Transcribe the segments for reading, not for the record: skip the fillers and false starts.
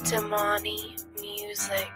Damani music.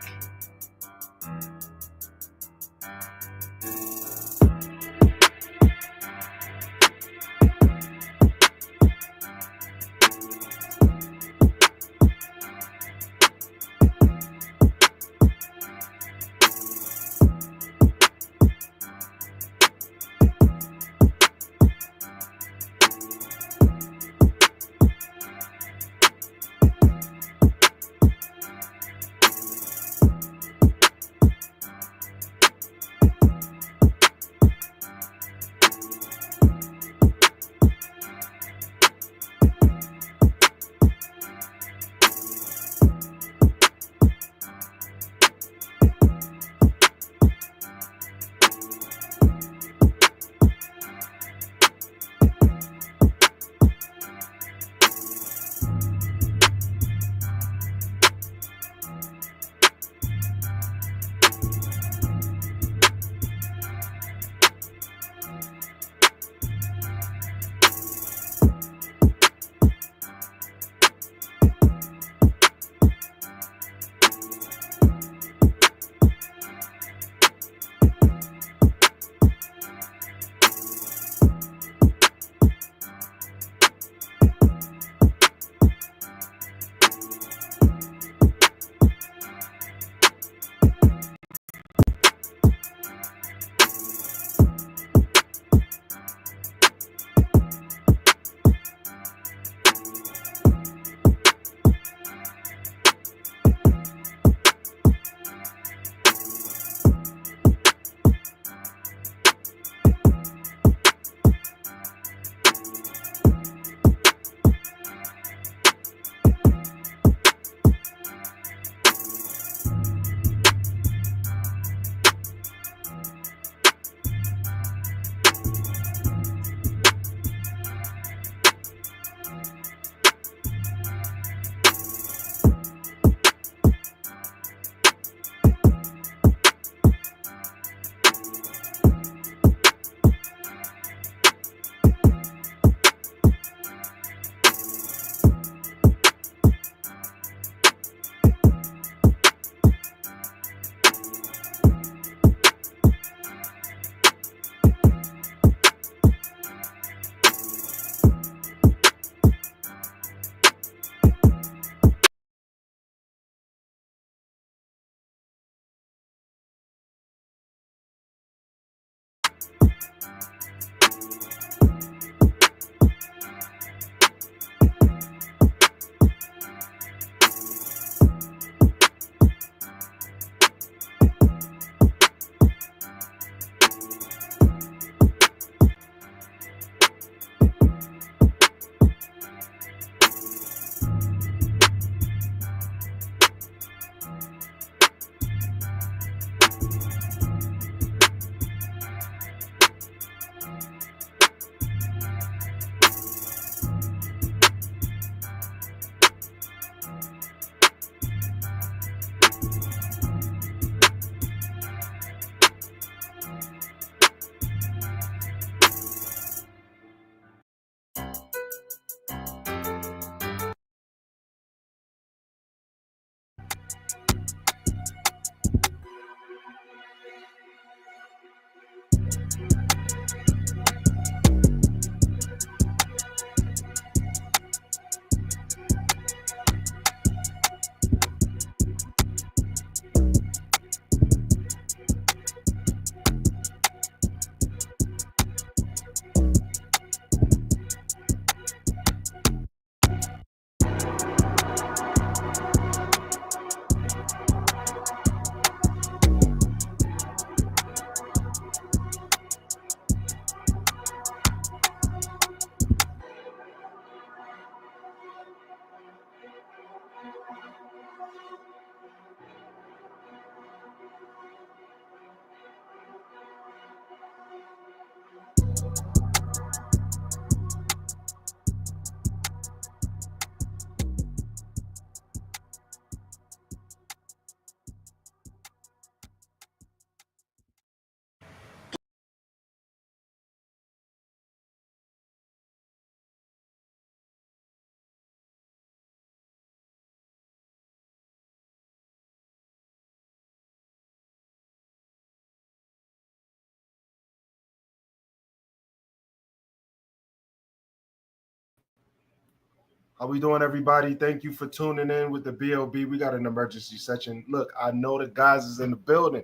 How we doing, everybody? Thank you for tuning in with the BLB. We got an emergency section. Look, I know the guys is in the building.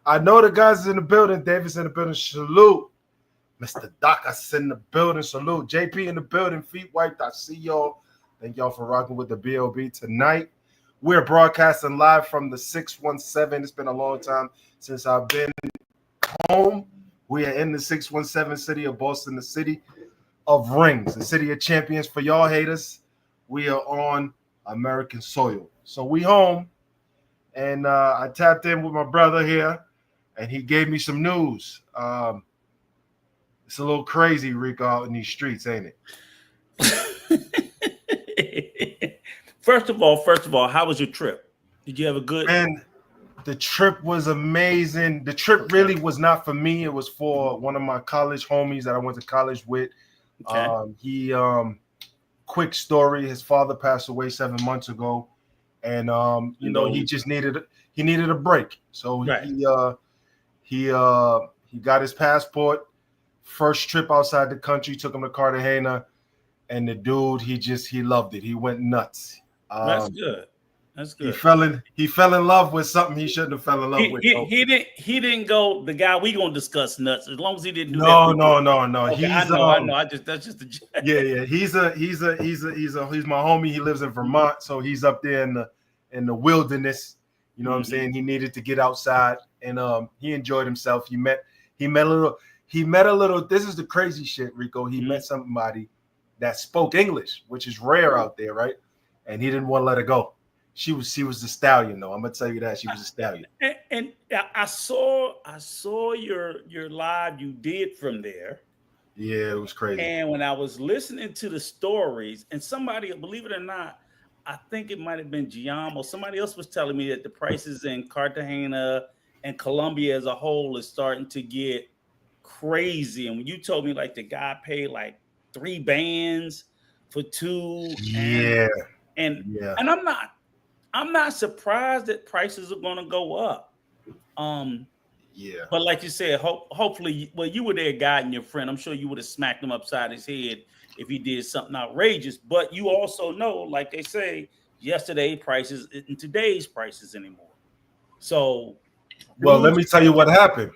Davis in the building. Salute. Mr. Dacus in the building. Salute. JP in the building. Feet wiped. I see y'all. Thank y'all for rocking with the BLB tonight. We're broadcasting live from the 617. It's been a long time since I've been home. We are in the 617 city of Boston, the city of rings, the city of champions. For y'all haters, we are on American soil. So we home, and I tapped in with my brother here, and he gave me some news. It's a little crazy, Rico, out in these streets, ain't it? First of all, how was your trip? Did you have a good? And the trip was amazing. The trip really was not for me. It was for one of my college homies that I went to college with. Okay. Quick story. His father passed away 7 months ago, and he just needed a break. So right. he got his passport. First trip outside the country, took him to Cartagena, and the dude he loved it. He went nuts. That's good. That's good. He fell in love with something he shouldn't have fell in love with. He didn't go the guy we gonna discuss nuts as long as he didn't do that. No. Okay, I know. That's just a yeah. He's my homie. He lives in Vermont, so he's up there in the wilderness. You know what I'm saying? He needed to get outside, and he enjoyed himself. He met a little. This is the crazy shit, Rico. He met somebody that spoke English, which is rare out there, right? And he didn't want to let her go. She was the stallion, though. I'm gonna tell you that she was a stallion. And I saw your live you did from there. Yeah, it was crazy. And when I was listening to the stories, and somebody, believe it or not, I think it might have been Giam or somebody else was telling me that the prices in Cartagena and Colombia as a whole is starting to get crazy. And when you told me like the guy paid like 3 bands for 2, and I'm not surprised that prices are going to go up. But like you said, hopefully, well, you were there guiding your friend. I'm sure you would have smacked him upside his head if he did something outrageous. But you also know, like they say, yesterday's prices and today's prices anymore. So, well, let me tell you what happened.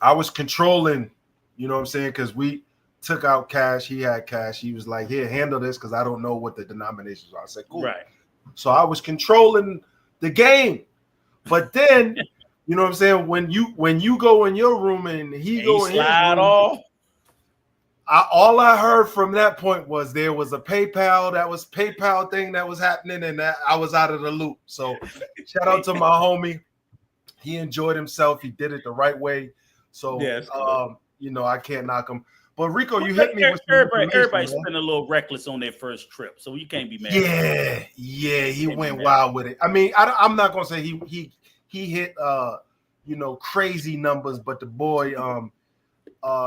I was controlling, you know what I'm saying, because we took out cash. He had cash. He was like, here, handle this because I don't know what the denominations are. I said, cool. Right. So I was controlling the game. But then, you know what I'm saying, when you go in your room and he go in his room, all I heard from that point was there was a PayPal thing that was happening, and that I was out of the loop. So shout out to my homie. He enjoyed himself. He did it the right way. So I can't knock him. But Rico, you hit me with everybody's been a little reckless on their first trip, so you can't be mad. Yeah, he went wild with it. I mean, I'm not gonna say he hit crazy numbers, but the boy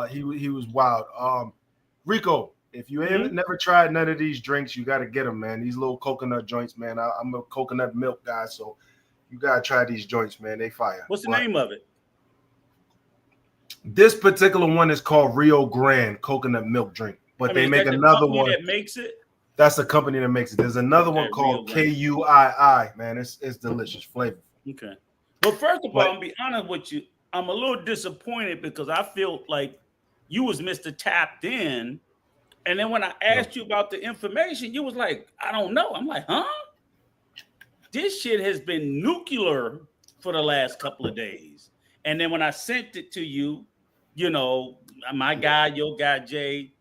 he was wild. Rico, if you never tried none of these drinks, you got to get them, man. These little coconut joints, man. I'm a coconut milk guy, so you gotta try these joints, man. They fire. What's the name of it? This particular one is called Rio Grande coconut milk drink, but they make another one that makes it. That's a company that makes it. There's another one called KUII. Man, it's delicious flavor. Okay. Well, first of all, I'm be honest with you. I'm a little disappointed because I feel like you was Mr. Tapped In, and then when I asked you about the information, you was like, I don't know. I'm like, huh? This shit has been nuclear for the last couple of days. And then when I sent it to you, my guy, your guy, Jay,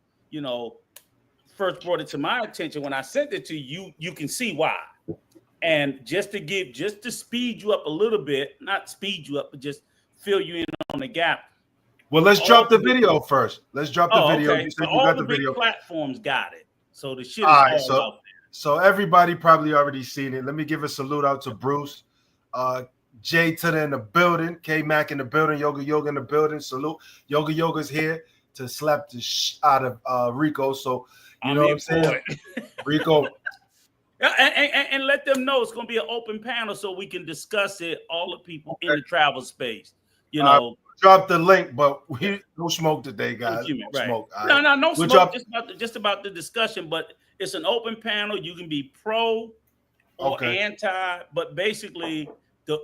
first brought it to my attention. When I sent it to you, you can see why. And just to speed you up a little bit, not speed you up, but just fill you in on the gap. Well, let's drop the video first. Let's drop the video. Okay. You said so you all got the the big video. Platforms got it. So the shit is all out there. So everybody probably already seen it. Let me give a salute out to Bruce. Jay Tuda in the building, K Mac in the building, Yoga in the building. Salute. Yoga's here to slap the out of Rico. So you know what I'm saying? Rico. And let them know it's gonna be an open panel so we can discuss it, all the people in the travel space. drop the link, but we no smoke today, guys. No right. smoke. No we'll smoke. Just about the discussion, but it's an open panel. You can be pro or anti, but basically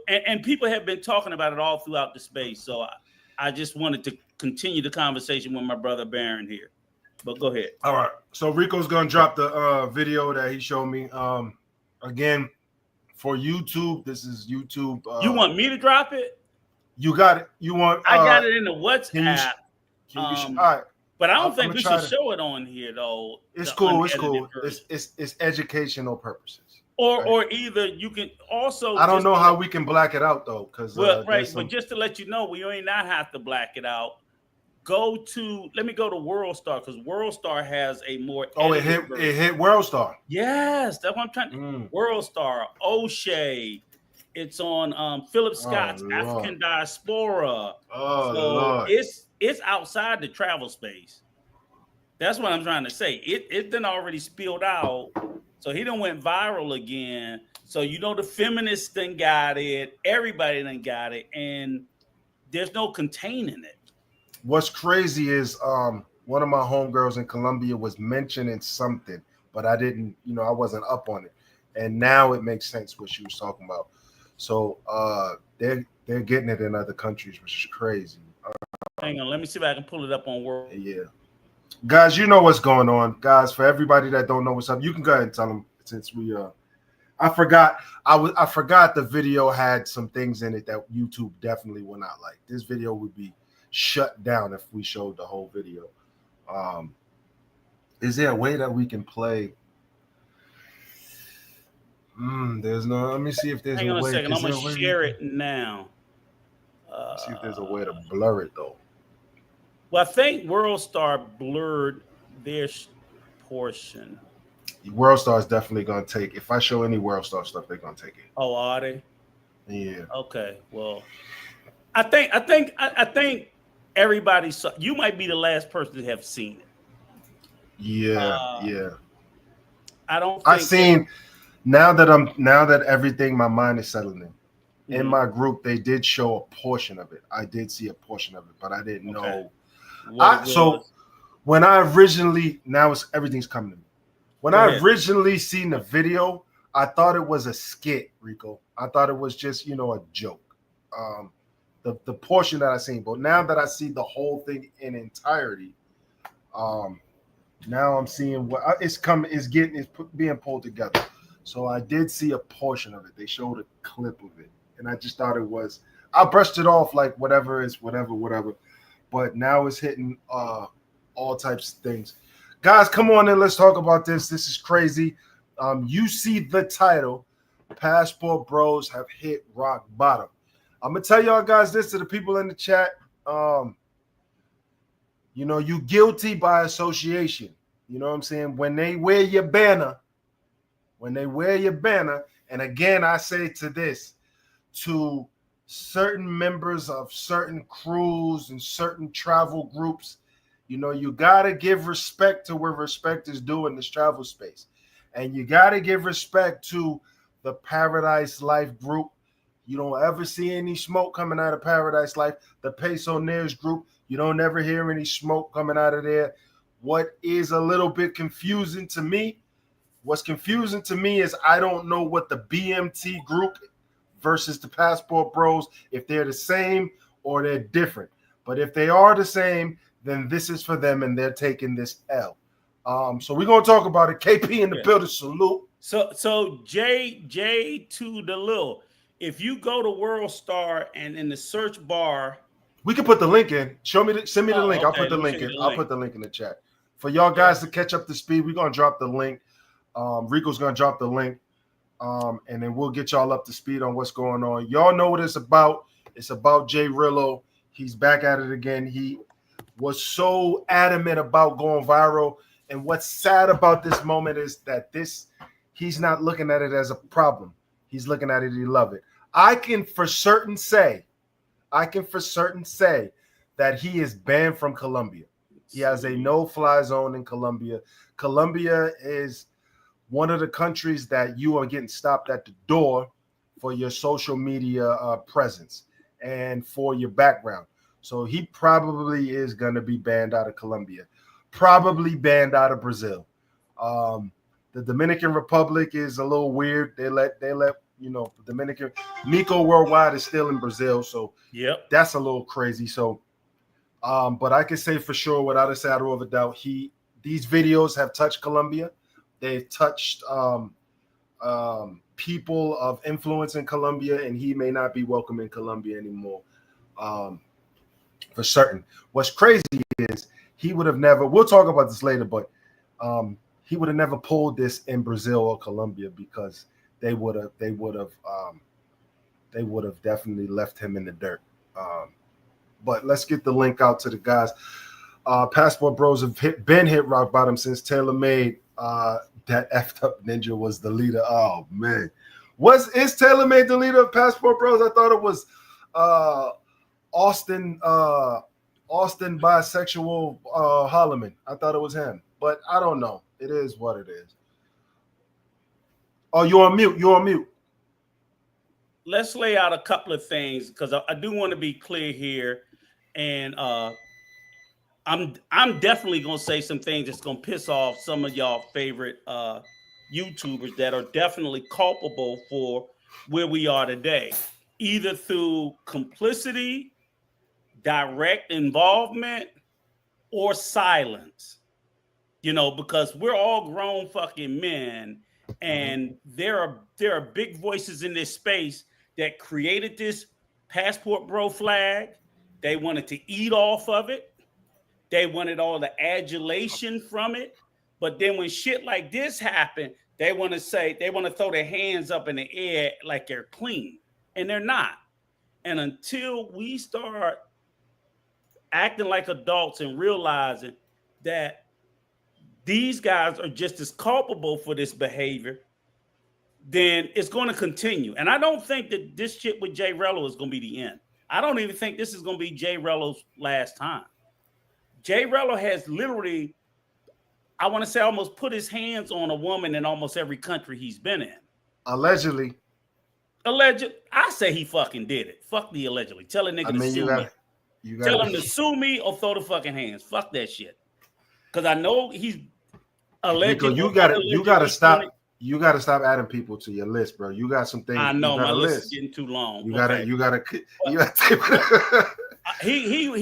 and people have been talking about it all throughout the space. So I just wanted to continue the conversation with my brother Baron here. But go ahead. All right. So Rico's gonna drop the video that he showed me. Again, for YouTube, this is YouTube. You want me to drop it? You got it. You want? I got it in the WhatsApp. All right. But I don't think we should show it on here though. It's cool. It's cool. It's educational purposes. Or either you can also. I don't know how we can black it out though, because right. But just to let you know, we may not have to black it out. Let me go to World Star, because World Star has a more. It hit World Star. Yes, that's what I'm trying to. World Star, O'Shea. It's on Philip Scott's African Diaspora. Lord. It's outside the travel space. That's what I'm trying to say. It done already spilled out, so he done went viral again. So the feminists done got it. Everybody done got it, and there's no containing it. What's crazy is one of my homegirls in Colombia was mentioning something, but I didn't, I wasn't up on it. And now it makes sense what she was talking about. So they're getting it in other countries, which is crazy. Hang on, let me see if I can pull it up on World. Yeah. Guys, you know what's going on. Guys, for everybody that don't know what's up, you can go ahead and tell them, since we I forgot the video had some things in it that YouTube definitely will not like. This video would be shut down if we showed the whole video. Is there a way that we can play? There's no. Let me see if there's a way. Hang on a second. I'm gonna share it now. See if there's a way to blur it though. Well, I think World Star blurred their portion. World Star is definitely gonna take. If I show any World Star stuff, they're gonna take it. Oh, are they? Yeah. Okay. Well, I think everybody saw. You might be the last person to have seen it. Yeah. Yeah. I don't. I've seen. Now that everything, my mind is settling in. In my group, they did show a portion of it. I did see a portion of it, but I didn't know. When I originally, everything's coming to me. When I originally seen the video, I thought it was a skit, Rico. I thought it was just, a joke. The portion that I seen, but now that I see the whole thing in entirety, now I'm seeing what it's being pulled together. So I did see a portion of it. They showed a clip of it, and I just thought I brushed it off like whatever. But now it's hitting all types of things. Guys, come on in. Let's talk about this. This is crazy. You see the title, Passport Bros have hit rock bottom. I'm going to tell y'all guys this to the people in the chat. You guilty by association. You know what I'm saying? When they wear your banner, and again, I say to certain members of certain crews and certain travel groups, you got to give respect to where respect is due in this travel space. And you got to give respect to the Paradise Life group. You don't ever see any smoke coming out of Paradise Life. The Pesoneers group, you don't ever hear any smoke coming out of there. What is a little bit confusing to me, is I don't know what the BMT group versus the Passport Bros, if they're the same or they're different. But if they are the same, then this is for them and they're taking this L. So we're going to talk about it. KP in the building, salute. So J to the Lil, if you go to World Star and in the search bar, we can put the link in. Send me the link. Okay. I'll put the link in. I'll put the link in the chat. For y'all guys to catch up to speed, we're going to drop the link. Rico's going to drop the link. And then we'll get y'all up to speed on what's going on. Y'all know what it's about. It's about Jay Rillo. He's back at it again. He was so adamant about going viral. And what's sad about this moment is that he's not looking at it as a problem. He's looking at it, he love it. I can for certain say that he is banned from Colombia. He has a no-fly zone in Colombia. Colombia is one of the countries that you are getting stopped at the door for your social media presence and for your background. So he probably is going to be banned out of Colombia, probably banned out of Brazil. The Dominican Republic is a little weird. They let Dominican Nico Worldwide is still in Brazil, so yep, that's a little crazy. So, but I can say for sure, without a shadow of a doubt, these videos have touched Colombia. They've touched people of influence in Colombia, and he may not be welcome in Colombia anymore. For certain. What's crazy is he would have never. We'll talk about this later, but he would have never pulled this in Brazil or Colombia because they would have definitely left him in the dirt. But let's get the link out to the guys. Passport Bros have been hit rock bottom since Taylor made that effed up ninja was the leader. Oh man, is Taylor made the leader of Passport Bros? I thought it was Austin bisexual Holloman. I thought it was him, but I don't know. It is what it is. Oh, you're on mute. Let's lay out a couple of things because I do want to be clear here, and I'm definitely gonna say some things that's gonna piss off some of y'all favorite YouTubers that are definitely culpable for where we are today, either through complicity, direct involvement, or silence. Because we're all grown fucking men, and there are big voices in this space that created this Passport Bro flag. They wanted to eat off of it. They wanted all the adulation from it. But then when shit like this happened, they want to throw their hands up in the air like they're clean, and they're not. And until we start acting like adults and realizing that these guys are just as culpable for this behavior, then it's going to continue. And I don't think that this shit with Jay Rello is going to be the end. I don't even think this is going to be Jay Rello's last time. Jay Rello has literally, I want to say, almost put his hands on a woman in almost every country he's been in. Allegedly. I say he fucking did it. Fuck the allegedly. Tell a nigga to sue me. Tell him to sue me or throw the fucking hands. Fuck that shit. Because I know he's allegedly. You gotta stop. You gotta stop adding people to your list, bro. You got some things. I know my list is getting too long. You gotta. He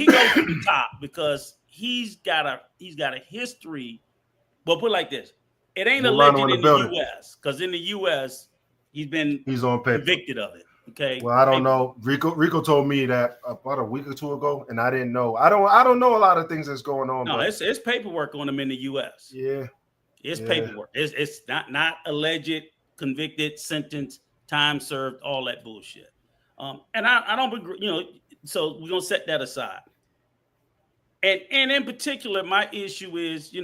goes to the top because he's got a history. But put it like this: it ain't alleged in the U.S. because in the U.S. he's on paper convicted of it. Okay. Well, I don't know. Rico told me that about a week or two ago, and I didn't know. I don't know a lot of things that's going on. No, it's paperwork on him in the U.S. Yeah, it's paperwork. It's not alleged, convicted, sentenced, time served, all that bullshit. And I don't agree. So we're gonna set that aside. And in particular, my issue is,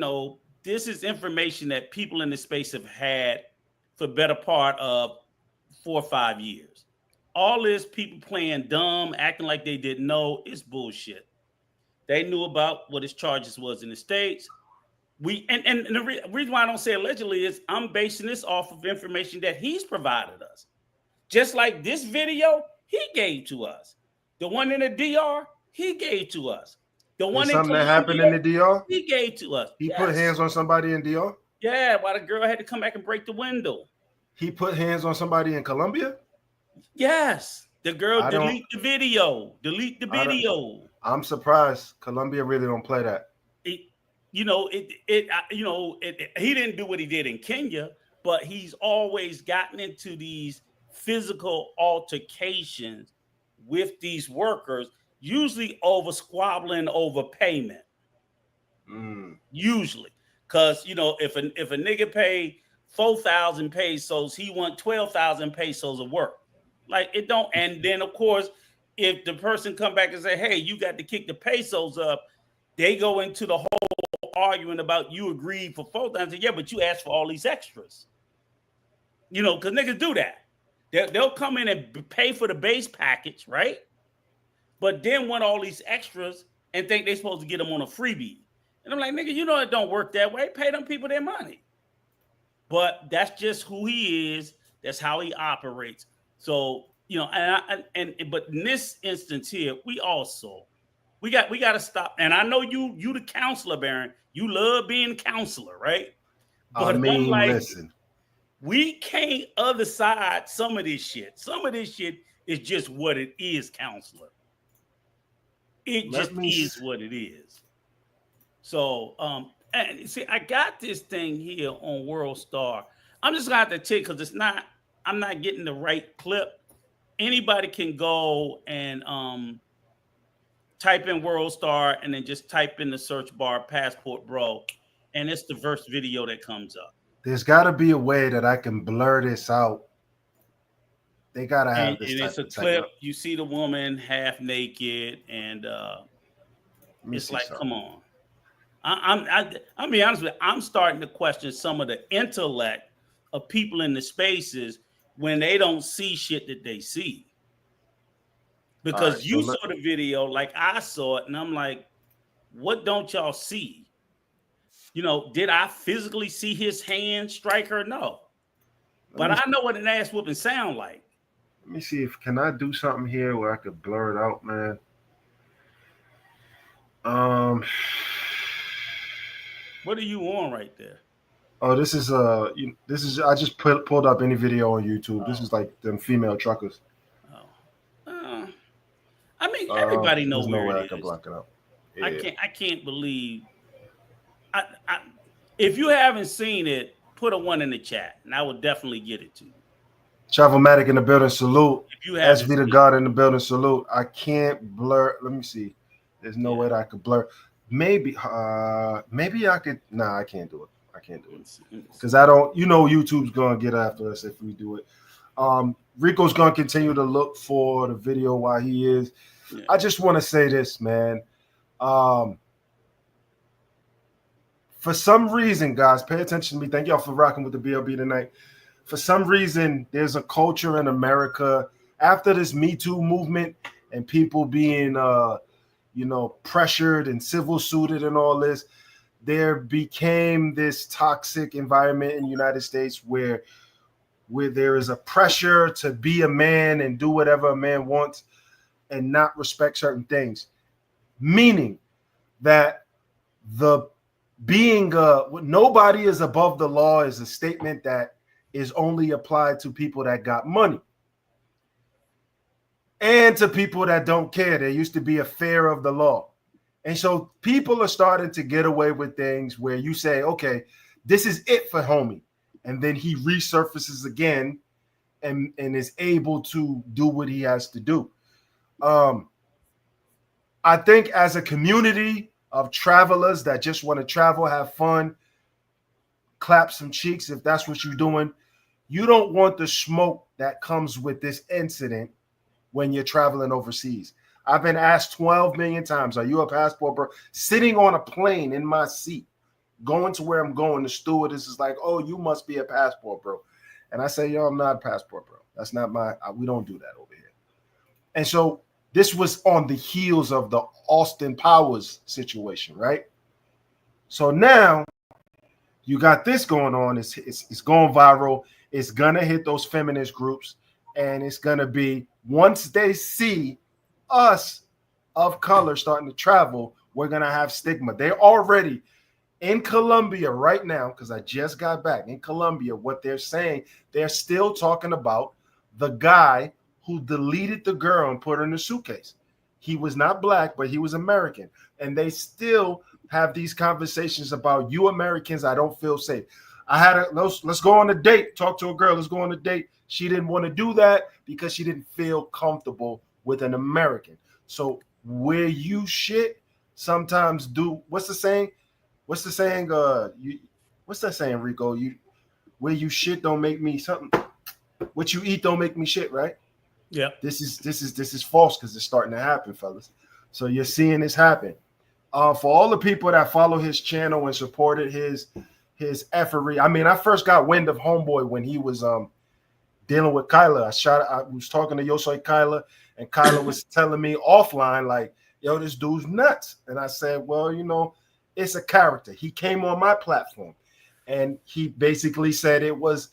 this is information that people in the space have had for the better part of 4 or 5 years. All this people playing dumb, acting like they didn't know, is bullshit. They knew about what his charges was in the States. And the reason why I don't say allegedly is I'm basing this off of information that he's provided us. Just like this video, he gave to us. The one in the DR, he gave to us. The one something that happened in the DR, he gave to us. He put hands on somebody in DR. Yeah, while the girl had to come back and break the window. He put hands on somebody in Colombia. Yes, the girl delete the video. I'm surprised Colombia really don't play that. He didn't do what he did in Kenya, but he's always gotten into these physical altercations with these workers, usually over squabbling over payment. Usually, because if a nigga paid 4,000 pesos, he want 12,000 pesos of work. Like it don't. And then of course, if the person come back and say, "Hey, you got to kick the pesos up," they go into the whole arguing about you agreed for 4,000. Yeah, but you asked for all these extras. Because niggas do that. They'll come in and pay for the base package, right? But then want all these extras and think they're supposed to get them on a freebie. And I'm like, nigga, it don't work that way. Pay them people their money. But that's just who he is. That's how he operates. So, but in this instance here, we also We got to stop. And I know you the counselor, Baron. You love being counselor, right? But I I'm mean, like, listen, we can't other side some of this shit. Some of this shit is just what it is, counselor. It let just me. is what it is. So, and see, I got this thing here on World Star. I'm just gonna have to check because it's not. I'm not getting the right clip. Anybody can go and type in World Star and then just type in the search bar Passport Bro, and it's the first video that comes up. There's got to be a way that I can blur this out. They got to And, have this and type it's a of clip. technology. You see the woman half naked, and Let me it's see like, something. come on. I'll be honest with you. I'm starting to question some of the intellect of people in the spaces when they don't see shit that they see. All right, Because so you saw the video like I saw it, and I'm like, what don't y'all see? You know, did I physically see his hand strike her? No. But I know what an ass whooping sound like. let me see if can I do something here where I could blur it out, man. Um. What are you on right there? Oh, this is I just pulled up any video on YouTube. This Oh, is like them female truckers. oh. I mean, everybody know There's no where it way I could is. block it out. Yeah. I can't believe. I if you haven't seen it, put a one in the chat, and I will definitely get it to you. Travelmatic in the building, salute. If you haven't SV the seen God in the building, salute. I can't blur. Let me see. There's no it, way that I could blur. Maybe I could. Nah, I can't do it. I can't do it because I don't. You know, YouTube's gonna get after us if we do it. Rico's gonna continue to look for the video while he is. Yeah. I just want to say this, man. For some reason, guys, pay attention to me. Thank y'all for rocking with the BLB tonight. For some reason, there's a culture in America after this Me Too movement and people being, pressured and civil suited and all this. There became this toxic environment in the United States where there is a pressure to be a man and do whatever a man wants and not respect certain things. Meaning that nobody is above the law is a statement that is only applied to people that got money and to people that don't care. There used to be a fear of the law. And so people are starting to get away with things where you say, okay, this is it for homie. And then he resurfaces again and is able to do what he has to do. I think as a community of travelers that just want to travel, have fun, clap some cheeks if that's what you're doing, you don't want the smoke that comes with this incident when you're traveling overseas. I've been asked 12 million times, are you a passport bro? Sitting on a plane in my seat, going to where I'm going, the stewardess is like, oh, you must be a passport bro. And I say, yo, I'm not a passport bro. That's not we don't do that over here. And so this was on the heels of the Austin Powers situation, right? So now you got this going on. It's going viral. It's going to hit those feminist groups. And it's going to be, once they see us of color starting to travel, we're going to have stigma. They're already in Colombia right now, because I just got back. In Colombia, what they're saying, they're still talking about the guy who deleted the girl and put her in a suitcase. He was not black, but he was American. And they still have these conversations about, you Americans, I don't feel safe. Let's go on a date, talk to a girl, let's go on a date. She didn't want to do that because she didn't feel comfortable with an American. So where you shit sometimes do, what's the saying? What's the saying? What's that saying, Rico? Where you shit don't make me something. What you eat don't make me shit, right? Yeah. This is false because it's starting to happen, fellas. So you're seeing this happen. For all the people that follow his channel and supported his effortry. I mean, I first got wind of Homeboy when he was dealing with Kyla. I was talking to Yosoi Kyla, and Kyla was telling me offline, like, yo, this dude's nuts. And I said, well, it's a character. He came on my platform and he basically said it was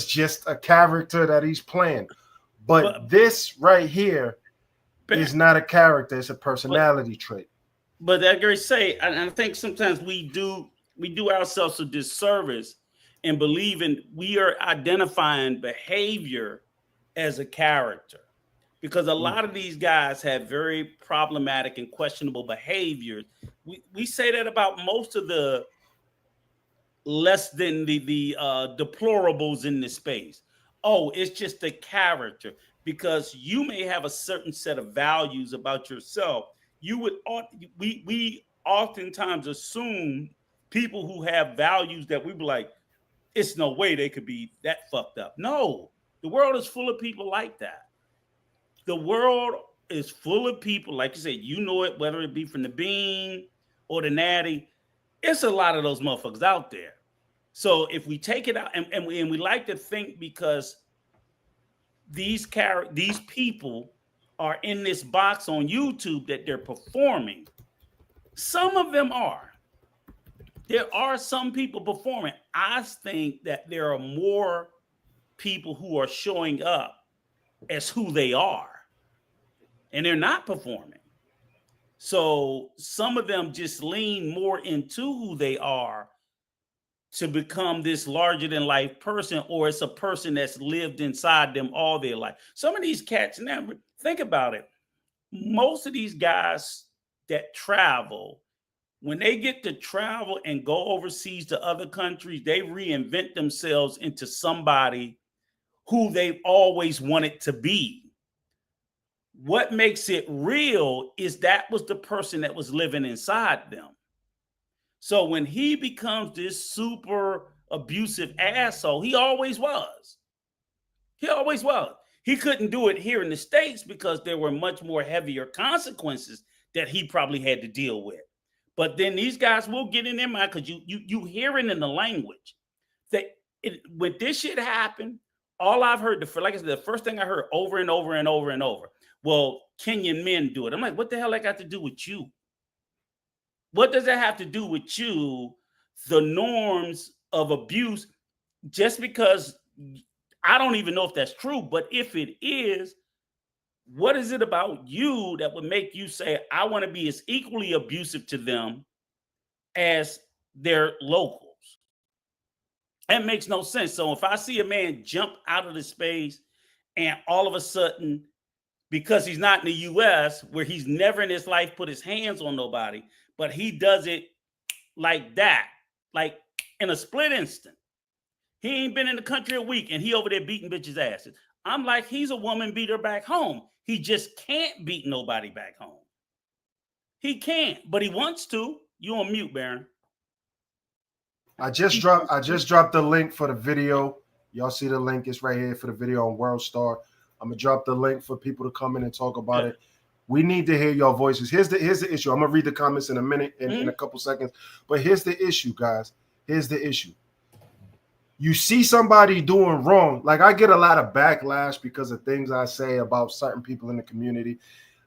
just a character that he's playing. But this right here is not a character; it's a personality trait. But that great say, and I think sometimes we do ourselves a disservice in believing we are identifying behavior as a character, because a lot of these guys have very problematic and questionable behaviors. We say that about most of the less than the deplorables in this space. Oh, it's just the character, because you may have a certain set of values about yourself. We oftentimes assume people who have values that we be like, it's no way they could be that fucked up. No, the world is full of people like that. The world is full of people, like you said, you know it, whether it be from the Bean or the Natty. It's a lot of those motherfuckers out there. So if we take it out, and we like to think because these people are in this box on YouTube that they're performing. Some of them are. There are some people performing. I think that there are more people who are showing up as who they are, and they're not performing. So some of them just lean more into who they are to become this larger than life person, or it's a person that's lived inside them all their life. Some of these cats, now think about it. Most of these guys that travel, when they get to travel and go overseas to other countries, they reinvent themselves into somebody who they've always wanted to be. What makes it real is that was the person that was living inside them. So when he becomes this super abusive asshole, he always was. He always was. He couldn't do it here in the States because there were much more heavier consequences that he probably had to deal with. But then these guys will get in their mind, because you hearing in the language that when this shit happened, all I've heard, like I said, the first thing I heard over and over and over and over, well, Kenyan men do it. I'm like, what the hell that got to do with you? What does that have to do with you? The norms of abuse, just because I don't even know if that's true, but if it is, what is it about you that would make you say, I want to be as equally abusive to them as their locals? That makes no sense. So if I see a man jump out of the space and all of a sudden, because he's not in the US, where he's never in his life put his hands on nobody, but he does it like that, like in a split instant. He ain't been in the country a week and he over there beating bitches' asses. I'm like, he's a woman beater back home. He just can't beat nobody back home. He can't, but he wants to. You on mute, Baron. I just dropped the link for the video. Y'all see the link? It's right here for the video on World Star. I'm gonna drop the link for people to come in and talk about it. We need to hear your voices. Here's the issue. I'm gonna read the comments in a minute, in a couple seconds. But here's the issue, guys. Here's the issue. You see somebody doing wrong. Like, I get a lot of backlash because of things I say about certain people in the community.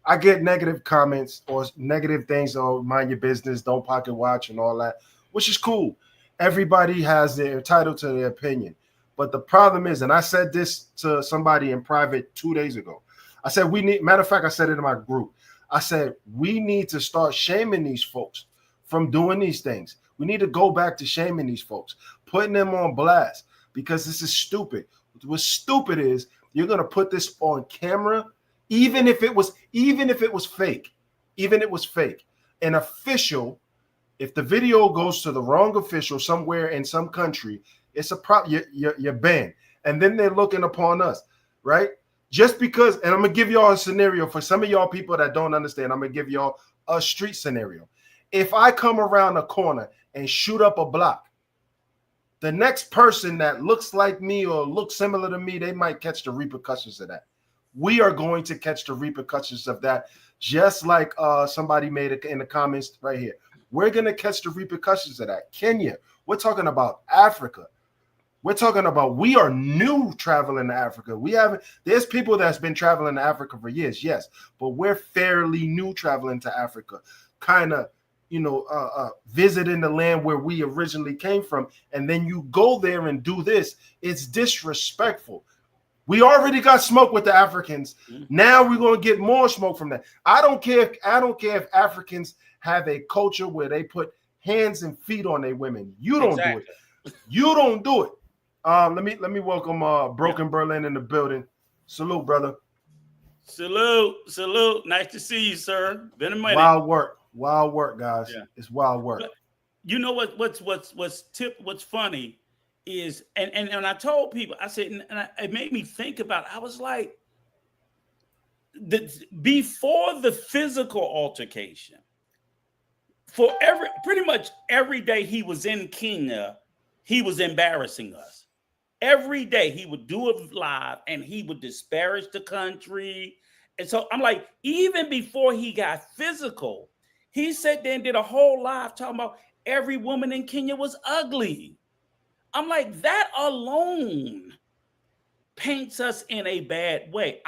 I get negative comments or negative things, oh, mind your business, don't pocket watch and all that, which is cool. Everybody has their entitled to their opinion. But the problem is, and I said this to somebody in private 2 days ago, I said, matter of fact, I said it in my group. I said, we need to start shaming these folks from doing these things. We need to go back to shaming these folks, putting them on blast, because this is stupid. What's stupid is you're going to put this on camera, even if it was fake, an official. If the video goes to the wrong official somewhere in some country, it's a problem. You're banned. And then they're looking upon us, right? Just because, and I'm going to give y'all a scenario for some of y'all people that don't understand. I'm going to give y'all a street scenario. If I come around a corner and shoot up a block, the next person that looks like me or looks similar to me, they might catch the repercussions of that. We are going to catch the repercussions of that, just like somebody made it in the comments right here. We're going to catch the repercussions of that. Kenya, we're talking about Africa. We're talking about, we are new traveling to Africa. There's people that's been traveling to Africa for years, yes, but we're fairly new traveling to Africa, kind of, visiting the land where we originally came from. And then you go there and do this. It's disrespectful. We already got smoke with the Africans. Now we're gonna get more smoke from that. I don't care if Africans have a culture where they put hands and feet on their women. You don't do it. You don't do it. Let me welcome Broken Berlin in the building. Salute, brother. Salute. Nice to see you, sir. Been a minute. Wild work, guys. Yeah. It's wild work. But you know what's funny is, and I told people, I said, it made me think about. I was like, before the physical altercation, for pretty much every day he was in Kenya, he was embarrassing us. Every day he would do it live and he would disparage the country. And so I'm like, even before he got physical, he sat there and did a whole live talking about every woman in Kenya was ugly. I'm like, that alone paints us in a bad way.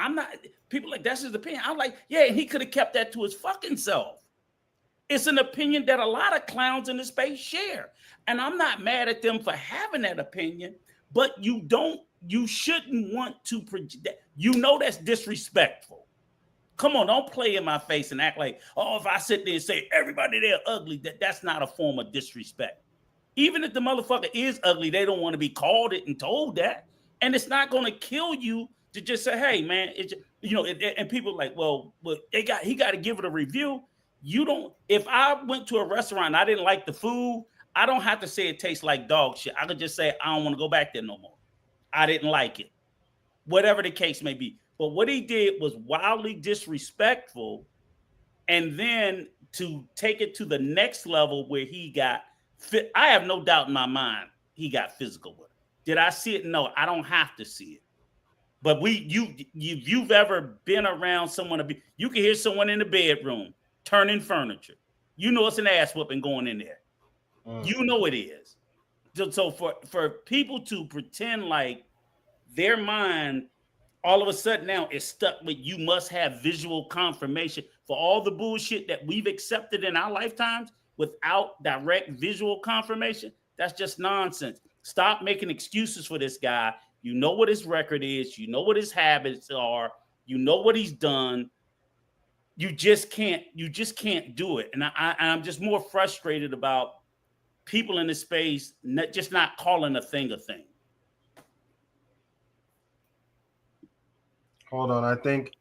People like, that's his opinion. I'm like, yeah, he could have kept that to his fucking self. It's an opinion that a lot of clowns in the space share. And I'm not mad at them for having that opinion, but you shouldn't want to project that. You know that's disrespectful. Come on, don't play in my face and act like, oh, if I sit there and say everybody there ugly, that's not a form of disrespect. Even if the motherfucker is ugly, they don't want to be called it and told that. And it's not going to kill you to just say, hey, man, and people are like, well, he got to give it a review. You don't, if I went to a restaurant and I didn't like the food, I don't have to say it tastes like dog shit. I could just say, I don't want to go back there no more. I didn't like it. Whatever the case may be. But what he did was wildly disrespectful. And then to take it to the next level where he got fit, I have no doubt in my mind he got physical with her. Did I see it? No, I don't have to see it. But you've ever been around someone, you can hear someone in the bedroom turning furniture. You know it's an ass whooping going in there. You know it is. So for people to pretend like their mind all of a sudden now is stuck with you must have visual confirmation for all the bullshit that we've accepted in our lifetimes without direct visual confirmation, that's just nonsense. Stop making excuses for this guy. You know what his record is. You know what his habits are. You know what he's done. You just can't do it. And I'm just more frustrated about people in this space not calling a thing a thing. Hold on, I think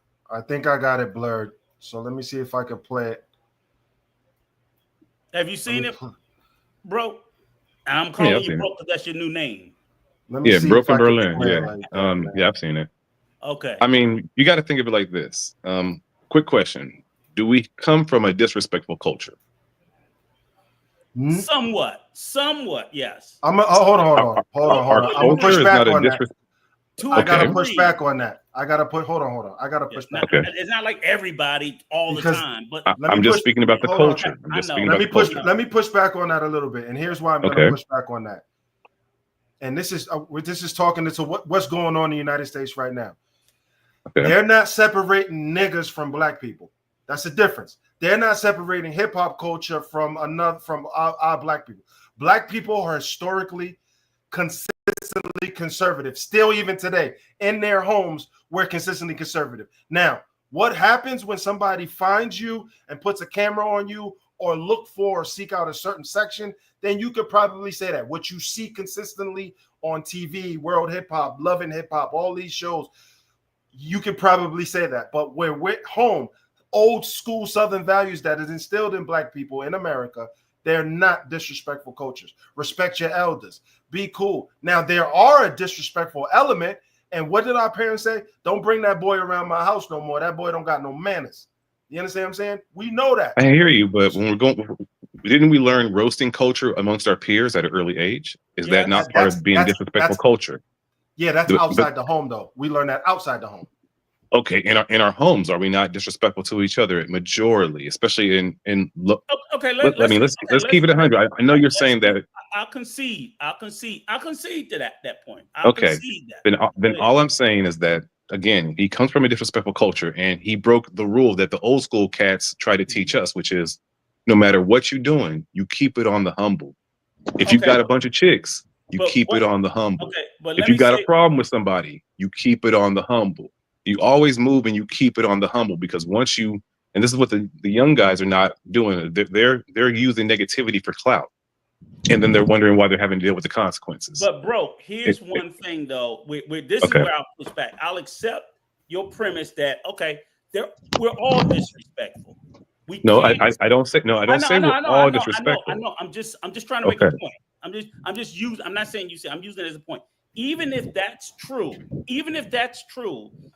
I got it blurred. So let me see if I can play it. Have you seen it, bro? I'm calling you bro because that's your new name. Let me see Broken Berlin. Yeah, I've seen it. Okay. I mean, you got to think of it like this. Quick question: do we come from a disrespectful culture? Somewhat, yes. Hold on. I'm gonna push back on that. I gotta push back on that. I gotta push back. Okay. It's not like everybody all the time, but I'm just speaking about the culture. Let me push back on that a little bit, and here's why I'm gonna push back on that. And this is talking to what's going on in the United States right now. Okay. They're not separating niggas from black people. That's the difference. They're not separating hip hop culture from our black people. Black people are historically consistently conservative. Still, even today, in their homes, we're consistently conservative. Now, what happens when somebody finds you and puts a camera on you or look for or seek out a certain section? Then you could probably say that. What you see consistently on TV, World Hip Hop, Loving Hip Hop, all these shows, you could probably say that. But where we're home, old school Southern values that is instilled in black people in America, they're not disrespectful cultures. Respect your elders. Be cool. Now, there are a disrespectful element. And what did our parents say? Don't bring that boy around my house no more. That boy don't got no manners. You understand what I'm saying? We know that. I hear you, but when we're going, didn't we learn roasting culture amongst our peers at an early age? Is that not part of being disrespectful culture? Yeah, that's outside the home, though. We learn that outside the home. Okay, in our homes, are we not disrespectful to each other majorly, especially in look? Okay, let's keep it 100. I know you're saying that. I'll concede to that point. Then all I'm saying is that, again, he comes from a disrespectful culture, and he broke the rule that the old school cats try to teach us, which is no matter what you're doing, you keep it on the humble. If you got a bunch of chicks, you keep it on the humble. Okay, but if you got a problem with somebody, you keep it on the humble. You always move and you keep it on the humble, because once you, and this is what the young guys are not doing. They're using negativity for clout, and then they're wondering why they're having to deal with the consequences. But bro, here's one thing though. This is Okay. where I'll push back. I'll accept your premise that okay, we're all disrespectful. I don't say we're all disrespectful. I know. I'm just trying to make a point. I'm not saying you say. I'm using it as a point. Even if that's true,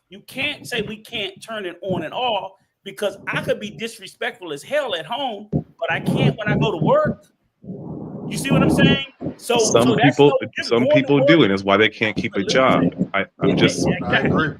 you can't say we can't turn it on and off, because I could be disrespectful as hell at home, but I can't when I go to work. You see what I'm saying? So some people do, and it's why they can't keep a job. I agree.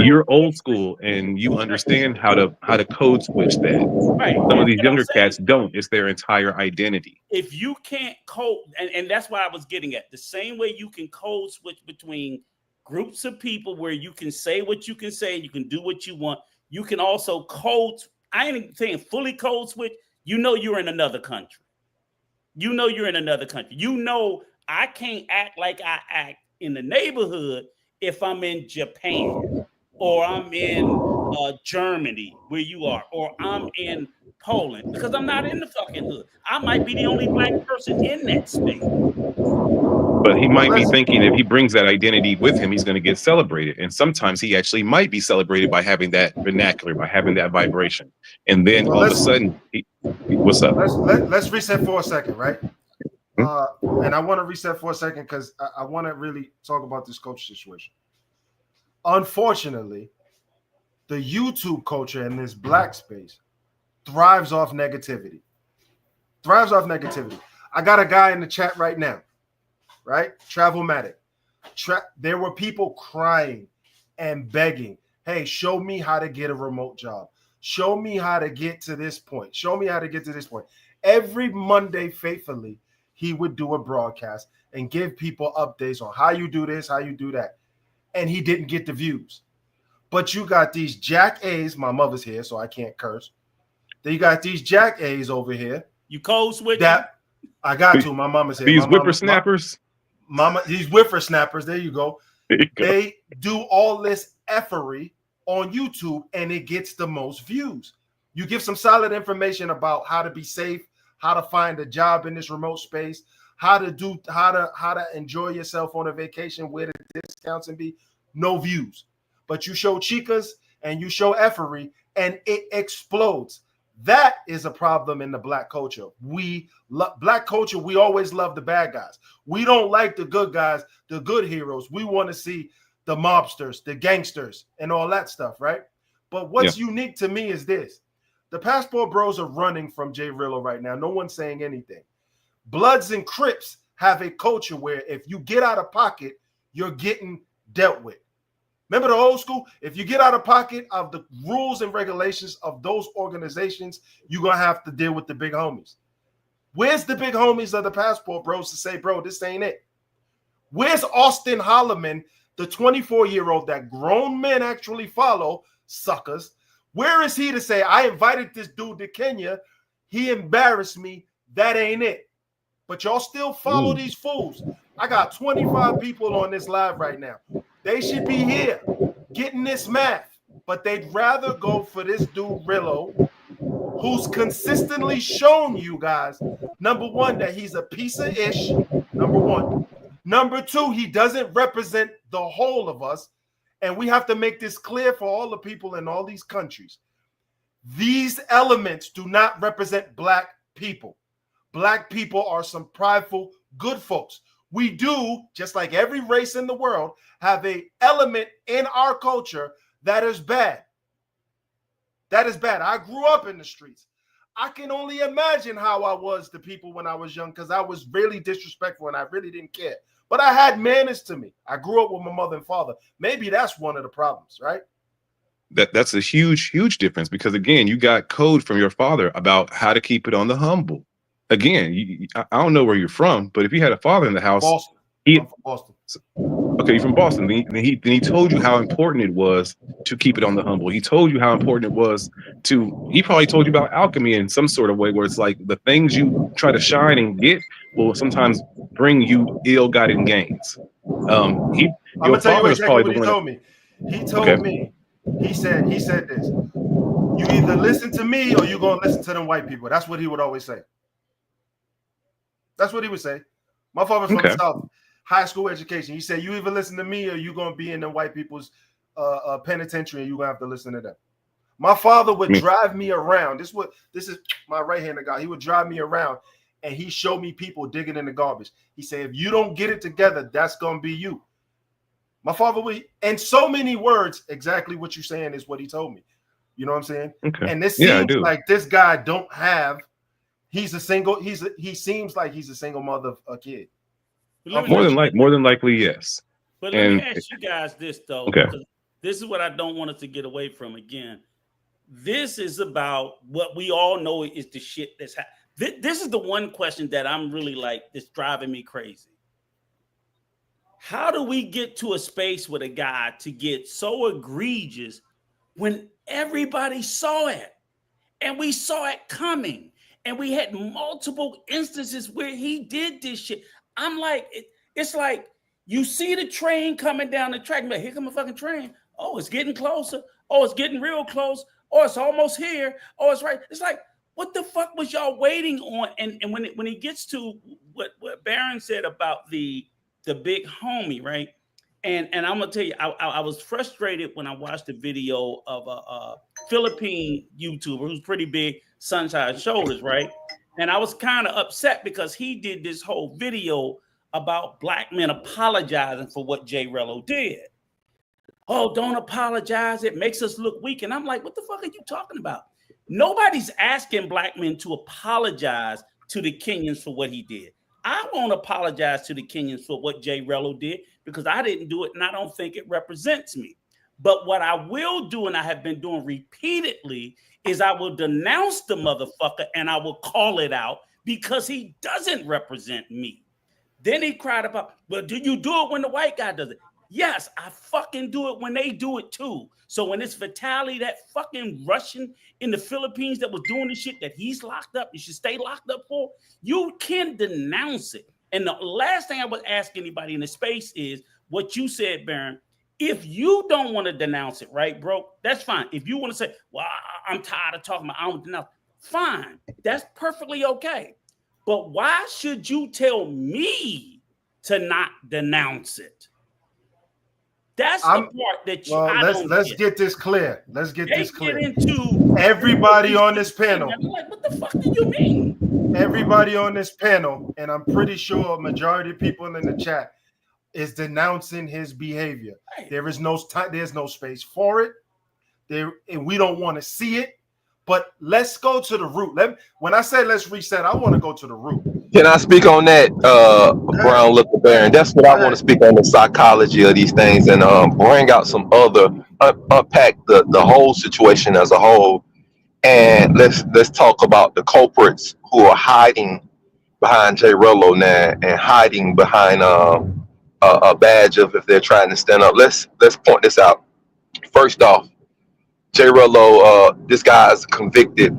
You're old school and you understand how to code switch that. Right. Some of these younger cats don't. It's their entire identity. If you can't code, and that's why I was getting at, the same way you can code switch between groups of people where you can say what you can say, you can do what you want. You can also code. I ain't even saying fully code switch. You know you're in another country. I can't act like I act in the neighborhood if I'm in Japan or I'm in Germany where you are, or I'm in Poland, because I'm not in the fucking hood. I might be the only black person in that space. But he might be thinking if he brings that identity with him, he's going to get celebrated. And sometimes he actually might be celebrated by having that vernacular, by having that vibration. And then all of a sudden, what's up? Let's reset for a second, right? And I want to reset for a second because I want to really talk about this coach situation. Unfortunately, the YouTube culture in this black space thrives off negativity. I got a guy in the chat right now, right? Travelmatic. There were people crying and begging, hey, show me how to get a remote job. Show me how to get to this point. Every Monday, faithfully, he would do a broadcast and give people updates on how you do this, how you do that. And he didn't get the views. But you got these Jack A's. My mother's here, so I can't curse. Then you got these Jack A's over here. You code switch? That I got to. My mama's here. These whippersnappers. These whippersnappers. There you go. They do all this effery on YouTube, and it gets the most views. You give some solid information about how to be safe, how to find a job in this remote space, how to enjoy yourself on a vacation, where the discounts can be. No views. But you show chicas and you show effery, and it explodes. That is a problem in the black culture. Black culture, we always love the bad guys. We don't like the good guys, the good heroes. We want to see the mobsters, the gangsters, and all that stuff, right? But what's unique to me is this. The Passport Bros are running from Jay Rillo right now. No one's saying anything. Bloods and Crips have a culture where if you get out of pocket, you're getting dealt with. Remember the old school? If you get out of pocket of the rules and regulations of those organizations, you're going to have to deal with the big homies. Where's the big homies of the Passport Bros to say, bro, this ain't it? Where's Austin Holloman, the 24-year-old that grown men actually follow, suckers? Where is he to say, I invited this dude to Kenya, he embarrassed me, that ain't it? But y'all still follow these fools. I got 25 people on this live right now. They should be here getting this math, but they'd rather go for this dude Rillo, who's consistently shown you guys, number one, that he's a piece of ish, number one. Number two, he doesn't represent the whole of us, and we have to make this clear for all the people in all these countries. These elements do not represent black people. Black people are some prideful, good folks. We do, just like every race in the world, have an element in our culture that is bad. That is bad. I grew up in the streets. I can only imagine how I was to people when I was young, because I was really disrespectful and I really didn't care. But I had manners to me. I grew up with my mother and father. Maybe that's one of the problems, right? That's a huge, huge difference, because, again, you got code from your father about how to keep it on the humble. Again, I don't know where you're from, but if you had a father in the house, Boston. I'm from Boston. Okay, you're from Boston. Then he told you how important it was to keep it on the humble. He told you how important it was to. He probably told you about alchemy in some sort of way, where it's like the things you try to shine and get will sometimes bring you ill-gotten gains. I'm Your gonna tell you father is exactly probably what the he one. told me. He Okay, told me, he said this. You either listen to me or you're gonna listen to them white people. That's what he would always say. That's what he would say. My father's from the okay. South, high school education. He said, you either listen to me or you're gonna be in the white people's penitentiary and you're gonna have to listen to them. My father would drive me around. This is my right-handed guy. He would drive me around and he showed me people digging in the garbage. He said, if you don't get it together, that's gonna be you. My father would, in so many words, exactly what you're saying is what he told me. You know what I'm saying? Okay. And this Yeah, I seems do. like this guy don't have. He seems like he's a single mother of a kid. More than likely, yes. But let me ask you guys this though, Okay. because this is what I don't want us to get away from again. This is about what we all know is the shit that's happening. This is the one question that I'm really like, that's driving me crazy. How do we get to a space with a guy to get so egregious when everybody saw it and we saw it coming and we had multiple instances where he did this shit? I'm like, it's like you see the train coming down the track. Like, here come a fucking train. Oh, it's getting closer. Oh, it's getting real close. Oh, it's almost here. Oh, it's right. It's like, what the fuck was y'all waiting on? And when he gets to what Baron said about the big homie, right? And I'm gonna tell you, I was frustrated when I watched the video of a Philippine YouTuber who's pretty big, Sunshine Shoulders, right? And I was kind of upset because he did this whole video about black men apologizing for what Jay Rello did. Oh, don't apologize. It makes us look weak. And I'm like, what the fuck are you talking about? Nobody's asking black men to apologize to the Kenyans for what he did. I won't apologize to the Kenyans for what Jay Rello did because I didn't do it and I don't think it represents me. But what I will do, and I have been doing repeatedly, is I will denounce the motherfucker and I will call it out because he doesn't represent me. Then he cried about, well, do you do it when the white guy does it? Yes, I fucking do it when they do it too. So when it's Vitaly, that fucking Russian in the Philippines that was doing the shit that he's locked up, you should stay locked up for, you can denounce it. And the last thing I would ask anybody in the space is what you said, Baron. If you don't want to denounce it, right, bro, that's fine. If you want to say, well, I'm tired of talking about, I don't denounce, fine. That's perfectly okay. But why should you tell me to not denounce it? That's the part that let's get this clear. Let's get this clear. Into everybody on this panel. Like, what the fuck do you mean? Everybody on this panel, and I'm pretty sure a majority of people in the chat is denouncing his behavior. Right. There's no space for it. And we don't want to see it. But let's go to the root. When I say let's reset, I want to go to the root. Can I speak on that, Brown Liquor Baron? That's what I want to speak on, the psychology of these things, and bring out some other, unpack the whole situation as a whole, and let's talk about the culprits who are hiding behind Jay Rello now and hiding behind a badge of if they're trying to stand up. Let's point this out. First off, Jay Rello, this guy's convicted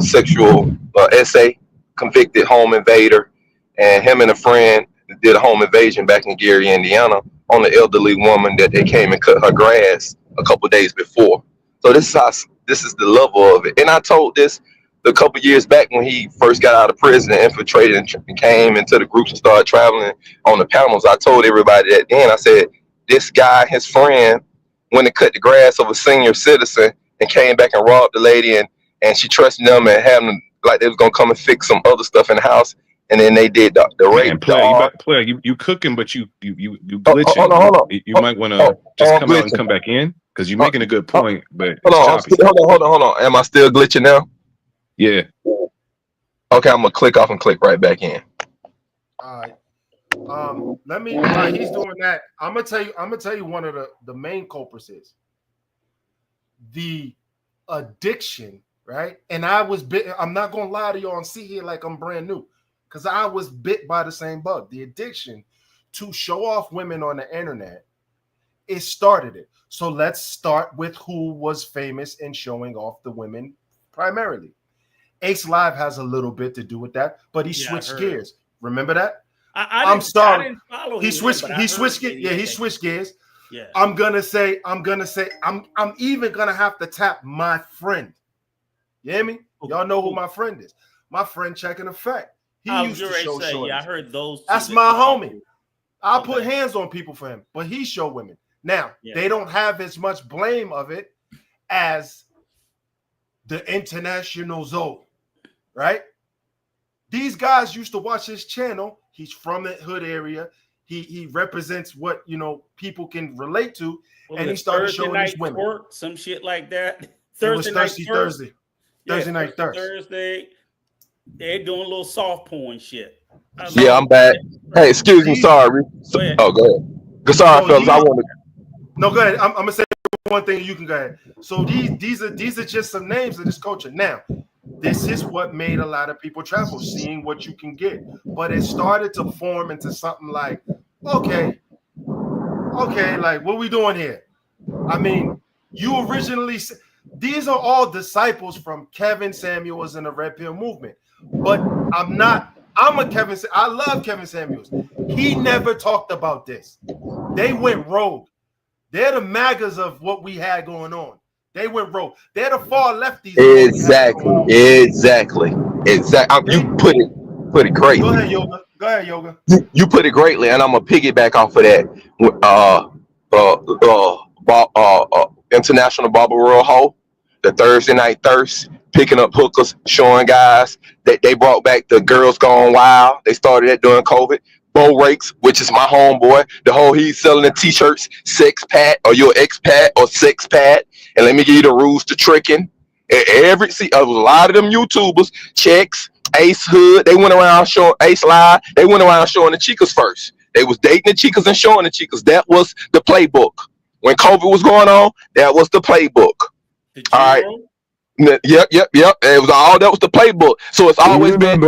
sexual essay, convicted home invader, and him and a friend did a home invasion back in Gary, Indiana, on an elderly woman that they came and cut her grass a couple of days before. So this is the level of it. And I told this a couple of years back when he first got out of prison and infiltrated and came into the groups and started traveling on the panels. I told everybody that then. I said, this guy, his friend, went and cut the grass of a senior citizen and came back and robbed the lady, and she trusted them and had them like they was gonna come and fix some other stuff in the house, and then they did the rape. Player, you cooking, but you glitching. Hold on. You might want to just come out and come back in because you're making a good point. But hold on. Am I still glitching now? Yeah. Okay, I'm gonna click off and click right back in. All right. While he's doing that, I'm gonna tell you one of the main culprits is the addiction, right? And I was bit. I'm not gonna lie to y'all and sit here like I'm brand new, because I was bit by the same bug. The addiction to show off women on the internet, it started it. So let's start with who was famous in showing off the women primarily. Ace Live has a little bit to do with that, but he switched gears. Remember that? I'm sorry. I didn't follow he switched. Then, he switched. Yeah, he switched gears. Yeah. I'm even gonna have to tap my friend. You hear me? Y'all know who my friend is. My friend Check in Effect. He used to show shorties. Yeah, I heard those. That's my homie. I'll put hands on people for him, but he show women. Now, they don't have as much blame of it as the international zone, right? These guys used to watch his channel. He's from the hood area. He represents what, you know, people can relate to, and he started showing these women. Twerk, some shit like that. Thursday night Thursday. They're doing a little soft porn shit. Yeah, I'm back. Hey, excuse me, sorry. Go ahead. Go sorry, fellas. I want to. No, go ahead. I'm gonna say one thing. You can go ahead. So these are just some names of this culture. Now, this is what made a lot of people travel, seeing what you can get. But it started to form into something like, okay, like what we doing here? I mean, you originally these are all disciples from Kevin Samuels and the Red Pill movement. But I'm a Kevin. I love Kevin Samuels. He never talked about this. They went rogue. They're the MAGAs of what we had going on. They went rogue. They're the far lefties. Exactly. You put it great. Go ahead, Yoga. You put it greatly, and I'm gonna piggyback off of that. International Barber World Hole, the Thursday night thirst, picking up hookers, showing guys that they brought back the Girls Gone Wild. They started that during COVID. Bo Rakes, which is my homeboy, the whole he's selling the t-shirts, sex pat or your expat or sex pat, and let me give you the rules to tricking. A lot of them YouTubers, Checks, Ace Hood, they went around showing Ace Live, they went around showing the chicas first. They was dating the chicas and showing the chicas. That was the playbook. When COVID was going on, that was the playbook. All right. Yep. It was all that was the playbook. So it's always been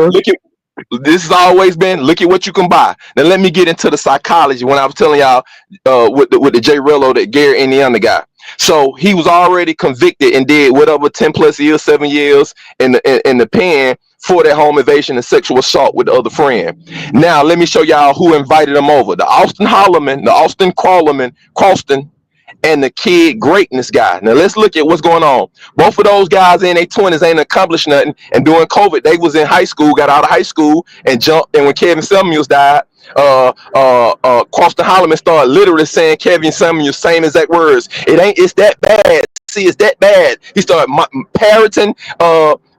look at what you can buy. Now let me get into the psychology. When I was telling y'all with the J Rello, that Gary Indiana guy. So he was already convicted and did whatever 10 plus years, 7 years in the pen for that home invasion and sexual assault with the other friend. Now let me show y'all who invited him over. The Austin Croston, and the Kid Greatness guy. Now let's look at what's going on. Both of those guys in their 20s ain't accomplished nothing. And during COVID, they was in high school, got out of high school and jumped. And when Kevin Samuels died, Croston Holloman started literally saying Kevin Samuels, same exact words. It's that bad. See, it's that bad. He started parroting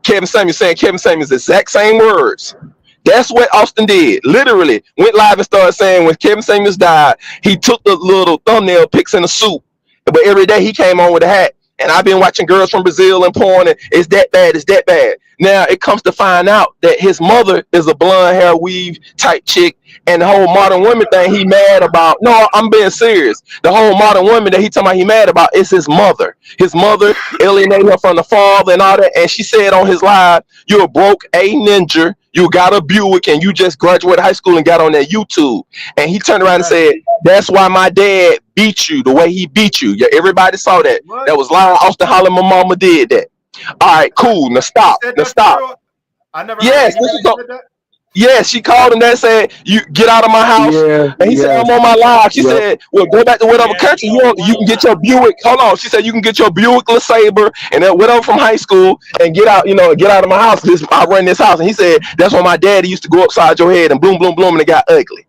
Kevin Samuels, saying Kevin Samuels exact same words. That's what Austin did. Literally went live and started saying when Kevin Samuels died, he took the little thumbnail pics in the suit. But every day he came on with a hat. And I've been watching girls from Brazil and porn, and it's that bad. Now it comes to find out that his mother is a blonde hair weave type chick, and the whole modern women thing he mad about. No, I'm being serious. The whole modern women that he talking about he mad about is his mother. His mother alienated her from the father and all that. And she said on his live, "You're a broke A ninja. You got a Buick and you just graduated high school and got on that YouTube." And he turned around and said, "That's why my dad beat you the way he beat you." Yeah, everybody saw that. What? That was lying. Austin Holland, my mama did that. All right, cool. Now stop. I never. Yes, this is that? Yes, she called him that, said, "You get out of my house." Yeah, and he said, "I'm on my live." She said, "Well, go back to whatever country you want. You can get your Buick." Hold on. She said, "You can get your Buick LeSabre and whatever from high school and get out, get out of my house. I run this house." And he said, "That's when my daddy used to go upside your head and boom, boom, boom, and it got ugly."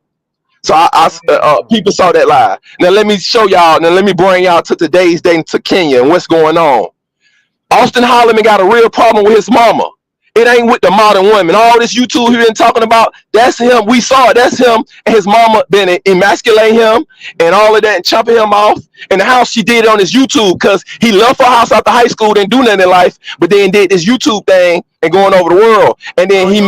So people saw that live. Now let me show y'all. Now let me bring y'all to today's day to Kenya and what's going on. Austin Holloman got a real problem with his mama. It ain't with the modern women. All this YouTube he been talking about, that's him. We saw it. That's him. And his mama been emasculating him and all of that and chopping him off. And the house she did it on his YouTube because he left her house after high school, didn't do nothing in life, but then did this YouTube thing and going over the world. And then he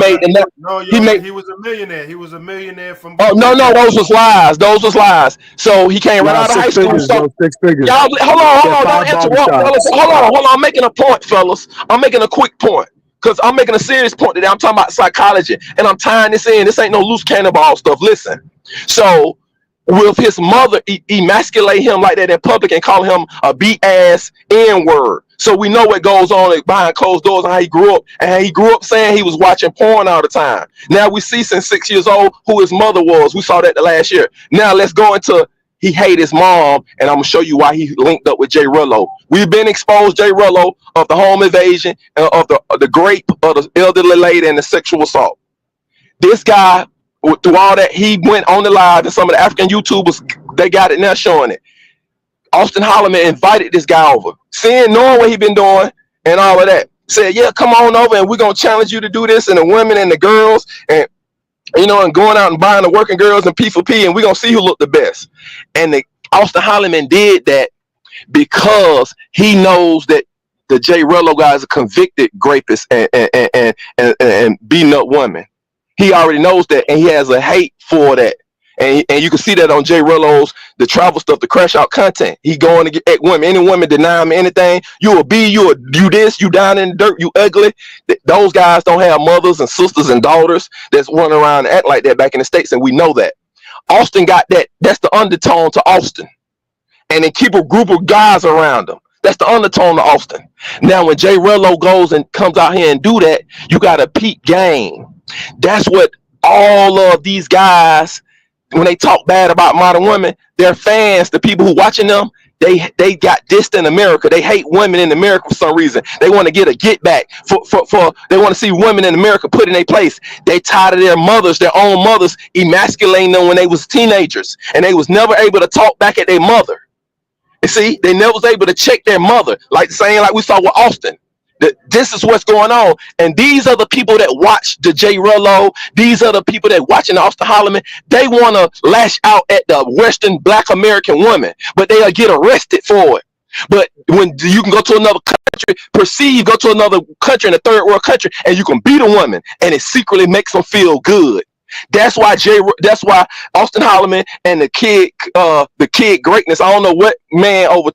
was a millionaire. He was a millionaire from. Oh no, those was lies. Those was lies. So he came right out of high school. So, 6 figures. Y'all, hold on, don't interrupt, fellas. Hold on. I'm making a point, fellas. I'm making a quick point. Because I'm making a serious point today. I'm talking about psychology. And I'm tying this in. This ain't no loose cannonball stuff. Listen. So with his mother emasculate him like that in public and call him a B-ass N-word. So we know what goes on behind closed doors and how he grew up. And how he grew up saying he was watching porn all the time. Now we see since 6 years old who his mother was. We saw that the last year. Now let's go into he hated his mom, and I'm gonna show you why he linked up with Jay Rello. We've been exposed Jay Rello of the home invasion, of the rape of the elderly lady and the sexual assault. This guy, through all that, he went on the live, and some of the African YouTubers, they got it now showing it. Austin Holloman invited this guy over, knowing what he been doing and all of that. Said, yeah, come on over and we're going to challenge you to do this, and the women and the girls, and and going out and buying the working girls and P4P, and we're going to see who looked the best. And Austin Holloman did that because he knows that the Jay Rello guy is a convicted rapist and beating up women. He already knows that, and he has a hate for that. And you can see that on Jay Rello's, the travel stuff, the crash out content. He going to get at women. Any women deny him anything, you this, you down in the dirt, you ugly. Those guys don't have mothers and sisters and daughters that's running around and act like that back in the States, and we know that. Austin got that. That's the undertone to Austin. And then keep a group of guys around him. That's the undertone to Austin. Now, when Jay Rello goes and comes out here and do that, you got a peak game. That's what all of these guys, when they talk bad about modern women, their fans, the people who watching them, they got dissed in America. They hate women in America for some reason. They want to get a get back for they want to see women in America put in their place. They tired of their mothers, their own mothers, emasculating them when they was teenagers, and they was never able to talk back at their mother. You see, they never was able to check their mother, like we saw with Austin. This is what's going on, and these are the people that watch the Jay Rello. These are the people that watching the Austin Holloman. They want to lash out at the Western Black American woman, but they'll get arrested for it. But when you can go to another country, go to another country in a third world country, and you can beat a woman, and it secretly makes them feel good. That's why Austin Holloman and the kid greatness. I don't know what man over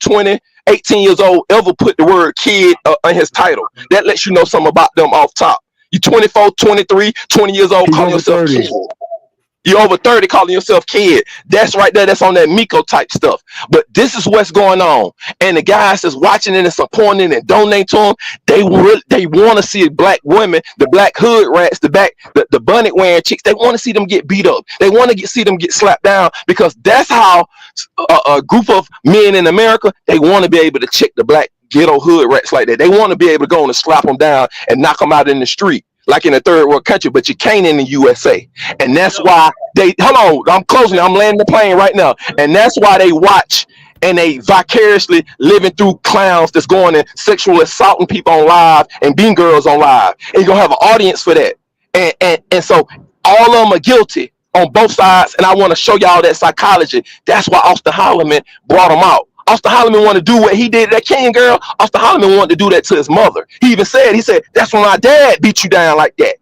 18 years old ever put the word kid on his title. That lets you know something about them off top. You 24, 23, 20 years old, calling yourself kid. You're over 30 calling yourself kid. That's right there. That's on that Miko type stuff. But this is what's going on. And the guys that's watching it and supporting and donating to them, they want to see black women, the black hood rats, the bunny wearing chicks. They want to see them get beat up. They want to see them get slapped down, because that's how a group of men in America, they want to be able to check the black ghetto hood rats like that. They want to be able to go and slap them down and knock them out in the street, like in a third world country, but you can't in the USA. And that's why I'm closing, I'm landing the plane right now. And that's why they watch and they vicariously living through clowns that's going and sexual assaulting people on live and beating girls on live. And you're going to have an audience for that. And so all of them are guilty on both sides. And I want to show y'all that psychology. That's why Austin Holloman brought them out. Austin Holloman wanted to do what he did to that Kenyan girl. Austin Holloman wanted to do that to his mother. He even said, that's when my dad beat you down like that.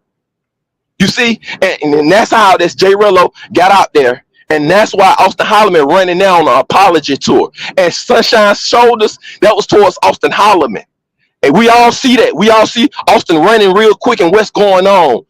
You see? And that's how this Jay Rello got out there. And that's why Austin Holloman running now on an apology tour. And Sunshine's shoulders, that was towards Austin Holloman. And we all see that. We all see Austin running real quick and what's going on.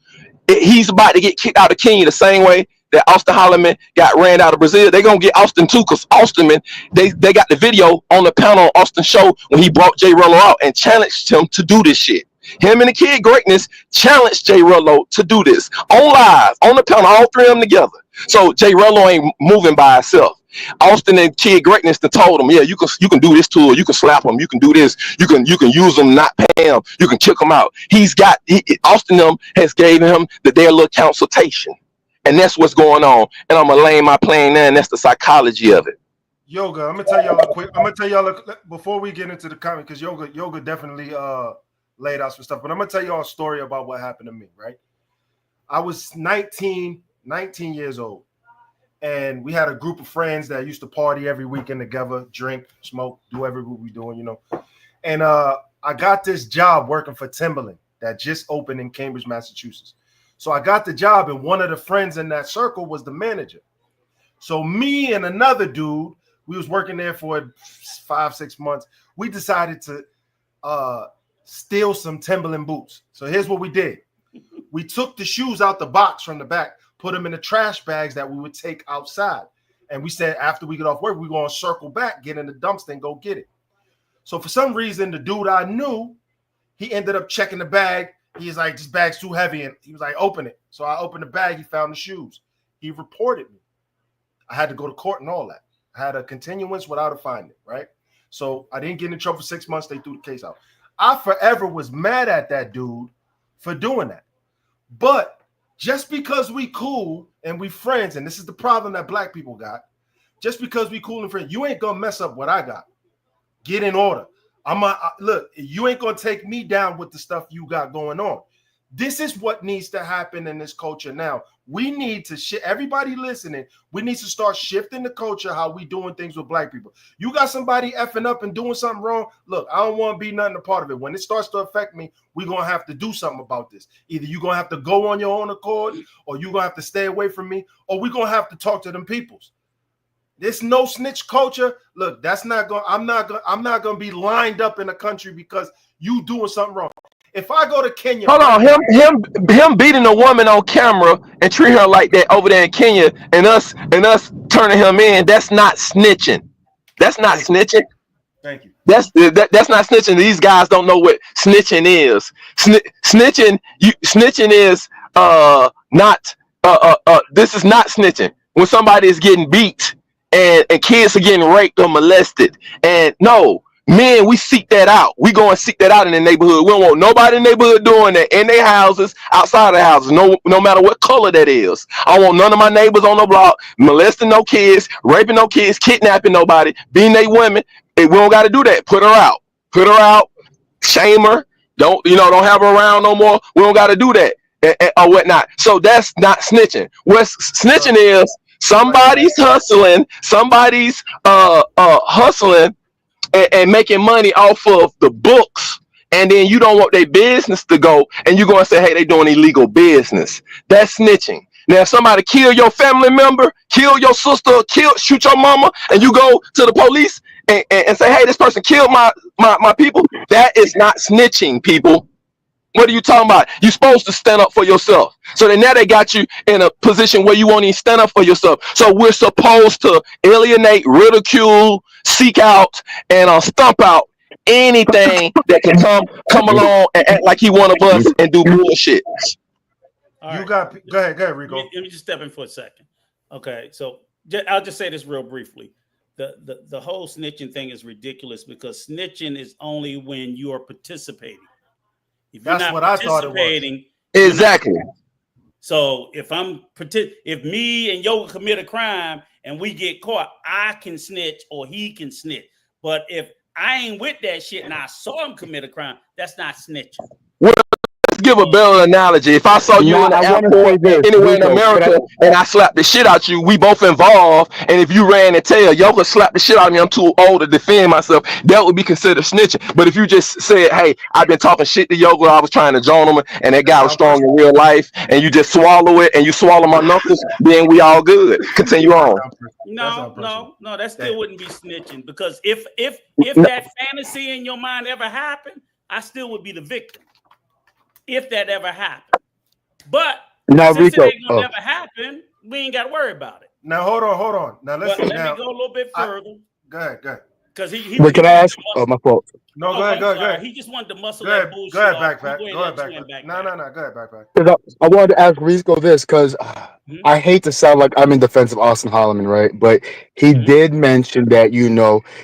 He's about to get kicked out of Kenya the same way that Austin Holloman got ran out of Brazil. They're going to get Austin too, because Austin, man, they got the video on the panel on Austin's show when he brought Jay Rello out and challenged him to do this shit. Him and the Kid Greatness challenged Jay Rello to do this on live, on the panel, all three of them together. So Jay Rello ain't moving by himself. Austin and Kid Greatness told him, yeah, you can do this to her, you can slap him, you can do this, you can use them, not pay him, you can kick him out. Austin has gave him their little consultation. And that's what's going on. And I'm gonna land my plane there, and that's the psychology of it. Yoga, I'm gonna tell y'all before we get into the comment, because Yoga definitely laid out some stuff, but I'm gonna tell y'all a story about what happened to me, right? I was 19 years old, and we had a group of friends that used to party every weekend together, drink, smoke, do everything we doing, And I got this job working for Timberland that just opened in Cambridge, Massachusetts. So I got the job, and one of the friends in that circle was the manager. So me and another dude, we was working there for 5-6 months. We decided to steal some Timberland boots. So here's what we did. We took the shoes out the box from the back, put them in the trash bags that we would take outside. And we said after we get off work, we're going to circle back, get in the dumpster and go get it. So for some reason, the dude I knew, he ended up checking the bag. He's like, this bag's too heavy. And he was like, open it. So I opened the bag. He found the shoes. He reported me. I had to go to court and all that. I had a continuance without a finding, right? So I didn't get in trouble for 6 months. They threw the case out. I forever was mad at that dude for doing that. But just because we cool and we friends, and this is the problem that black people got, just because we cool and friends, you ain't gonna mess up what I got. Get in order. Look, you ain't gonna take me down with the stuff you got going on. This is what needs to happen in this culture now. We need to everybody listening, we need to start shifting the culture, how we doing things with black people. You got somebody effing up and doing something wrong. Look, I don't want to be nothing a part of it. When it starts to affect me, we're going to have to do something about this. Either you're going to have to go on your own accord, or you're going to have to stay away from me, or we're going to have to talk to them peoples. This no snitch culture. Look, that's not going. I'm not going to be lined up in a country because you doing something wrong. If I go to Kenya, hold on, him beating a woman on camera and treat her like that over there in Kenya, and us turning him in. That's not snitching. That's not snitching. Thank you. That's not snitching. These guys don't know what snitching is. Snitching is not this is not snitching. When somebody is getting beat and kids are getting raped or molested, and no. Men, we seek that out. We go and seek that out in the neighborhood. We don't want nobody in the neighborhood doing that in their houses, outside of their houses, no matter what color that is. I don't want none of my neighbors on the block molesting no kids, raping no kids, kidnapping nobody, beating they women. We don't got to do that. Put her out, shame her. Don't have her around no more. We don't got to do that or whatnot. So that's not snitching. What snitching is, somebody's hustling, hustling. And making money off of the books, and then you don't want their business to go, and you're going to say, hey, they doing illegal business. That's snitching. Now, if somebody kill your family member, kill your sister, shoot your mama, and you go to the police and say, hey, this person killed my people, that is not snitching, people. What are you talking about? You're supposed to stand up for yourself. So then now they got you in a position where you won't even stand up for yourself. So we're supposed to alienate, ridicule, seek out, and stump out anything that can come along and act like he one of us and do bullshit. Right. Go ahead, Rico. Let me just step in for a second. Okay, so I'll just say this real briefly. The whole snitching thing is ridiculous because snitching is only when you are participating. If you're not participating, exactly. So if me and Yoga commit a crime and we get caught, I can snitch or he can snitch. But if I ain't with that shit and I saw him commit a crime, that's not snitching. Well, let's give a better analogy. If I saw you in the airport anywhere in America and I slapped the shit out you, we both involved. And if you ran and tell Yoga slapped the shit out of me, I'm too old to defend myself, that would be considered snitching. But if you just said, hey, I've been talking shit to Yoga, I was trying to join him, and that guy was strong in real life, and you just swallow it and you swallow my knuckles, then we all good. Continue on. No, that still wouldn't be snitching, because if that fantasy in your mind ever happened, I still would be the victim. If that ever happened, but now, since Rico, it ain't gonna never happen, we ain't got to worry about it. Now hold on. Now let me go a little bit further. Go ahead. Because he can I ask? Oh, my fault. No, go ahead. He just wanted to muscle that bullshit. Go ahead, backpack. No, go ahead, backpack. I wanted to ask Rico this because I hate to sound like I'm in defense of Austin Holloman, right? But he did mention that,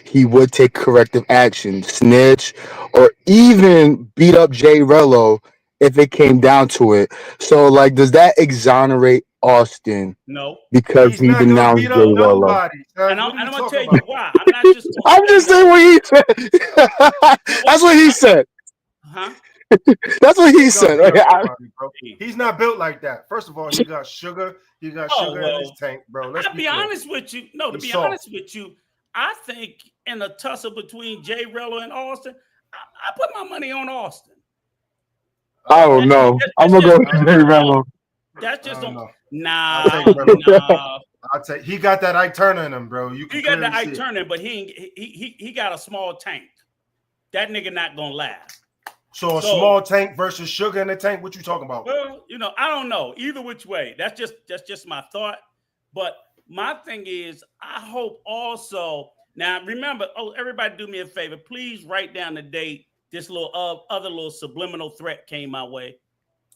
he would take corrective action, snitch, or even beat up Jay Rello if it came down to it. So, does that exonerate Austin? No, because he denounced Jay Rello. And I'm gonna tell you why. I'm just saying what he said. That's what he said. Huh? That's what he said. He's not built like that. First of all, he got sugar. He got sugar in his tank, bro. Let's be honest with you. No, to be honest with you, I think in a tussle between Jay Rello and Austin, I put my money on Austin. I don't know. I'm gonna go with Jay Rello. That's just nah. I'll take. He got that Ike Turner in him, bro. He got that Ike Turner, but he got a small tank. That nigga not gonna last. So a small tank versus sugar in the tank. What you talking about? Well, I don't know either which way. That's just my thought. But my thing is, I hope also now remember. Oh, everybody, do me a favor. Please write down the date. This little other little subliminal threat came my way.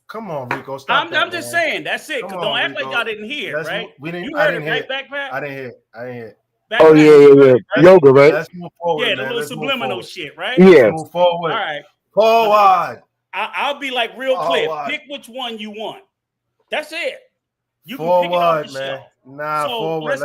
Come on, Rico. Stop I'm just saying. That's it. Because don't act like y'all didn't hear, right? You heard it, right, Backpack? I didn't hear it. Oh yeah. Yoga, right? Let's move forward. Yeah, the little subliminal shit, right? Yeah. Let's move forward. All right. Forward. I'll be like real clear. Pick which one you want. That's it. You forward, can pick it off the man. shelf. Nah, so forward.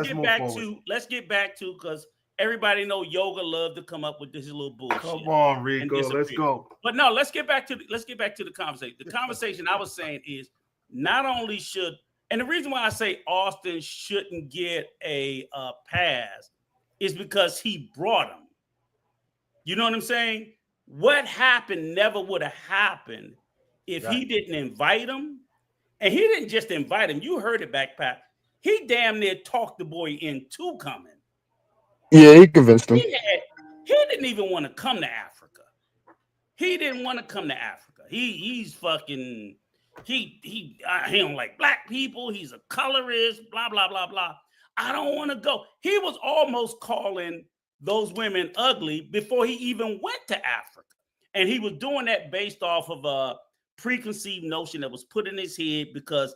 Let's get back to because everybody know Yoga love to come up with this little bullshit. Come on, Rico. Let's go. But no, let's get back to the conversation. The conversation I was saying is not only should, and the reason why I say Austin shouldn't get a pass is because he brought him. You know what I'm saying? What happened never would have happened if he didn't invite him. And he didn't just invite him. You heard it, Backpack. He damn near talked the boy into coming. Yeah, he convinced him. He didn't even want to come to Africa. He didn't want to come to Africa. He's fucking, he don't like black people. He's a colorist, blah, blah, blah, blah. I don't want to go. He was almost calling those women ugly before he even went to Africa. And he was doing that based off of a preconceived notion that was put in his head because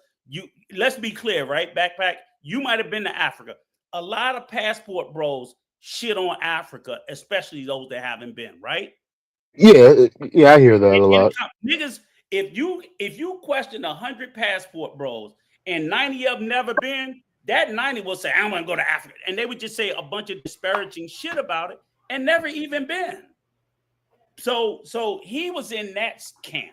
let's be clear, right? Backpack, you might have been to Africa. A lot of passport bros shit on Africa, especially those that haven't been, right? Yeah, I hear that a lot. Niggas, if you question 100 passport bros and 90 of them never been, that 90 will say, I'm gonna go to Africa. And they would just say a bunch of disparaging shit about it and never even been. So he was in that camp.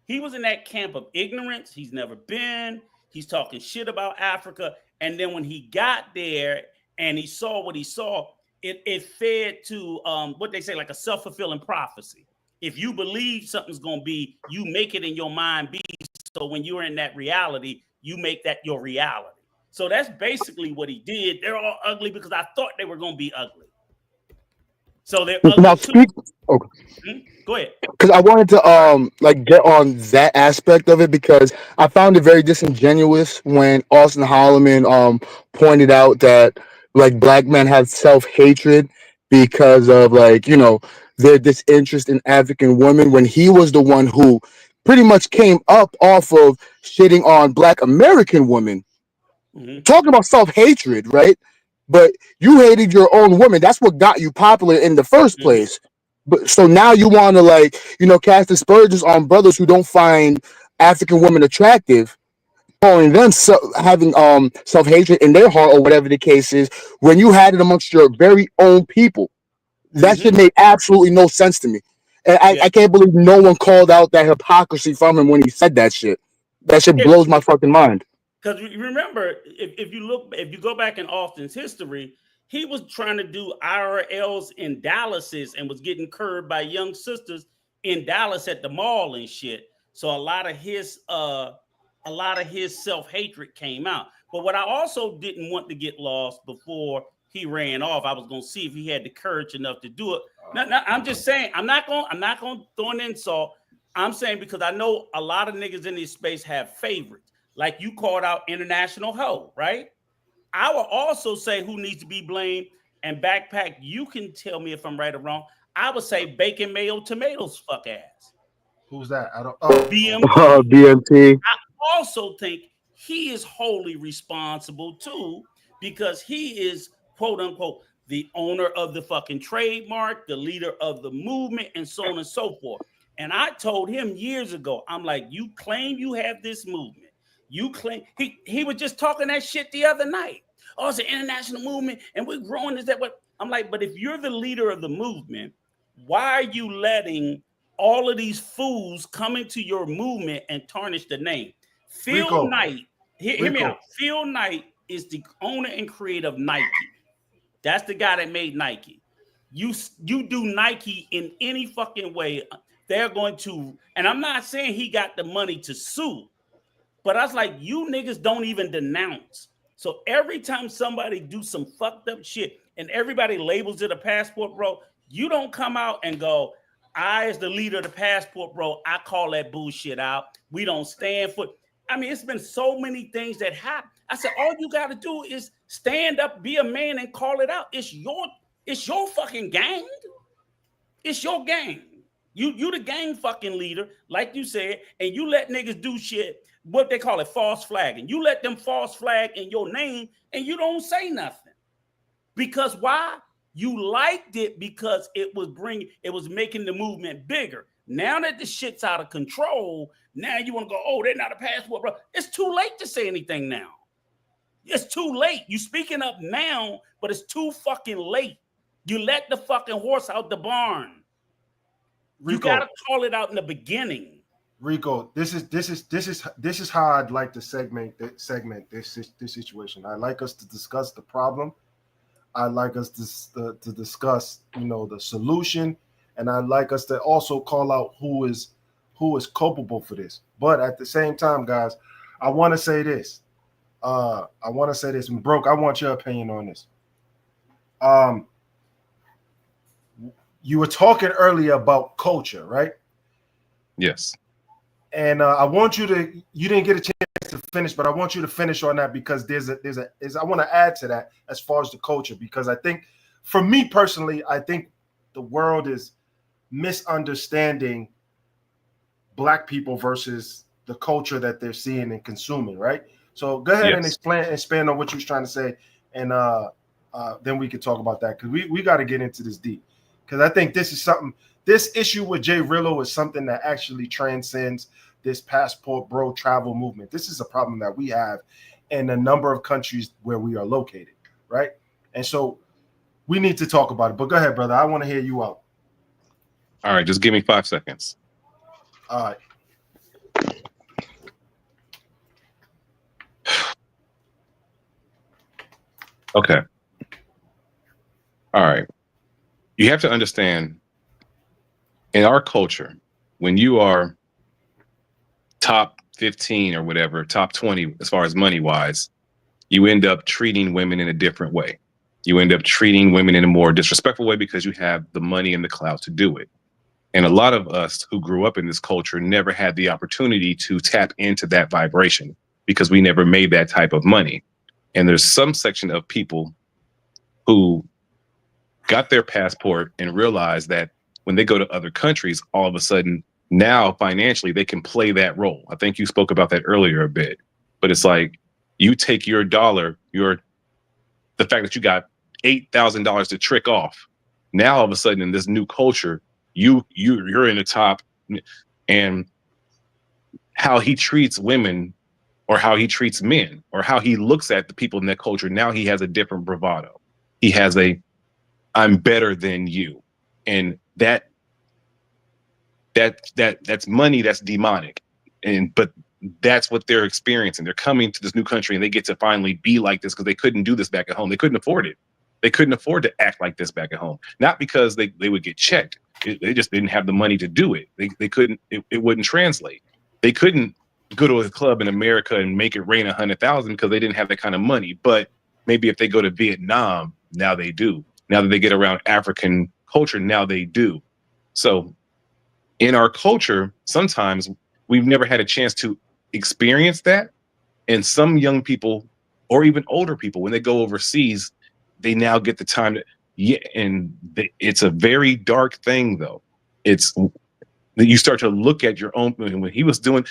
He was in that camp of ignorance. He's never been. He's talking shit about Africa. And then when he got there and he saw what he saw, it fed to what they say, like a self-fulfilling prophecy. If you believe something's going to be, you make it in your mind be. So when you're in that reality, you make that your reality. So that's basically what he did. They're all ugly because I thought they were going to be ugly. So they're ugly now, too. Go ahead. Because I wanted to get on that aspect of it because I found it very disingenuous when Austin Holloman pointed out that like black men have self-hatred because of their disinterest in African women when he was the one who pretty much came up off of shitting on black American women. Mm-hmm. Talking about self-hatred, right? But you hated your own woman. That's what got you popular in the first place. But so now you want to cast aspersions on brothers who don't find African women attractive, calling them having self-hatred in their heart or whatever the case is, when you had it amongst your very own people. That shit made absolutely no sense to me. And I can't believe no one called out that hypocrisy from him when he said that shit. That shit blows my fucking mind. Because remember, if you go back in Austin's history, he was trying to do IRLs in Dallases and was getting curved by young sisters in Dallas at the mall and shit. So a lot of his self-hatred came out. But what I also didn't want to get lost before he ran off, I was going to see if he had the courage enough to do it. Now, I'm just saying, I'm not going to throw an insult. I'm saying because I know a lot of niggas in this space have favorites. Like you called out International Hoe, right? I will also say who needs to be blamed. And Backpack, you can tell me if I'm right or wrong. I would say bacon, mayo, tomatoes, fuck ass. Who's that? I don't. BMT. I also think he is wholly responsible too because he is quote unquote the owner of the fucking trademark, the leader of the movement, and so on and so forth. And I told him years ago, I'm like, you claim you have this movement. You claim he was just talking that shit the other night. Oh, it's an international movement and we're growing. Is that what I'm like? But if you're the leader of the movement, why are you letting all of these fools come into your movement and tarnish the name? Phil Knight, hear me out. Phil Knight is the owner and creator of Nike. That's the guy that made Nike. You do Nike in any fucking way, they're going to, and I'm not saying he got the money to sue. But I was like, you niggas don't even denounce. So every time somebody do some fucked up shit and everybody labels it a passport, bro, you don't come out and go, I, as the leader of the passport, bro, I call that bullshit out. We don't stand for. I mean, it's been so many things that happen. I said, all you got to do is stand up, be a man, and call it out. It's your fucking gang. It's your gang. You the gang fucking leader, like you said, and you let niggas do shit, what they call it, false flagging. You let them false flag in your name, and you don't say nothing. Because why? You liked it because it was making the movement bigger. Now that the shit's out of control, now you want to go, oh, they're not a passport, bro. It's too late to say anything now. It's too late. You speaking up now, but it's too fucking late. You let the fucking horse out the barn. Rico, you gotta call it out in the beginning. Rico, this is how I'd like to segment this situation. I'd like us to discuss the problem. I'd like us to discuss, the solution, and I'd like us to also call out who is culpable for this. But at the same time, guys, I want to say this. And Broke, I want your opinion on this. You were talking earlier about culture, right? Yes. And I want you didn't get a chance to finish, but I want you to finish on that because I want to add to that as far as the culture, because I think, for me personally, I think the world is misunderstanding Black people versus the culture that they're seeing and consuming, right? So go ahead and expand on what you was trying to say, and then we can talk about that, because we got to get into this deep, because I think this issue with Jay Rillo is something that actually transcends this passport bro travel movement. This is a problem that we have in a number of countries where we are located, right? And so we need to talk about it. But go ahead, brother. I want to hear you out. All right, just give me 5 seconds. All right. Okay. All right. You have to understand, in our culture, when you are top 15 or whatever, top 20 as far as money wise, you end up treating women in a different way. You end up treating women in a more disrespectful way because you have the money and the clout to do it. And a lot of us who grew up in this culture never had the opportunity to tap into that vibration because we never made that type of money. And there's some section of people who got their passport and realized that when they go to other countries, all of a sudden, now financially, they can play that role. I think you spoke about that earlier a bit, but it's like you take your dollar, the fact that you got $8,000 to trick off. Now, all of a sudden, in this new culture, you're in the top, and how he treats women, or how he treats men, or how he looks at the people in that culture. Now he has a different bravado. He has I'm better than you, and that's money that's demonic, but that's what they're experiencing. They're coming to this new country and they get to finally be like this because they couldn't do this back at home. They couldn't afford it. They couldn't afford to act like this back at home. Not because they would get checked. They just didn't have the money to do it. They couldn't. It wouldn't translate. They couldn't go to a club in America and make it rain 100,000 because they didn't have that kind of money. But maybe if they go to Vietnam, now they do. Now that they get around African culture, now they do. So in our culture, sometimes we've never had a chance to experience that. And some young people, or even older people, when they go overseas, they now get the time to, it's a very dark thing, though. It's that you start to look at your own, when he was doing,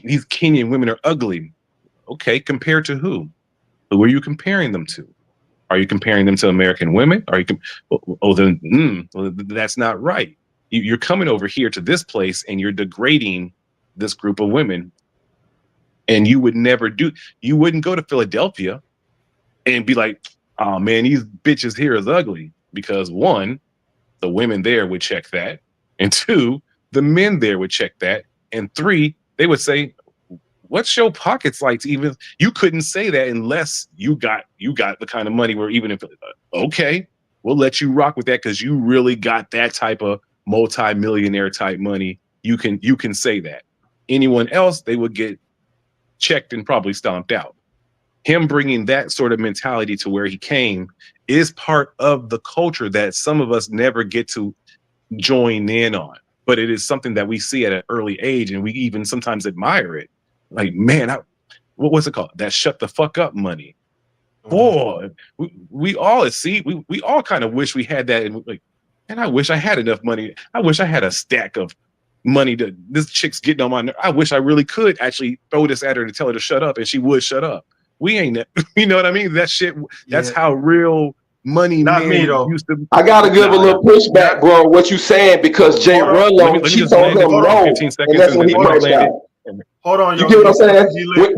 these Kenyan women are ugly. Okay, compared to who? Who are you comparing them to? Are you comparing them to American women? Are you? That's not right. You're coming over here to this place and you're degrading this group of women. And you would never do. You wouldn't go to Philadelphia and be like, "Oh man, these bitches here is ugly," because one, the women there would check that, and two, the men there would check that, and three, they would say, what's your pockets like to even, you couldn't say that unless you got the kind of money where even if, okay, we'll let you rock with that because you really got that type of multi-millionaire type money. You can say that. Anyone else, they would get checked and probably stomped out. Him bringing that sort of mentality to where he came is part of the culture that some of us never get to join in on. but it is something that we see at an early age, and we even sometimes admire it. Like, man, what was it called? That shut the fuck up money. Boy, we all we all kind of wish we had that, and like, and I wish I had enough money. I wish I had a stack of money to this chick's getting on my nerve. I wish I really could actually throw this at her to tell her to shut up, and she would shut up. We ain't that, you know what I mean? That shit. That's how real money. Not me though. Used to. I gotta give a little pushback, bro. What you saying? Because Jay Runlow, she told him no, 15 seconds, and that's when he crashed out. Hold on, you get what I'm saying?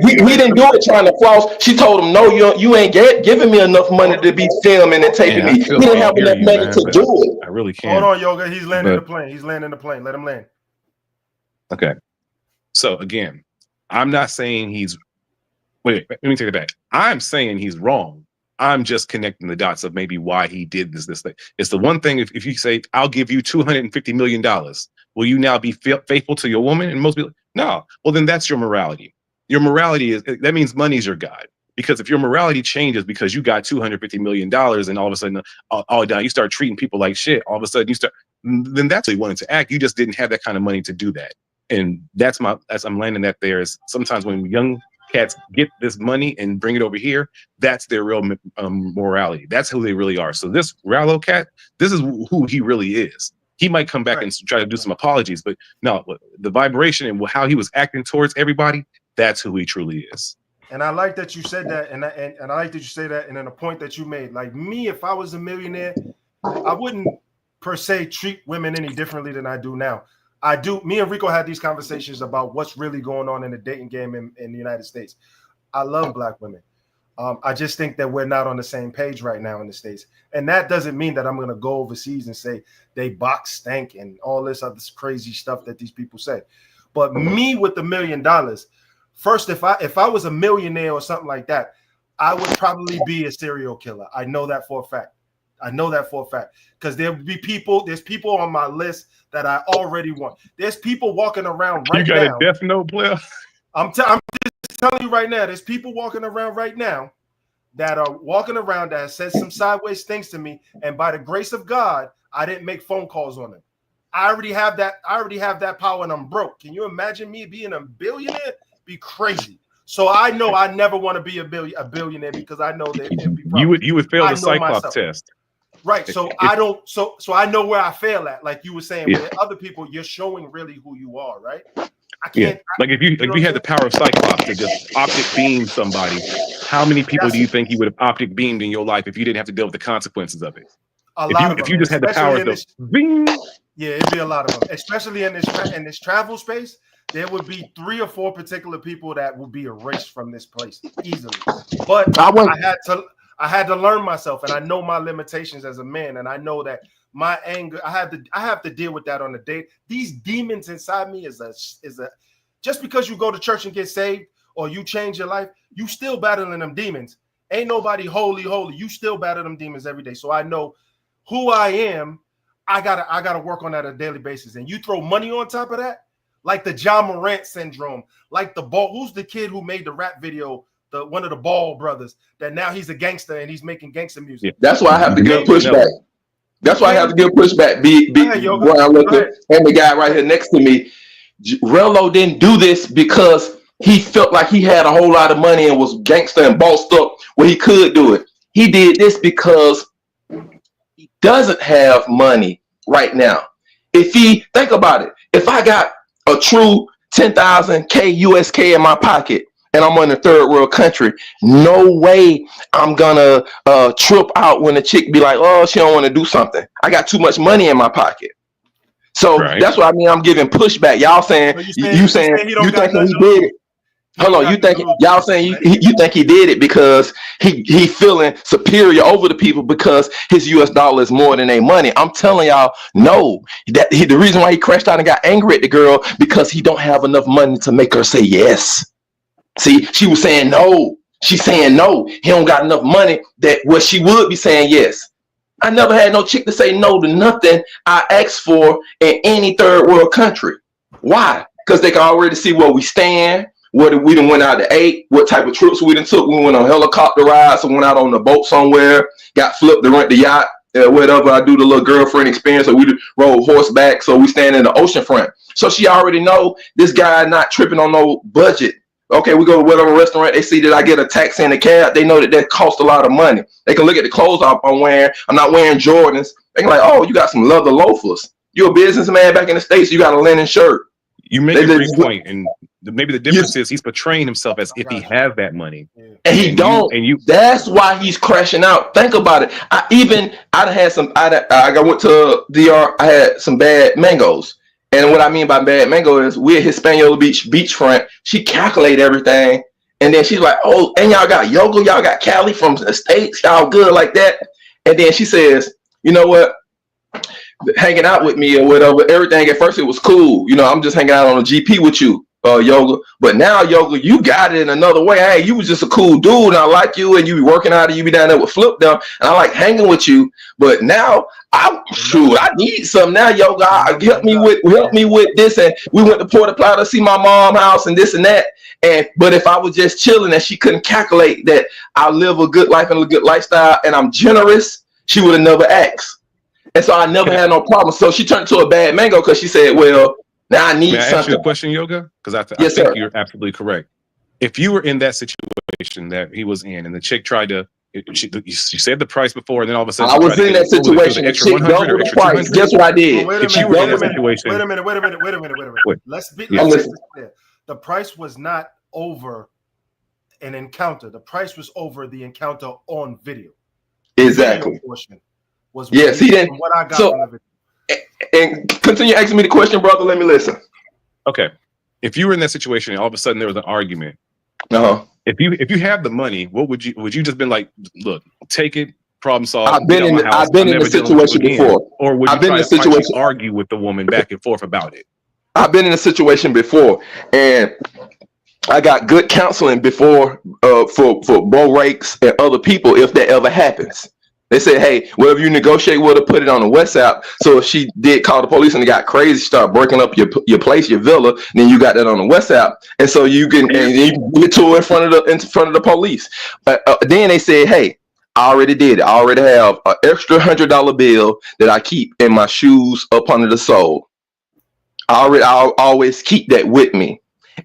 He didn't do it trying to floss. She told him, no, you ain't giving me enough money to be filming and taping me. He didn't have enough money to do it. I really can't. Hold on, Yoga. He's landing the plane. He's landing the plane. Let him land. Okay. So again, I'm not saying he's. Wait, let me take it back. I'm saying he's wrong. I'm just connecting the dots of maybe why he did this thing. It's the one thing, if you say, I'll give you $250 million, will you now be faithful to your woman? And most people, no. Well, then that's your morality. Your morality that means money's your God. Because if your morality changes because you got $250 million and all of a sudden, you start treating people like shit, all of a sudden then that's how you wanted to act. You just didn't have that kind of money to do that. And as I'm landing that there is sometimes when young cats get this money and bring it over here, that's their real morality. That's who they really are. So this Rallo cat, this is who he really is. He might come back and try to do some apologies, but no, the vibration and how he was acting towards everybody, that's who he truly is. And I like that you said that, and I like that you say that, and then the point that you made. Like me, if I was a millionaire, I wouldn't per se treat women any differently than I do now. I do. Me and Rico had these conversations about what's really going on in the dating game in the United States. I love black women. I just think that we're not on the same page right now in the States. And that doesn't mean that I'm going to go overseas and say they box stank and all this other crazy stuff that these people say. But me with $1 million, first, if I was a millionaire or something like that, I would probably be a serial killer. I know that for a fact. Because there's people on my list that I already want. There's people walking around right now. You got a Death Note player? I'm just telling you right now, there's people walking around right now that are walking around that said some sideways things to me, and by the grace of God, I didn't make phone calls on them. I already have that power, and I'm broke. Can you imagine me being a billionaire? Be crazy. So I know I never want to be a billionaire because I know that you would fail the Cyclops test. Right. So I don't. So I know where I fail at. Like you were saying, with other people, you're showing really who you are, right? I can't. Like if you had the power of Cyclops to just optic beam somebody, how many people do you think you would have optic beamed in your life if you didn't have to deal with the consequences of it? If you just had the power to bing. Yeah, it'd be a lot of them, especially in this travel space. There would be 3 or 4 particular people that would be erased from this place easily. But I had to learn myself, and I know my limitations as a man, and I know that my anger, I have to deal with that on a day. These demons inside me is a just because you go to church and get saved or you change your life, you still battling them demons. Ain't nobody holy. You still battle them demons every day. So I know who I am. I gotta work on that on a daily basis. And you throw money on top of that, like the John Morant syndrome, like the ball. Who's the kid who made the rap video? One of the Ball brothers that now he's a gangster and he's making gangster music. Yeah. That's why I have to give pushback. That's why I have to give pushback. And the guy right here next to me, Rello didn't do this because he felt like he had a whole lot of money and was gangster and bossed up where he could do it. He did this because he doesn't have money right now. Think about it, if I got a true 10,000 USK in my pocket, and I'm in a third world country, no way I'm gonna trip out when a chick be like, oh, she don't want to do something. I got too much money in my pocket. So that's what I mean. I'm giving pushback. Y'all saying you think he did it. Hold on, you think he did it because he feeling superior over the people because his US dollar is more than their money. I'm telling y'all, no. The reason why he crashed out and got angry at the girl because he don't have enough money to make her say yes. See, she was saying no. She's saying no. He don't got enough money that where she would be saying yes. I never had no chick to say no to nothing I asked for in any third world country. Why? Because they can already see where we stand, where we done went out to eat, what type of trips we done took. We went on helicopter rides, so went out on the boat somewhere, got flipped to rent the yacht. whatever. I do the little girlfriend experience, so we rode horseback, so we stand in the ocean front. So she already know this guy not tripping on no budget. Okay, we go to whatever restaurant, they see that I get a taxi and a cab, they know that costs a lot of money. They can look at the clothes I'm wearing. I'm not wearing Jordans. They can like, oh, you got some leather loafers. You're a businessman back in the States, you got a linen shirt. You make a great point, and maybe the difference is he's portraying himself as if he has that money, and he don't. That's why he's crashing out. Think about it. I went to DR. I had some bad mangoes, and what I mean by bad mango is we're at Hispaniola Beach beachfront. She calculated everything, and then she's like, "Oh, and y'all got yoga, y'all got Cali from the States, y'all good like that." And then she says, "You know what? Hanging out with me or whatever, everything at first it was cool. You know, I'm just hanging out on a GP with you, Yoga. But now, Yoga, you got it in another way. Hey, you was just a cool dude, and I like you, and you be working out, and you be down there with Flip down, and I like hanging with you. But now, I need something now, Yoga. Help me with this. And we went to Puerto Plata to see my mom's house and this and that. But if I was just chilling and she couldn't calculate that I live a good life and a good lifestyle, and I'm generous, she would have never asked. And so I never had no problem. So she turned to a bad mango because she said, well, now I need something. May I ask you a question, Yoga? Because I think sir. You're absolutely correct. If you were in that situation that he was in and the chick tried to, she said the price before, and then all of a sudden I was in that situation. The chick doubled the price. Guess what I did? Wait a minute. Let's be clear. The price was not over an encounter. The price was over the encounter on video. Exactly. Was yes, he didn't. What I got from the video. And continue asking me the question, brother. Let me listen. Okay, if you were in that situation and all of a sudden there was an argument, if you have the money, what would you just been like? Look, take it, problem solved. I've been in the situation before, or would you try to argue with the woman back and forth about it? I've been in a situation before, and I got good counseling before for Bo Rakes and other people if that ever happens. They said, hey, whatever you negotiate with her, put it on the WhatsApp. So if she did call the police and it got crazy, start breaking up your place, your villa, then you got that on the WhatsApp. And so you can give it to her in front of the police. Then they said, hey, I already did it. I already have an extra $100 bill that I keep in my shoes up under the sole. I'll always keep that with me.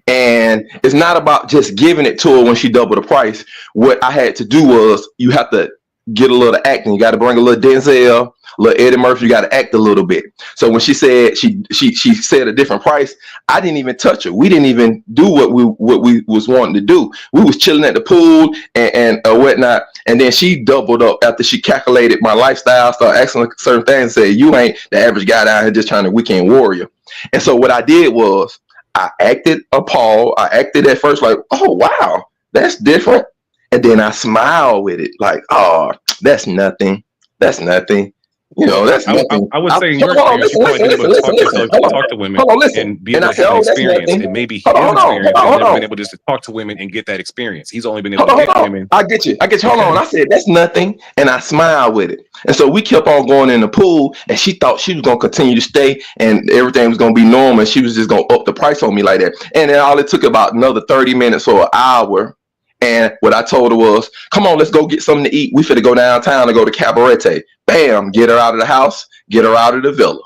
And it's not about just giving it to her when she doubled the price. What I had to do was you have to get a little acting. You got to bring a little Denzel, a little Eddie Murphy. You got to act a little bit. So when she said she said a different price, I didn't even touch her. We didn't even do what we was wanting to do. We was chilling at the pool and whatnot. And then she doubled up after she calculated my lifestyle, started asking certain things, and said, you ain't the average guy down here just trying to weekend warrior. And so what I did was I acted appalled. I acted at first like, oh, wow, that's different. And then I smile with it like, oh, that's nothing. That's nothing. You know, that's nothing. I was saying your experience, you probably been able to talk to women and be able to have experience. And maybe his experience has never been able just to talk to women and get that experience. He's only been able to get women. I get you. Hold on. I said, that's nothing. And I smiled with it. And so we kept on going in the pool, and she thought she was going to continue to stay and everything was going to be normal. And she was just going to up the price on me like that. And then all it took about another 30 minutes or an hour. And what I told her was, come on, let's go get something to eat. We finna go downtown and go to Cabarete. Bam, get her out of the house, get her out of the villa.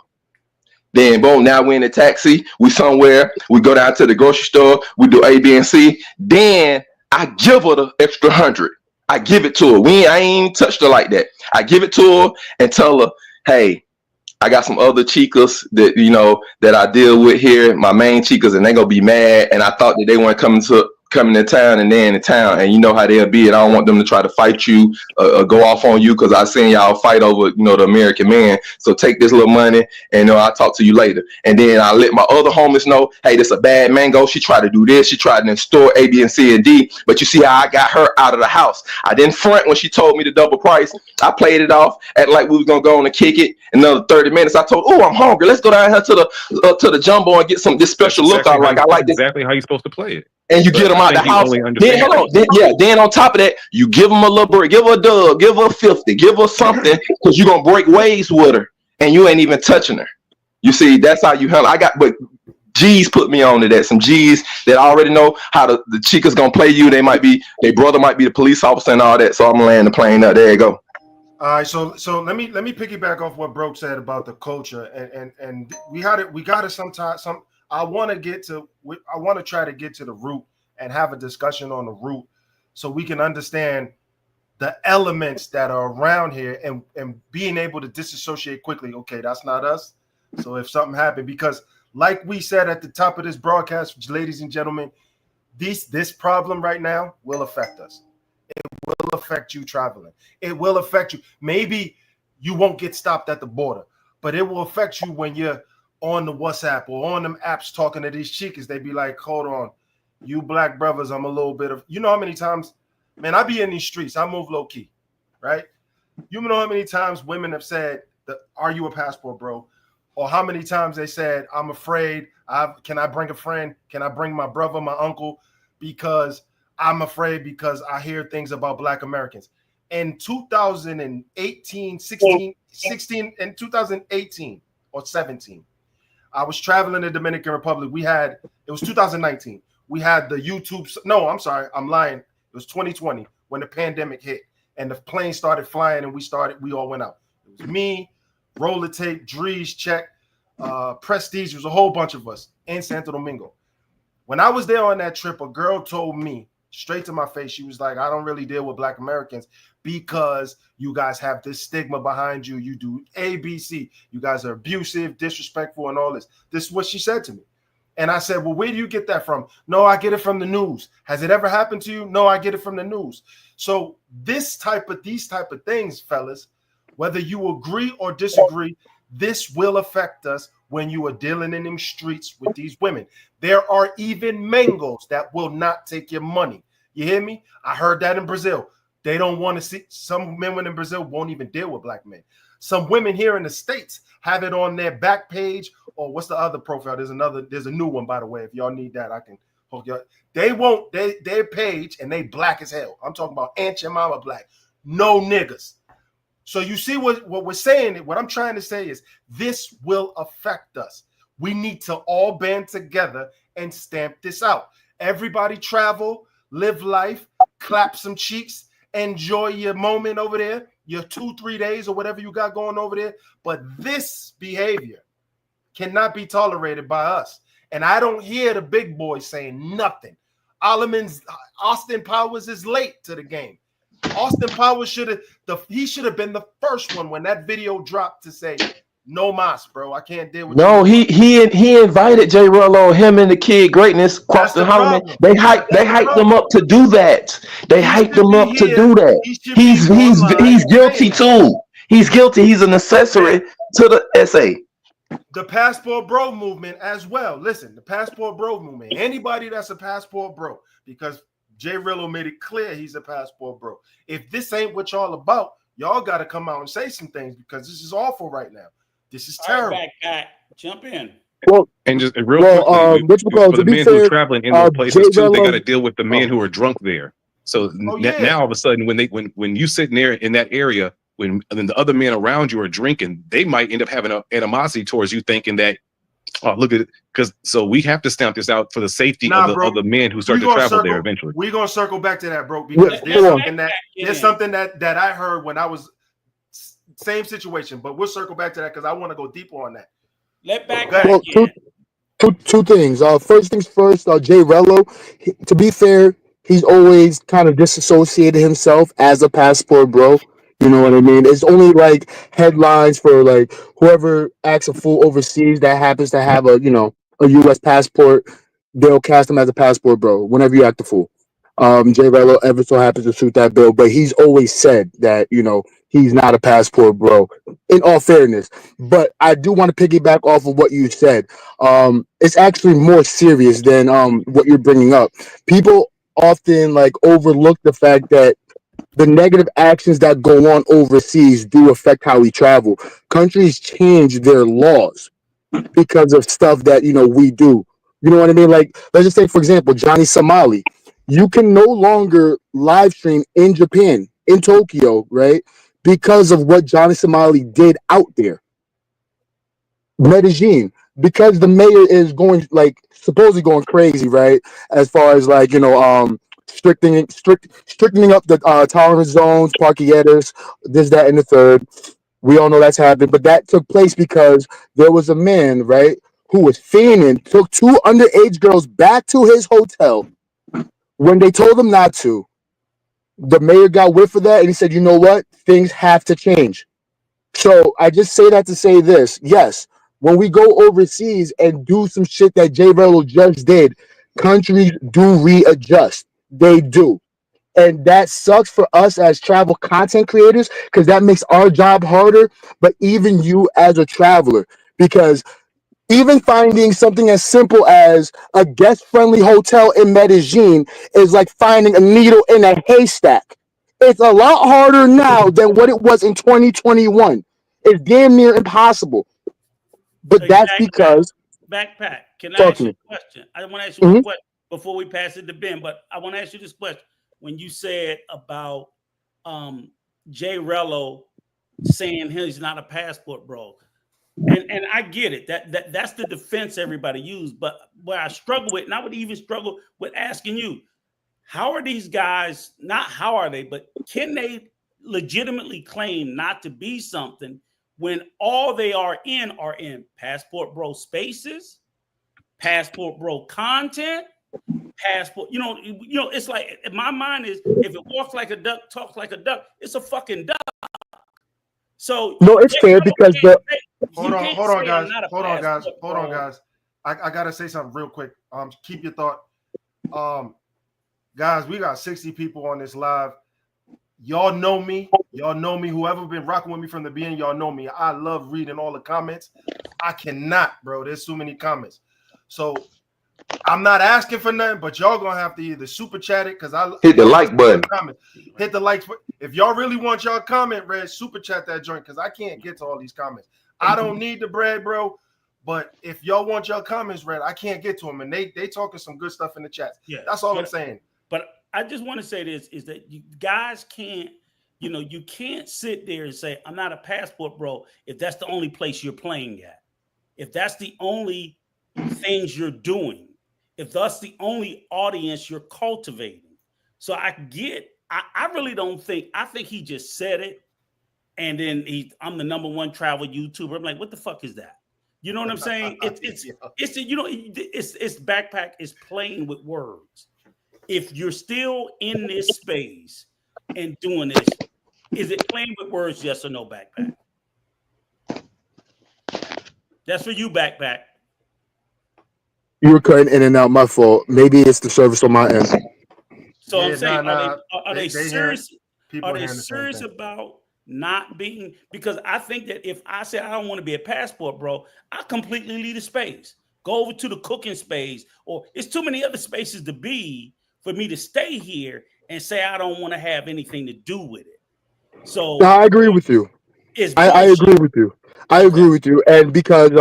Then boom, now we're in a taxi. We somewhere. We go down to the grocery store. We do A, B, and C. Then I give her the extra 100. I give it to her. I ain't even touched her like that. I give it to her and tell her, hey, I got some other chicas that, you know, that I deal with here, my main chicas, and they gonna be mad. And I thought that they weren't coming to town, and they're in town, and you know how they'll be. And I don't want them to try to fight you or go off on you, because I seen y'all fight over, you know, the American man. So take this little money, and I'll talk to you later. And then I let my other homies know, hey, this a bad mango. She tried to do this. She tried to store A, B, and C, and D. But you see how I got her out of the house. I didn't front when she told me to double price. I played it off, acting like we was gonna go on and kick it. Another 30 minutes, I told, oh, I'm hungry. Let's go down here to the jumbo and get this special look I like. I like this. Exactly how you're supposed to play it. And you get them out the house. Then hold on. Then on top of that, you give them a little break. Give her a dub. Give her 50. Give her something, because you're gonna break waves with her, and you ain't even touching her. You see, that's how you handle. But G's put me on to that. Some G's that already know how the chicas gonna play you. Their brother might be the police officer and all that. So I'm gonna land the plane up. There you go. All right, so let me piggyback off what Broke said about the culture, and we got to sometimes I want to try to get to the root and have a discussion on the root so we can understand the elements that are around here and being able to disassociate quickly. Okay, that's not us. So if something happened, because like we said at the top of this broadcast, ladies and gentlemen, this problem right now will affect us. Will affect you traveling. It will affect you. Maybe you won't get stopped at the border, but it will affect you when you're on the WhatsApp or on them apps talking to these chicas. They be like, hold on, you black brothers, I'm a little bit of, you know how many times, man, I be in these streets, I move low key, right? You know how many times women have said, are you a passport bro? Or how many times they said, I'm afraid, can I bring a friend? Can I bring my brother, my uncle? Because I'm afraid because I hear things about Black Americans. In 2018, 16, in 2018 or 17, I was traveling in the Dominican Republic. It was 2019. We had the YouTube. No, I'm sorry. I'm lying. It was 2020 when the pandemic hit and the plane started flying and we all went out. It was me, Roller Tape, Drees, Check, Prestige. It was a whole bunch of us in Santo Domingo. When I was there on that trip, a girl told me straight to my face, she was like, I don't really deal with Black Americans because you guys have this stigma behind you. You do A, B, C. You guys are abusive, disrespectful, and all this. This is what she said to me. And I said, well, where do you get that from? No, I get it from the news. Has it ever happened to you? No, I get it from the news. So these type of things, fellas, whether you agree or disagree, this will affect us when you are dealing in them streets with these women. There are even mangos that will not take your money. You hear me? I heard that in Brazil. They don't want to see, some women in Brazil won't even deal with black men. Some women here in the States have it on their back page, or what's the other profile? There's a new one, by the way. If y'all need that, I can hook you up. They won't, their page, and they black as hell. I'm talking about Aunt your mama black. No niggas. So you see what we're saying, what I'm trying to say is this will affect us. We need to all band together and stamp this out. Everybody travel, live life, clap some cheeks, enjoy your moment over there, your 2-3 days or whatever you got going over there. But this behavior cannot be tolerated by us. And I don't hear the big boys saying nothing. Austin Powers is late to the game. Austin Powers should have been the first one when that video dropped to say, no mas, bro. I can't deal with you. No, he invited J. Rollo, him and the Kid Greatness, Austin Holloman. They hyped them up to do that. They hyped them up to do that. He's guilty too. He's guilty. He's an accessory to the essay. The Passport Bro movement as well. Listen, the Passport Bro movement. Anybody that's a Passport Bro, because Jay Rillo made it clear he's a Passport Bro. If this ain't what y'all about, y'all got to come out and say some things because this is awful right now. This is terrible. All right, back. Jump in. Well, and just real quickly, for the men who are traveling in those places too, they got to deal with the men who are drunk there. So now all of a sudden, when you sitting there in that area, when the other men around you are drinking, they might end up having an animosity towards you, thinking that, oh, look at it, because so we have to stamp this out for the safety of the men who start to travel there eventually. We're gonna circle back to that, bro, because there's something that I heard when I was same situation, but we'll circle back to that because I want to go deeper on that. Well, two things. First things first, Jay Rello, to be fair, he's always kind of disassociated himself as a Passport Bro. You know what I mean? It's only like headlines for like whoever acts a fool overseas that happens to have a U.S. passport. They'll cast him as a Passport Bro whenever you act a fool. Jay Rello ever so happens to shoot that bill, but he's always said that he's not a Passport Bro. In all fairness, but I do want to piggyback off of what you said. It's actually more serious than what you're bringing up. People often overlook the fact that the negative actions that go on overseas do affect how we travel. Countries change their laws because of stuff that we do. You know what I mean? Like, let's just say, for example, Johnny Somali. You can no longer live stream in Japan, in Tokyo, right? Because of what Johnny Somali did out there. Medellin, because the mayor is supposedly going crazy, right? As far as strictening up the tolerance zones, parquilletas, this, that, and the third. We all know that's happened, but that took place because there was a man, right, who was fiending, took two underage girls back to his hotel when they told him not to. The mayor got whiff of that, and he said, "You know what? Things have to change." So I just say that to say this: yes, when we go overseas and do some shit that Jay Rello just did, countries do readjust. They do. And that sucks for us as travel content creators because that makes our job harder, but even you as a traveler, because even finding something as simple as a guest-friendly hotel in Medellin is like finding a needle in a haystack. It's a lot harder now than what it was in 2021. It's damn near impossible. But Hey, that's because Backpack. Can I talk ask to you me. a question? I want to ask you one question before we pass it to Ben, but I want to ask you this question. When you said about Jay Rello saying he's not a passport bro, and I get it. That's the defense everybody used. But what I struggle with, and I would even struggle with asking you, how are these guys, not how are they, but can they legitimately claim not to be something when all they are in passport bro spaces, passport bro content, passport, it's like my mind is if it walks like a duck, talks like a duck, it's a fucking duck. So no, it's fair because hold on, guys. I gotta say something real quick. Keep your thought. Guys, we got 60 people on this live. Y'all know me. Whoever been rocking with me from the beginning, y'all know me. I love reading all the comments. I cannot, bro. There's so many comments. So I'm not asking for nothing, but y'all gonna have to either super chat it because I hit the like button. Hit the likes. If y'all really want y'all comment, Red, super chat that joint because I can't get to all these comments. I don't need the bread, bro. But if y'all want y'all comments, Red, I can't get to them, and they talking some good stuff in the chat. Yeah, that's all I'm saying. But I just want to say this is that you guys can't, you can't sit there and say I'm not a passport bro if that's the only place you're playing at, if that's the only things you're doing, if that's the only audience you're cultivating. So I really don't think, I think he just said it and then I'm the #1 travel YouTuber. I'm like, what the fuck is that? You know what I'm saying? It's Backpack is playing with words. If you're still in this space and doing this, is it playing with words? Yes or no, Backpack? That's for you, Backpack. You were cutting in and out. My fault. Maybe it's the service on my end. So yeah, I'm saying, are they serious? Are they serious about not being? Because I think that if I say I don't want to be a passport bro, I completely leave the space. Go over to the cooking space, or it's too many other spaces to be for me to stay here and say I don't want to have anything to do with it. So no, I agree with you. I agree with you. I agree with you. And because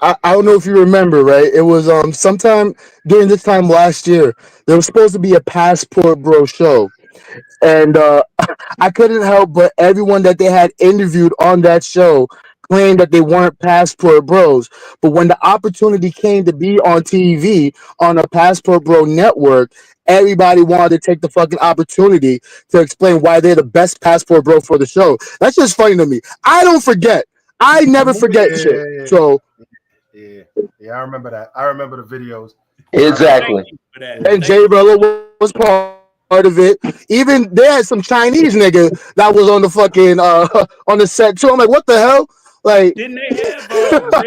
I don't know if you remember, right? It was sometime during this time last year, there was supposed to be a passport bro show. And I couldn't help but everyone that they had interviewed on that show claimed that they weren't passport bros. But when the opportunity came to be on TV on a passport bro network, everybody wanted to take the fucking opportunity to explain why they're the best passport bro for the show. That's just funny to me. I don't forget. I never forget shit. Yeah. So I remember that. I remember the videos. Exactly. And Jay Rello was part of it. Even they had some Chinese nigga that was on the fucking on the set too. I'm like, what the hell? Like, didn't they have Red?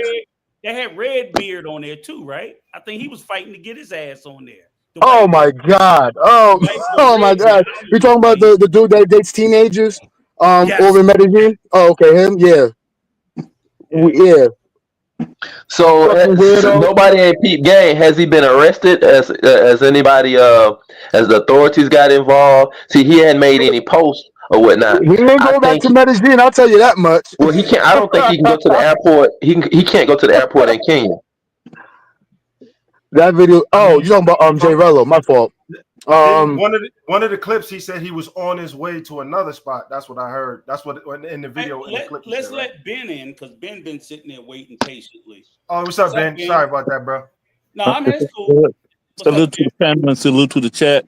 They had Redbeard on there too, right? I think he was fighting to get his ass on there. Oh my god! Oh my god! You're talking about the dude that dates teenagers over in Medellin? Oh, okay, him. Yeah. So nobody ain't peep game. Has he been arrested? As anybody? As the authorities got involved? See, he hadn't made any posts or whatnot. He ain't go back to Medellin. I'll tell you that much. Well, he can't. I don't think he can go to the airport. He can't go to the airport in Kenya. That video. Oh, you're talking about Jay Rello. My fault. One of the clips, he said he was on his way to another spot. That's what I heard. That's what in the video. Let's let Ben in because Ben been sitting there waiting patiently. Oh, what's up, Ben? Sorry about that, bro. No, I mean it's cool. Salute to the panel and salute to the chat.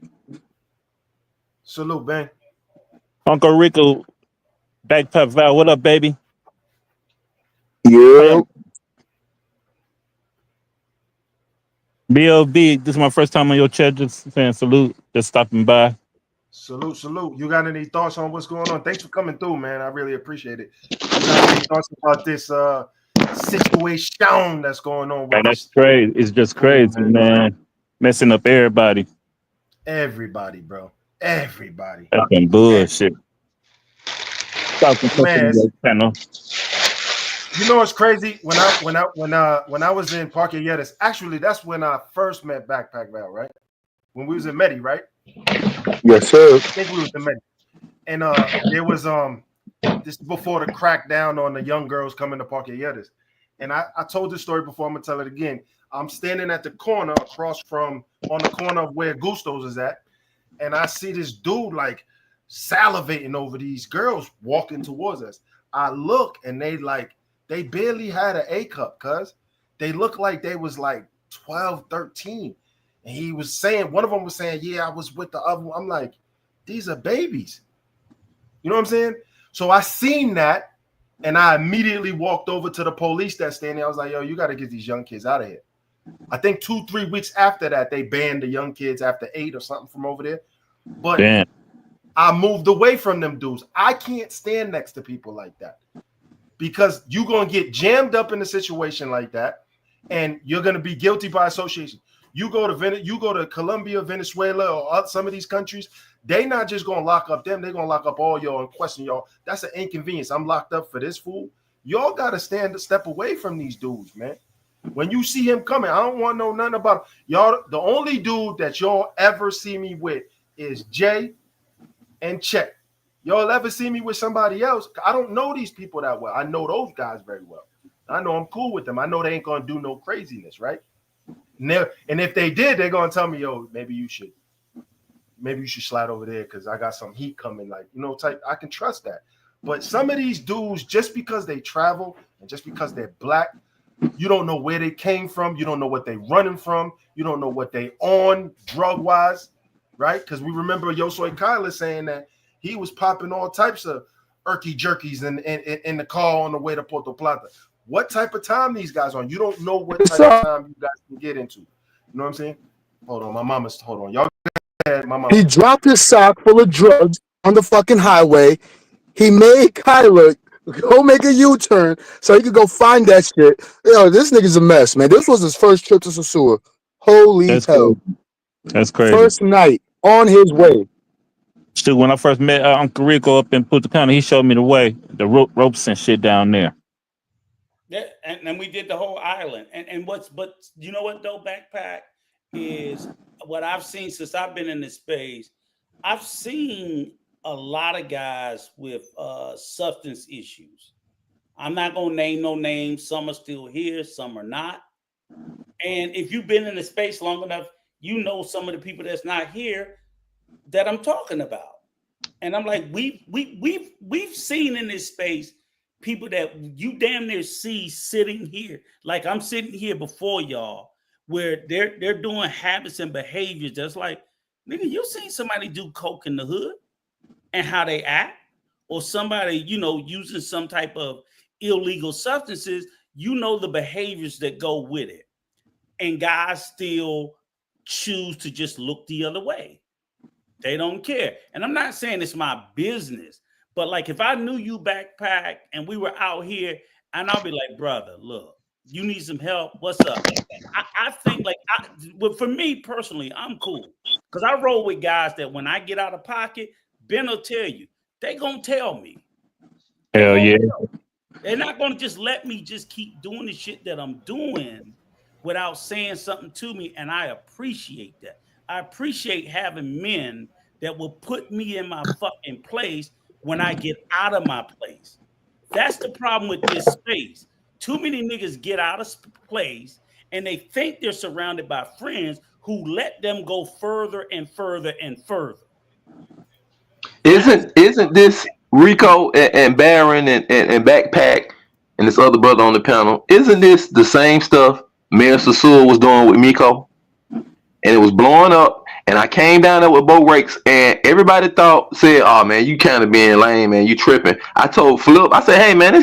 Salute, Ben. Uncle Rico, Backpack Val, what up, baby? Yeah. B.O.B., this is my first time on your chat. Just saying salute, just stopping by. Salute. You got any thoughts on what's going on? Thanks for coming through, man. I really appreciate it. You got any thoughts about this situation that's going on with Man, that's crazy. It's just crazy, man. Messing up everybody. Everybody, bro. Everybody. That's some bullshit. Man, you know what's crazy? When I was in Parque Yetis, actually that's when I first met Backpack Val, right? When we was in Medi, right? Yes, sir. I think we was in Medi. And there was this before the crackdown on the young girls coming to Parque Yetis. And I told this story before, I'm gonna tell it again. I'm standing at the corner on the corner of where Gusto's is at, and I see this dude like salivating over these girls walking towards us. I look and they barely had an A cup, cuz they looked like they was like 12, 13. And he was saying, one of them was saying, yeah, I was with the other one. I'm like, these are babies. You know what I'm saying? So I seen that, and I immediately walked over to the police that's standing there. I was like, yo, you got to get these young kids out of here. I think 2-3 weeks after that, they banned the young kids after 8 or something from over there. But damn. I moved away from them dudes. I can't stand next to people like that because you're going to get jammed up in a situation like that, and you're going to be guilty by association. You go to Colombia, Venezuela, or some of these countries, they not just going to lock up them. They're going to lock up all y'all and question y'all. That's an inconvenience. I'm locked up for this fool. Y'all got to step away from these dudes, man. When you see him coming, I don't want to know nothing about him. Y'all. The only dude that y'all ever see me with is Jay and Chet. Y'all ever see me with somebody else? I don't know these people that well. I know those guys very well. I know I'm cool with them. I know they ain't going to do no craziness, right? And if they did, they're going to tell me, yo, maybe you should slide over there because I got some heat coming. Like, type. I can trust that. But some of these dudes, just because they travel and just because they're black, you don't know where they came from. You don't know what they running from. You don't know what they on drug-wise, right? Because we remember Yo Soy Kyler saying that he was popping all types of irky jerkies in the car on the way to Puerto Plata. What type of time these guys on? You don't know what type of time you guys can get into. You know what I'm saying? Hold on. Y'all my mama. He dropped his sock full of drugs on the fucking highway. He made Kyler go make a U-turn so he could go find that shit. Yo, this nigga's a mess, man. This was his first trip to Sosua. Holy hell. Crazy. That's crazy. First night on his way. Still, when I first met Uncle Rico up in Punta Cana, he showed me the way, the ropes and shit down there. Yeah, and we did the whole island. But you know what though, Backpack is what I've seen since I've been in this space. I've seen a lot of guys with substance issues. I'm not gonna name no names. Some are still here, some are not. And if you've been in the space long enough, you know some of the people that's not here that I'm talking about. And I'm like, we've seen in this space people that you damn near see sitting here, like I'm sitting here before y'all, where they're doing habits and behaviors that's like, nigga, you seen somebody do coke in the hood and how they act, or somebody, using some type of illegal substances, the behaviors that go with it. And guys still choose to just look the other way. They don't care. And I'm not saying it's my business, but like if I knew you, Backpack, and we were out here, and I'll be like, brother, look, you need some help. What's up? I think for me personally, I'm cool. Because I roll with guys that when I get out of pocket, Ben will tell you, they gonna tell me. Hell yeah. They're not gonna just let me just keep doing the shit that I'm doing without saying something to me. And I appreciate that. I appreciate having men that will put me in my fucking place when I get out of my place. That's the problem with this space. Too many niggas get out of place and they think they're surrounded by friends who let them go further and further and further. Isn't this Rico and Baron and Backpack and this other brother on the panel? Isn't this the same stuff Mayor Sassoon was doing with Miko? And it was blowing up, And I came down there with Bo Rakes, and everybody said, "Oh man, you kind of being lame, man. You tripping." I told Flip, I said, "Hey man,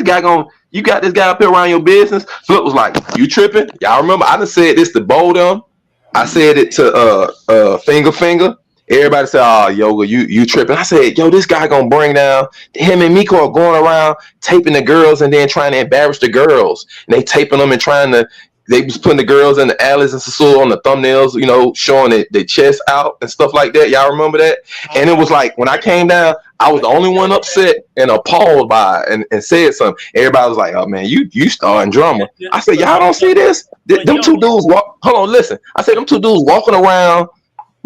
you got this guy up here around your business." Flip was like, "You tripping?" Y'all remember? I just said this to Bo them. I said it to Finger. Everybody said, "Oh, Yoga, you tripping?" I said, "Yo, this guy gonna bring down him and Miko are going around taping the girls and then trying to embarrass the girls. And they taping them and they was putting the girls in the alleys and Sasua on the thumbnails, you know, showing their chest out and stuff like that. Y'all remember that?" And it was like when I came down, I was the only one upset and appalled by it and said something. Everybody was like, "Oh man, you starting drama." I said, "Y'all don't see this? Them two dudes hold on, listen." I said, "Them two dudes walking around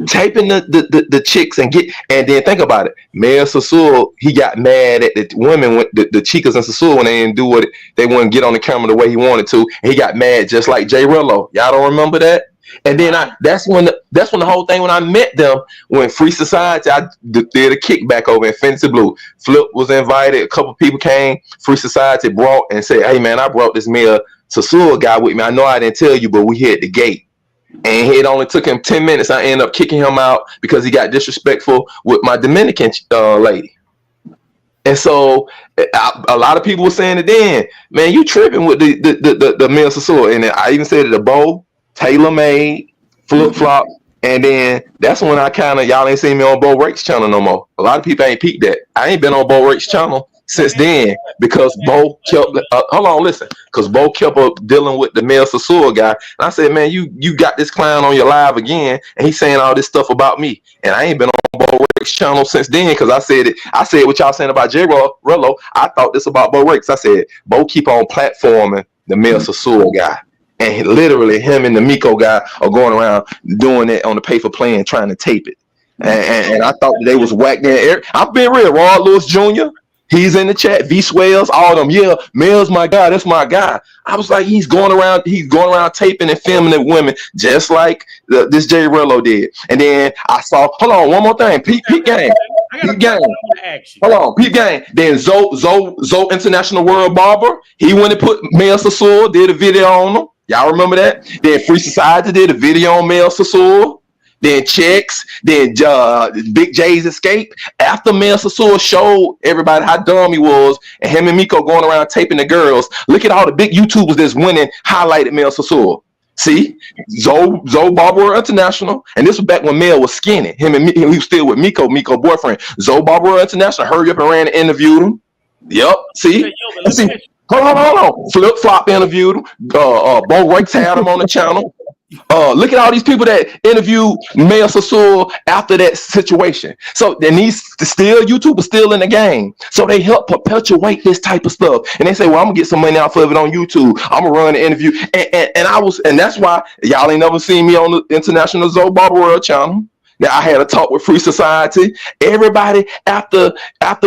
taping the chicks and then think about it. Mayor Sasua, he got mad at the women, the chicas in Sasua when they didn't do what they wouldn't get on the camera the way he wanted to. And he got mad just like Jay Rello. Y'all don't remember that? And then that's when the whole thing, when I met them, when Free Society, I did a kickback over Infinity Blue. Flip was invited, a couple people came, Free Society brought and said, "Hey man, I brought this Mayor Sasua guy with me. I know I didn't tell you, but we hit the gate." And it only took him 10 minutes. I ended up kicking him out because he got disrespectful with my Dominican lady. And so a lot of people were saying it then, "Man, you tripping with the Mil Sasua." And I even said it to Bo, Taylor Made, Flip Flop. And then that's when y'all ain't seen me on Bo Rakes' channel no more. A lot of people ain't peeped that. I ain't been on Bo Rakes' channel since then because Bo kept hold on, listen, because Bo kept up dealing with the Mel Sasua guy. And I said, "Man, you got this clown on your live again, and he's saying all this stuff about me." And I ain't been on Bo Rakes' channel since then because I said what y'all saying about J Rello. I thought this about Bo Rakes. I said, Bo keep on platforming the Mel Sasua guy. And literally him and the Miko guy are going around doing it on the pay for play and trying to tape it. And I thought they was whacked there. I've been real. Rod Lewis Jr., he's in the chat. V Swells, all of them. Yeah, Mel's my guy. That's my guy. I was like, he's going around taping and filming the women just like this Jay Rello did. And then I saw, hold on, one more thing. Pete Gang. Pete Gang. Hold on, Pete Gang. Then Zoe International World Barber. He went and put Mel Sasua, did a video on him. Y'all remember that? Then Free Society did a video on Mel Sasua. Then Checks, then Big J's Escape. After Mel Sasua showed everybody how dumb he was, and him and Miko going around taping the girls, look at all the big YouTubers that's winning, highlighted Mel Sasua. See? Zoe Barber International, and this was back when Mel was skinny. He was still with Miko boyfriend. Zoe Barber International, hurry up and ran and interviewed him. Yep, see? Hold on. Flip Flop interviewed him. Bo Rakes had him on the channel. Look at all these people that interviewed Mel Sasua after that situation. So then these YouTubers still in the game. So they help perpetuate this type of stuff. And they say, "Well, I'm gonna get some money off of it on YouTube. I'm gonna run the interview." And that's why y'all ain't never seen me on the International Zoe Barber World channel. Now I had a talk with Free Society. Everybody after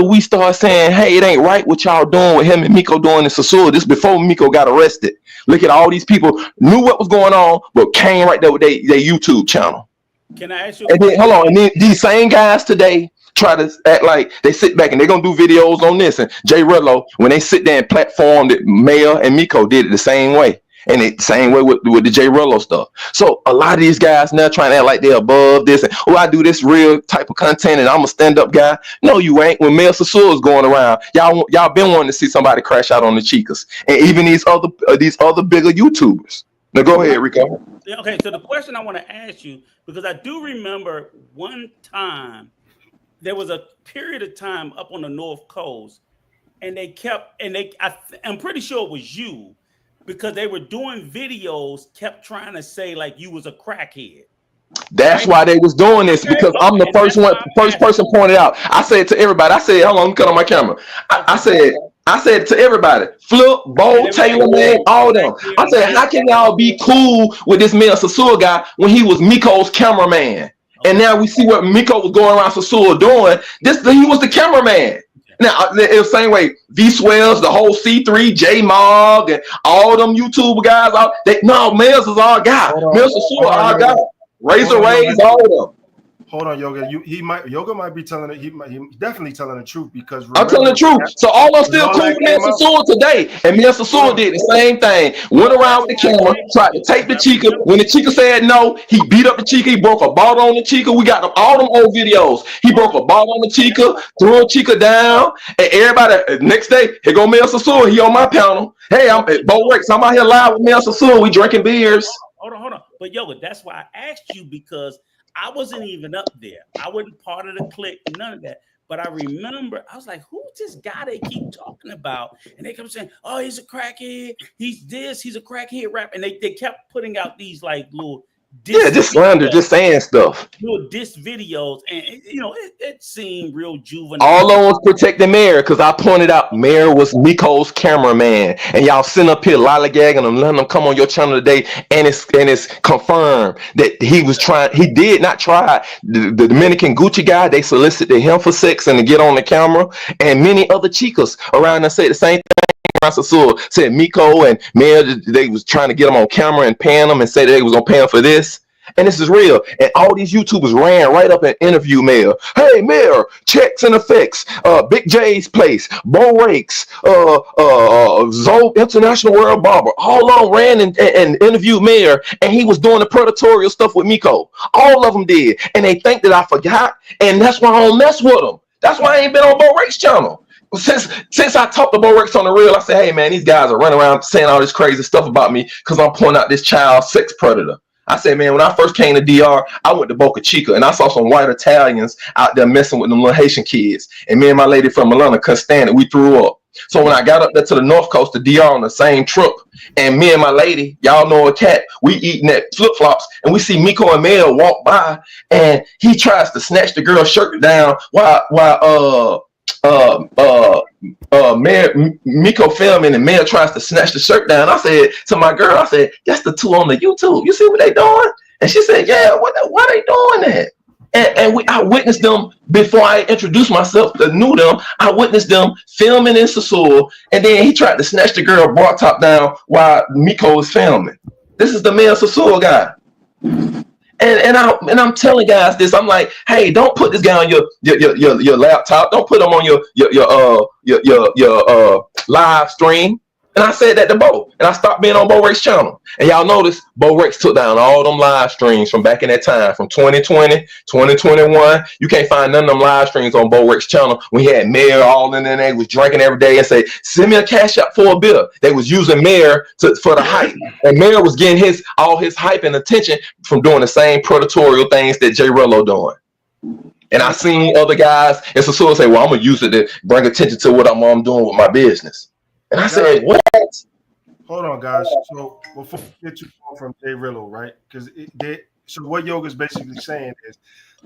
we started saying, "Hey, it ain't right what y'all doing with him and Miko doing in Sasua." This before Miko got arrested. Look at all these people knew what was going on, but came right there with their YouTube channel. Can I ask you? And then hold on, and then these same guys today try to act like they sit back and they're gonna do videos on this. And Jay Rello, when they sit there and platform that Mel and Miko did it the same way. And the same way with the Jay Rello stuff. So a lot of these guys now trying to act like they're above this and I do this real type of content and I'm a stand-up guy. No, you ain't. When Mel Sasua is going around, y'all been wanting to see somebody crash out on the Chicas. And even these other bigger YouTubers. Now go ahead, Rico. Okay, so the question I want to ask you, because I do remember one time there was a period of time up on the North Coast, and I'm pretty sure it was you. Because they were doing videos, kept trying to say like you was a crackhead. That's why they was doing this, because I'm the first person pointed out. I said to everybody, hold on, let me cut on my camera. I said to everybody, Flip, Bo, Taylor, man, all them. I said, how can y'all be cool with this Mel Sasua guy when he was Miko's cameraman? And now we see what Miko was going around Sasua doing. He was the cameraman. Now, it was the same way. V Swells, the whole C3, J Mog, and all them YouTube guys. Mel's is our guy. Mel's Sasua, our guy. Razor Rays, all of them. Hold on, Yoga. Yoga might be telling it. He definitely telling the truth because I'm telling the truth. So all I'm still cool with Mr. Sewell today. And Mr. Sewell did the same thing. Went around with the camera, tried to take the chica. When the chica said no, he beat up the chica. He broke a bottle on the chica. We got all them old videos. He broke a bottle on the chica, threw a chica down, and everybody next day, here go Mr. Sewell. He on my panel. Hey, I'm at Bo Rex. I'm out here live with Mr. Sewell. We drinking beers. Hold on. But Yoga, that's why I asked you because I wasn't even up there. I wasn't part of the clique, none of that. But I remember, I was like, who's this guy they keep talking about? And they kept saying, oh, he's a crackhead. He's this, he's a crackhead rap. And they kept putting out these like little just slander, just saying stuff. Little diss videos. And, it seemed real juvenile. All I was protecting Mayor because I pointed out Mayor was Miko's cameraman. And y'all sitting up here lollygagging and letting them come on your channel today. And it's confirmed that he did not try. The Dominican Gucci guy, they solicited him for sex and to get on the camera. And many other chicas around and say the same thing. Said Miko and Mayor, they was trying to get them on camera and paying them and say they was gonna pay them for this. And this is real. And all these YouTubers ran right up and interviewed Mayor. Hey, Mayor, checks and effects, Big J's Place, Bo Rakes, Zoe International World Barber, all on ran and interviewed Mayor. And he was doing the predatorial stuff with Miko. All of them did. And they think that I forgot. And that's why I don't mess with them. That's why I ain't been on Bo Rakes' channel. Since I talked to Bo Rex on the real, I said, hey man, these guys are running around saying all this crazy stuff about me because I'm pointing out this child sex predator. I said, man, when I first came to DR, I went to Boca Chica and I saw some white Italians out there messing with them little Haitian kids. And me and my lady from Atlanta couldn't stand it. We threw up. So when I got up there to the North Coast to DR on the same truck, and me and my lady, y'all know a cat, we eating at flip-flops, and we see Miko and Mel walk by, and he tries to snatch the girl's shirt down while Miko filming and Mel tries to snatch the shirt down. I said to my girl, I said, that's the two on the YouTube. You see what they doing? And she said, yeah, why they doing that? And I witnessed them before I introduced myself, knew them. I witnessed them filming in Sassoul, and then he tried to snatch the girl bra top down while Miko was filming. This is the Mel Sassoul guy. And I'm telling guys this. I'm like, hey, don't put this guy on your laptop. Don't put him on your live stream. And I said that to Bo. And I stopped being on Bo Rex channel. And y'all notice Bo Rex took down all them live streams from back in that time, from 2020, 2021. You can't find none of them live streams on Bo Rex channel when he had Mayor all in there. They was drinking every day and say, send me a cash out for a bill. They was using Mayor for the hype. And Mayor was getting all his hype and attention from doing the same predatorial things that J Rello doing. And I seen other guys and so say, well, I'm going to use it to bring attention to what I'm doing with my business. And I said, what? Hold on, guys. So before we get too far from J Rillo, right? Because so what Yoga's basically saying is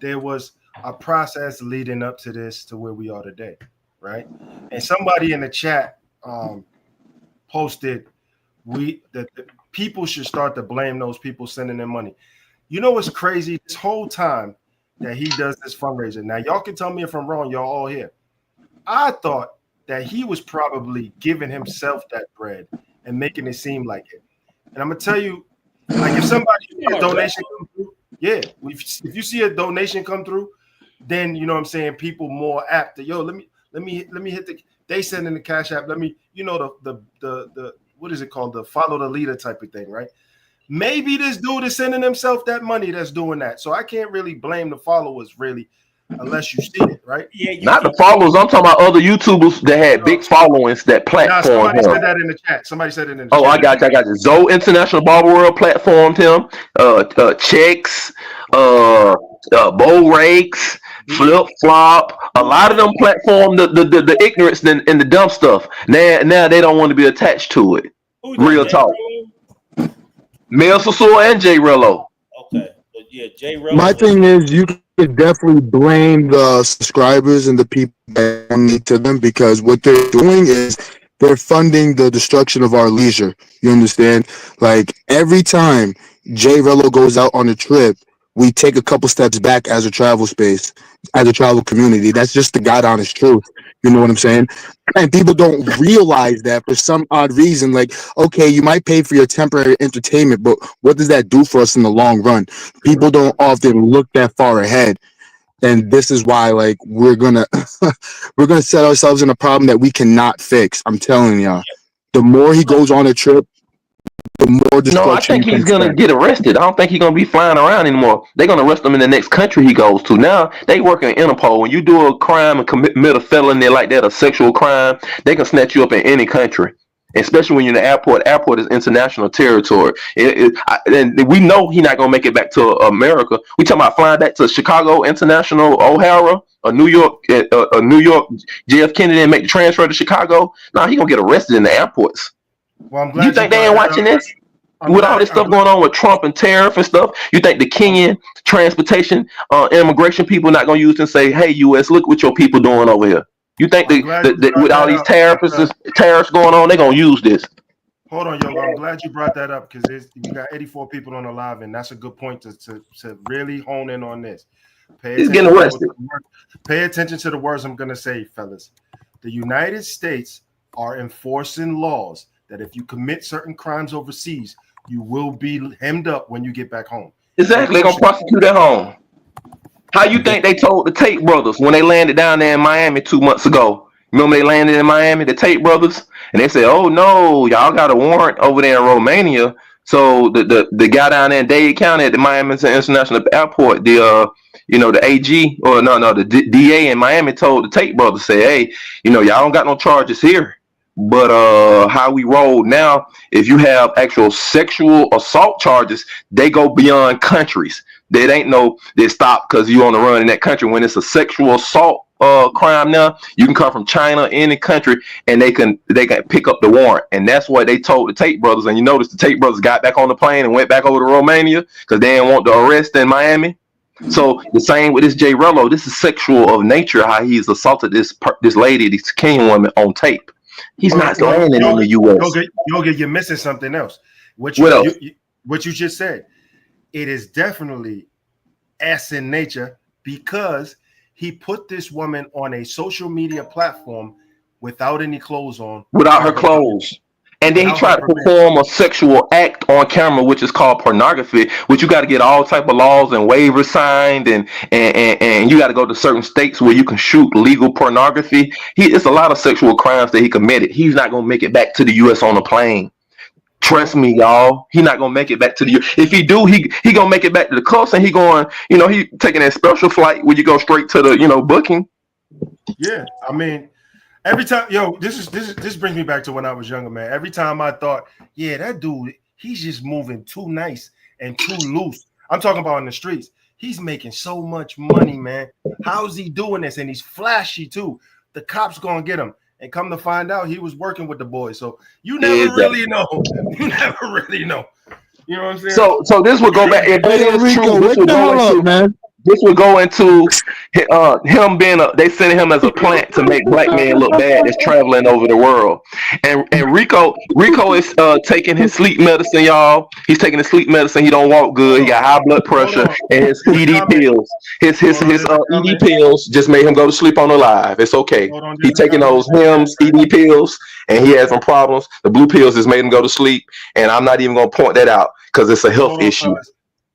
there was a process leading up to this to where we are today, right? And somebody in the chat posted that the people should start to blame those people sending them money. You know what's crazy? This whole time that he does this fundraiser. Now, y'all can tell me if I'm wrong. Y'all all here. I thought that he was probably giving himself that bread and making it seem like it. And I'm gonna tell you, like if somebody a donation come through, yeah, if you see a donation come through, then you know what I'm saying, people more apt to let me hit they send in the cash app. Let me, the what is it called? The follow the leader type of thing, right? Maybe this dude is sending himself that money that's doing that. So I can't really blame the followers really. Unless you see it, right? Yeah, not the followers. I'm talking about other YouTubers that had big followings that platformed somebody him. Said that in the chat. Somebody said it in the chat. I got you. Zoe International Barber World platformed him. Checks, Bo Rakes, Flip Flop. A lot of them platformed the ignorance and the dumb stuff. Now they don't want to be attached to it. Real talk. Mel Sassoul and J Rello. Okay, but yeah, J Rello. My thing is, you could definitely blame the subscribers and the people that donate to them, because what they're doing is they're funding the destruction of our leisure. You understand? Like every time J Rello goes out on a trip, we take a couple steps back as a travel space, as a travel community. That's just the God honest truth. You know what I'm saying? And people don't realize that for some odd reason. Like, okay, you might pay for your temporary entertainment, but what does that do for us in the long run? People don't often look that far ahead. And this is why, like, we're gonna set ourselves in a problem that we cannot fix. I'm telling y'all. The more he goes on a trip, the more destruction. No, I think he's gonna get arrested. I don't think he's gonna be flying around anymore. They're gonna arrest him in the next country he goes to. Now they work in Interpol. When you do a crime and commit a felony like that, a sexual crime, they can snatch you up in any country. Especially when you're in the airport. Airport is international territory. And we know he's not gonna make it back to America. We talking about flying back to Chicago International O'Hara or New York, JF Kennedy and make the transfer to Chicago. Nah, he gonna get arrested in the airports. Well, I'm glad you think they ain't watching this? With all this stuff going on with Trump and tariff and stuff, you think the Kenyan transportation, immigration people not gonna use and say, "Hey, U.S., look what your people doing over here." You think that with all these tariffs going on, they're gonna use this? Hold on, yo. I'm glad you brought that up because you got 84 people on the live, and that's a good point to really hone in on this. He's getting arrested. Pay attention to the words I'm gonna say, fellas. The United States are enforcing laws that if you commit certain crimes overseas, you will be hemmed up when you get back home. Exactly. They're going to prosecute at home. How you think they told the Tate brothers when they landed down there in Miami 2 months ago? Remember they landed in Miami, the Tate brothers? And they said, oh, no, y'all got a warrant over there in Romania. So the guy down there in Dade County at the Miami International Airport, the AG, or the DA in Miami told the Tate brothers, say, hey, y'all don't got no charges here. But how we roll now, if you have actual sexual assault charges, they go beyond countries. They stop because you on the run in that country. When it's a sexual assault crime now, you can come from China, any country, and they can pick up the warrant. And that's what they told the Tate brothers. And you notice the Tate brothers got back on the plane and went back over to Romania because they didn't want the arrest in Miami. So the same with this J. Rello. This is sexual of nature, how he's assaulted this lady, this Kenyan woman, on tape. He's not landing in the U.S. Yoga, you're missing something else. What you just said. It is definitely ass in nature because he put this woman on a social media platform without any clothes on. Without her clothes. And then he tried to perform a sexual act on camera, which is called pornography, which you got to get all type of laws and waivers signed, and you got to go to certain states where you can shoot legal pornography. It's a lot of sexual crimes that he committed. He's not going to make it back to the U.S. on a plane. Trust me, y'all. He not going to make it back to the U.S. If he do, he going to make it back to the coast, and he going, he taking that special flight where you go straight to the, booking. Yeah, I mean, every time, this brings me back to when I was younger, man. Every time I thought, yeah, that dude, he's just moving too nice and too loose. I'm talking about in the streets. He's making so much money, man. How's he doing this? And he's flashy too. The cops gonna get him. And come to find out, he was working with the boys. So you never really know. You never really know. You know what I'm saying? So this would go back. If it is true, this would go into, man. This would go into him being they sending him as a plant to make black men look bad that's traveling over the world. And Rico is taking his sleep medicine, y'all. He's taking his sleep medicine. He don't walk good. He got high blood pressure and his ED pills. His ED pills just made him go to sleep on the live. It's okay. He's taking those ED pills and he has some problems. The blue pills just made him go to sleep. And I'm not even gonna point that out because it's a health issue.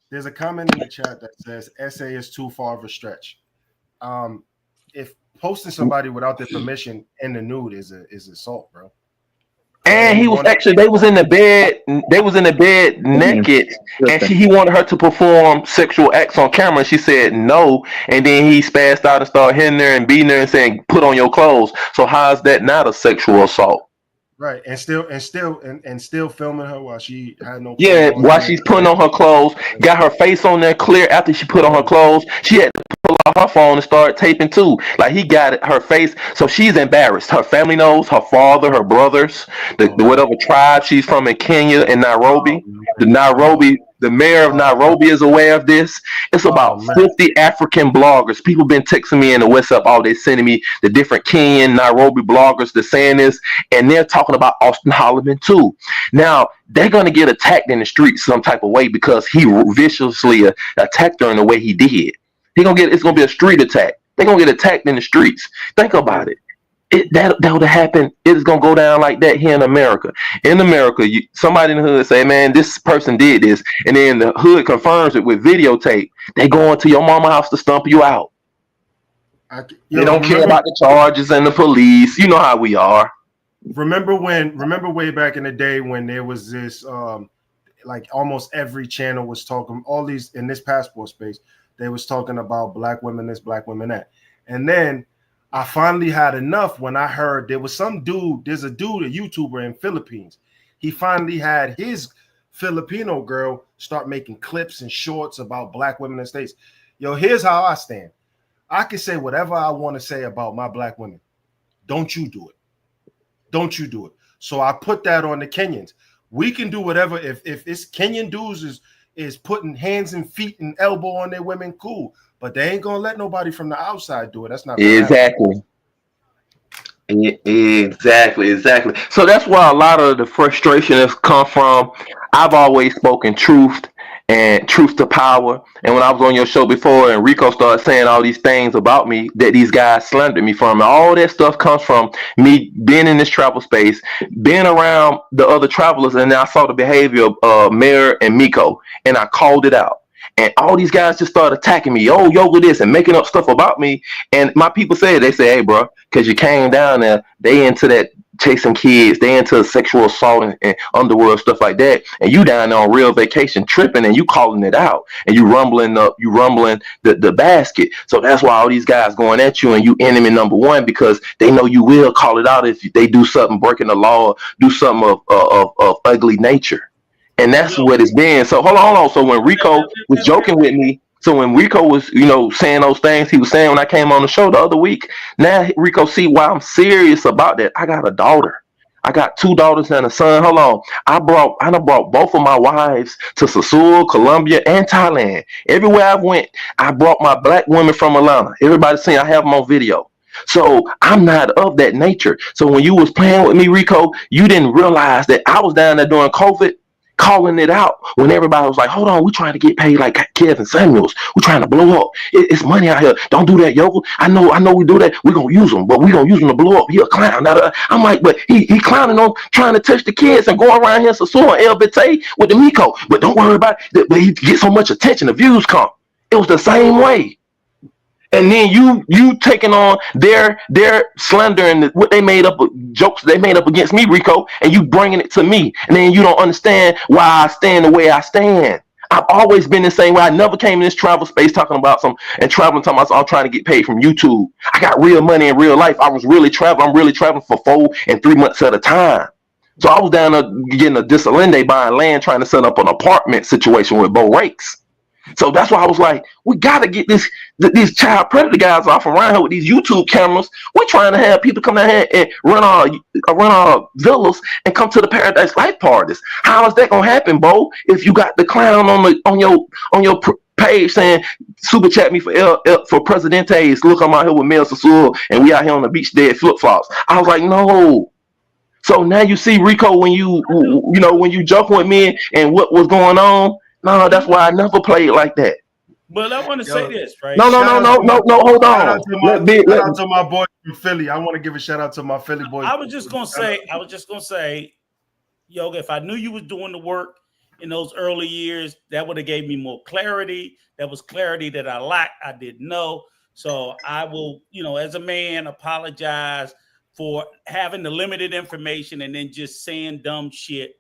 There's a comment in the chat that says SA is too far of a stretch. If posting somebody without their permission in the nude is assault, bro. And he was actually they was in the bed naked, and he wanted her to perform sexual acts on camera, and she said no. And then he spazzed out and started hitting her and beating her and saying, "Put on your clothes." So how is that not a sexual assault? Right, and still filming her while she had no. Yeah, while she's putting on her clothes, got her face on there clear after she put on her clothes. She had to pull out her phone and start taping too. Like he got her face, so she's embarrassed. Her family knows, her father, her brothers, the whatever tribe she's from in Kenya and Nairobi. The mayor of Nairobi is aware of this. It's about 50 African bloggers. People been texting me in the WhatsApp all day, sending me the different Kenyan, Nairobi bloggers that's saying this, and they're talking about Austin Holloman too. Now, they're going to get attacked in the streets some type of way because he viciously attacked her in the way he did. It's going to be a street attack. They're going to get attacked in the streets. Think about it. That would happen. It is gonna go down like that here in America. In America, somebody in the hood say, "Man, this person did this," and then the hood confirms it with videotape. They go into your mama house to stump you out. They don't care about the charges and the police. You know how we are. Remember way back in the day when there was this like almost every channel was talking, all these in this passport space, they was talking about black women this, black women that. And then I finally had enough when I heard there's a dude, a YouTuber in Philippines. He finally had his Filipino girl start making clips and shorts about black women in the States. Yo, here's how I stand. I can say whatever I want to say about my black women. Don't you do it. Don't you do it. So I put that on the Kenyans. We can do whatever. If it's Kenyan dudes is putting hands and feet and elbow on their women, cool. But they ain't gonna let nobody from the outside do it. That's not exactly. Exactly. So that's why a lot of the frustration has come from. I've always spoken truth and truth to power. And when I was on your show before and Rico started saying all these things about me that these guys slandered me from, and all that stuff comes from me being in this travel space, being around the other travelers, and then I saw the behavior of Mayor and Miko, and I called it out. And all these guys just started attacking me. Oh, yoga this and making up stuff about me. And my people say, hey, bro, because you came down there, they into that chasing kids, they into sexual assault and underworld stuff like that. And you down there on real vacation tripping and you calling it out and you rumbling the basket. So that's why all these guys going at you and you enemy number one, because they know you will call it out if they do something breaking the law, do something of ugly nature. And that's what it's been. So hold on. So when Rico was joking with me, when Rico was, saying those things he was saying when I came on the show the other week, now Rico see why I'm serious about that. I got a daughter. I got 2 daughters and a son. Hold on. I brought both of my wives to Seoul, Colombia, and Thailand. Everywhere I went, I brought my black women from Atlanta. Everybody seen I have them on video. So I'm not of that nature. So when you was playing with me, Rico, you didn't realize that I was down there during COVID, calling it out when everybody was like, hold on, we're trying to get paid like Kevin Samuels. We're trying to blow up. It's money out here. Don't do that, yo. I know we do that. We're going to use him, but we're going to use him to blow up. He a clown. I'm like, but he clowning on trying to touch the kids and going around here Sasua and El Bete with the Miko. But don't worry about it. But he gets so much attention. The views come. It was the same way. And then you taking on their slander and what they made up, jokes they made up against me, Rico, and you bringing it to me. And then you don't understand why I stand the way I stand. I've always been the same way. I never came in this travel space talking about talking about I'm trying to get paid from YouTube. I got real money in real life. I was really traveling. I'm really traveling for 4 and 3 months at a time. So I was down there getting a Dissecting buying land, trying to set up an apartment situation with Bo Rakes. So that's why I was like, we got to get these child predator guys off around here with these YouTube cameras. We're trying to have people come down here and run our villas and come to the Paradise Life parties. How is that gonna happen, Bo? If you got the clown on your page saying super chat me for Presidentes, look, I'm out here with Mel Sassoon and we out here on the beach dead flip flops. I was like, no. So now you see, Rico, when you joking with me and what was going on. No, that's why I never played like that. But I want to say this, right? No, hold on. Shout out to my boy from Philly. I want to give a shout out to my Philly boy. I was just gonna say, Yoga, if I knew you was doing the work in those early years, that would have gave me more clarity. That was clarity that I lacked. I didn't know. So I will, as a man, apologize for having the limited information and then just saying dumb shit.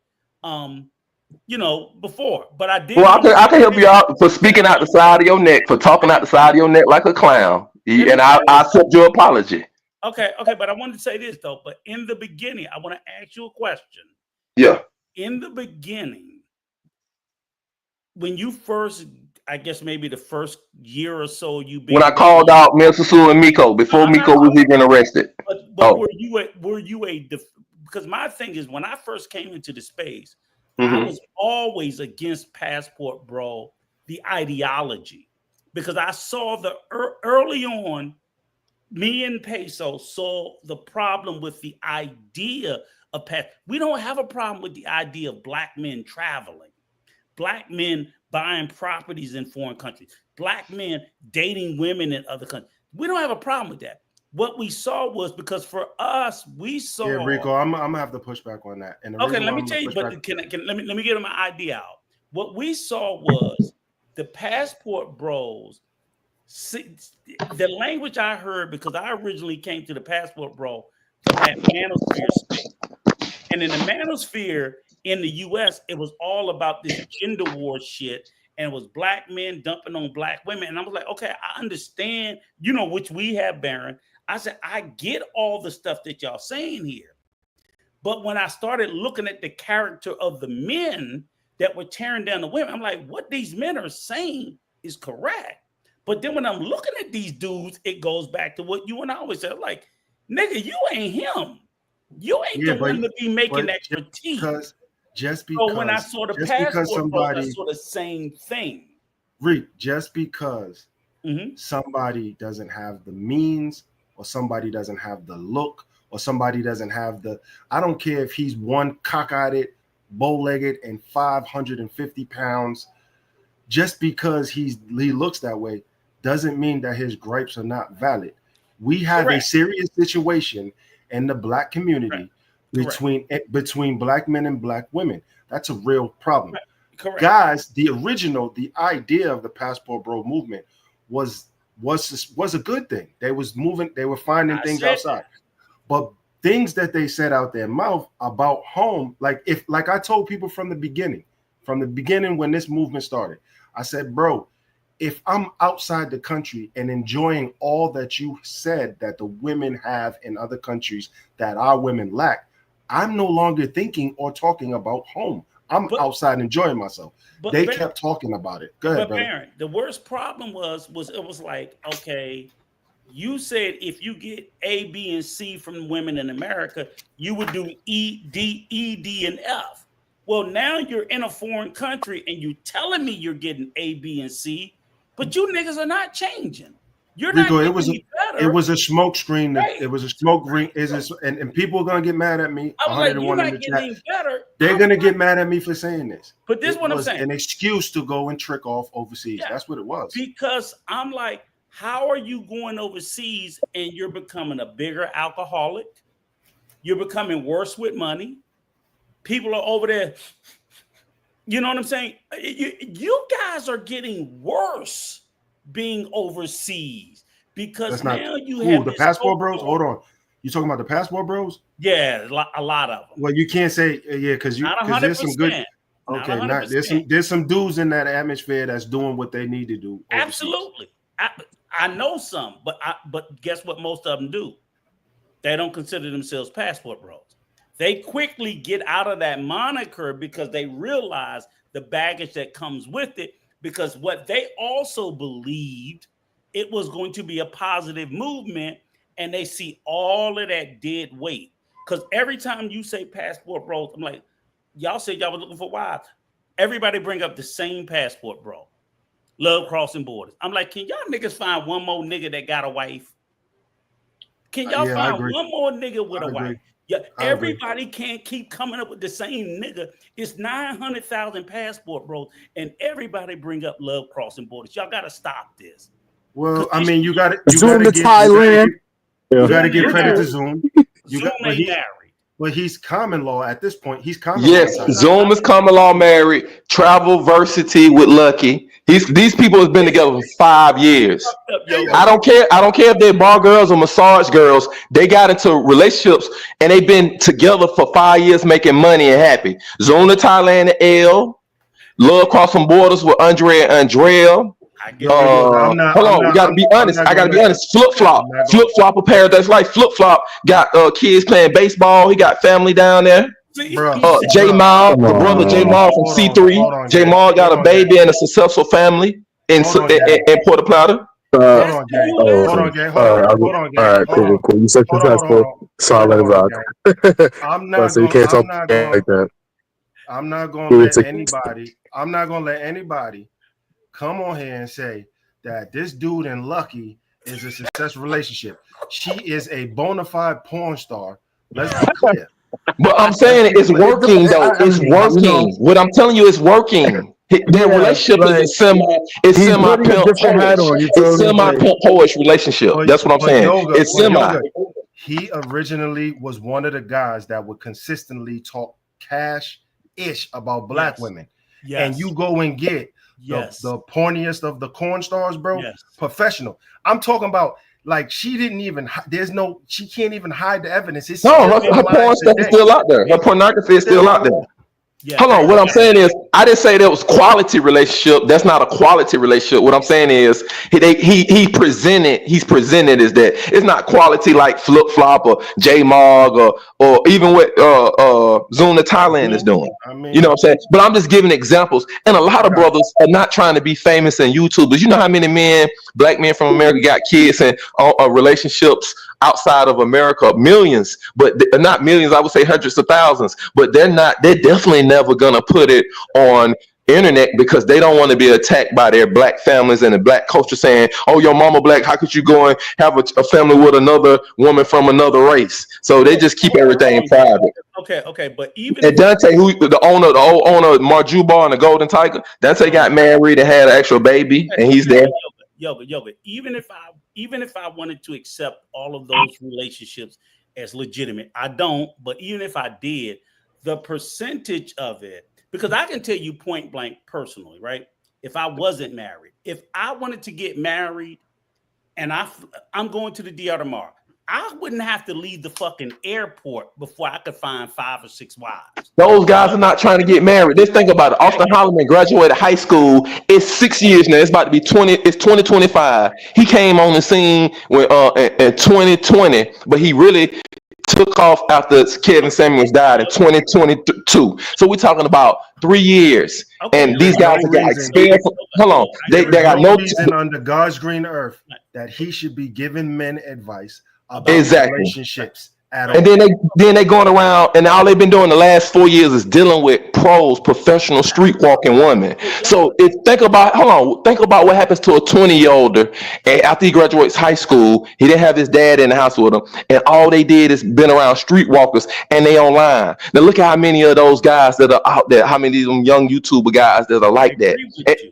Before, but I did. Well, I can help you out for speaking out the side of your neck, for talking out the side of your neck like a clown, and I accept your apology. Okay, but I wanted to say this though. But in the beginning, I want to ask you a question. Yeah. In the beginning, when you first, I guess maybe the first year or so, when I called out Mel Sassoon and Miko before Miko was even arrested. But were you because my thing is, when I first came into the space, I was always against Passport Bro, the ideology, because I saw early on, me and Peso saw the problem with the idea of we don't have a problem with the idea of black men traveling, black men buying properties in foreign countries, black men dating women in other countries. We don't have a problem with that. What we saw was, because for us, we saw. Yeah, Rico, I'm gonna have to push back on that. And okay, let me tell you. But let me get my idea out. What we saw was the Passport Bros See, the language I heard, because I originally came to the Passport Bro from that manosphere space. And in the manosphere in the US, it was all about this gender war shit. And it was black men dumping on black women. And I was like, okay, I understand, you know, which we have, Baron. I said, I get all the stuff that y'all saying here. But when I started looking at the character of the men that were tearing down the women, I'm like, what these men are saying is correct. But then when I'm looking at these dudes, it goes back to what you and I always said, like, nigga, you ain't him. You ain't the one to be making that critique. Just because. So when I saw the Passport Bro, I saw the same thing. Reed, just because somebody doesn't have the means, or somebody doesn't have the look, or somebody doesn't have the, I don't care if he's one cockeyed, bow-legged, and 550 pounds. Just because he looks that way doesn't mean that his gripes are not valid. We have a serious situation in the black community between black men and black women. That's a real problem. Guys, the idea of the Passport Bro movement was a good thing. They was moving, they were finding things outside. But things that they said out their mouth about home, like I told people from the beginning when this movement started, I said, bro, if I'm outside the country and enjoying all that you said that the women have in other countries that our women lack, I'm no longer thinking or talking about home. I'm outside enjoying myself. They kept talking about it. Go ahead, brother. Baron, the worst problem was it was like, okay, you said if you get A, B, and C from women in America, you would do E, D, and F. Well, now you're in a foreign country and you're telling me you're getting A, B, and C, but you niggas are not changing. You're not getting any better. It was a smoke screen. Right. It was a smoke screen. And people are gonna get mad at me. I was like, you're not getting any better. They're gonna get mad at me for saying this. But this is what I'm saying. An excuse to go and trick off overseas. Yeah. That's what it was. Because I'm like, how are you going overseas and you're becoming a bigger alcoholic? You're becoming worse with money. People are over there. You know what I'm saying? You guys are getting worse being overseas because now you have the Passport Bros. Hold on. You talking about the Passport Bros? Yeah, a lot of them. Well, you can't say because there's some good. Okay, there's some dudes in that atmosphere that's doing what they need to do. Overseas. Absolutely, I know some, but guess what? Most of them do. They don't consider themselves Passport Bros. They quickly get out of that moniker because they realize the baggage that comes with it. Because what they also believed, it was going to be a positive movement, and they see all of that dead weight. Because every time you say Passport Bros, I'm like, y'all said y'all were looking for wives. Everybody bring up the same Passport Bro. Love crossing borders. I'm like, can y'all niggas find one more nigga that got a wife? Can y'all find one more nigga with a wife? Yeah, everybody can't keep coming up with the same nigga. It's 900,000 Passport Bros, and everybody bring up love crossing borders. Y'all got to stop this. Well, I mean, you got to Zoom to Thailand. You got to give credit to Zoom. Zoom ain't married. But he's common law at this point. He's common law. Yes, Zoom is common law married. Travel Versity with Lucky. These people have been together for 5 years. I don't care if they're bar girls or massage girls. They got into relationships and they've been together for 5 years making money and happy. Zoom to Thailand and L. Love crossing borders with Andre and Andrea. Hold on, we gotta be honest. I gotta be honest. Flip flop of Paradise Life. Flip flop got kids playing baseball. He got family down there. J Mal, the brother J Mal from C3. J Mal got a baby and a successful family in Puerto Plata. Hold on, gang. All right, cool. You said successful, so I'll let it rock. I'm not gonna let anybody come on here and say that this dude and Lucky is a successful relationship. She is a bona fide porn star. Let's be clear. But I'm saying it's working though. It's working. What I'm telling you is working. Their relationship is semi pimp poish relationship. That's what I'm saying. It's semi. He originally was one of the guys that would consistently talk cash-ish about black women. Yes. And you go and get the porniest of the corn stars, bro. Yes. Professional. I'm talking about like she didn't even. She can't even hide the evidence. It's no, her porn stuff is still out there. Her pornography is still out there. Yeah. Hold on. What I'm saying is, I didn't say that was quality relationship. That's not a quality relationship. What I'm saying is, he's presented as that. It's not quality like Flip Flop or J Mog or even what Zuna Thailand is doing. I mean, you know what I'm saying? But I'm just giving examples. And a lot of brothers are not trying to be famous and YouTubers. You know how many black men from America got kids and relationships outside of America, millions, but not millions, I would say hundreds of thousands, but they're definitely never gonna put it on internet because they don't want to be attacked by their black families and the black culture saying, oh, your mama black, how could you go and have a family with another woman from another race? So they just keep everything private. Okay, but even and Dante, who the old owner of Marjubar and the Golden Tiger, Dante got married and had an actual baby, and he's there. Yoga. Even if I wanted to accept all of those relationships as legitimate, I don't. But even if I did, the percentage of it, because I can tell you point blank personally, right? If I wasn't married, if I wanted to get married, and I'm going to the DR tomorrow, I wouldn't have to leave the fucking airport before I could find 5 or 6 wives. Those guys are not trying to get married. Just think about it. Austin Holloman graduated high school. It's 6 years now. It's about to be 20. It's 2025. He came on the scene in 2020, but he really took off after Kevin Samuels died in 2022. So we're talking about 3 years. Okay, and these guys have got experience. Hold on. They got no reason under God's green earth that he should be giving men advice about relationships at all. And then they going around, and all they've been doing the last 4 years is dealing with professional street walking women. So think about what happens to a 20-year-old after he graduates high school. He didn't have his dad in the house with him, and all they did is been around streetwalkers, and they online. Now look at how many of those guys that are out there, how many of them young YouTuber guys that are like that,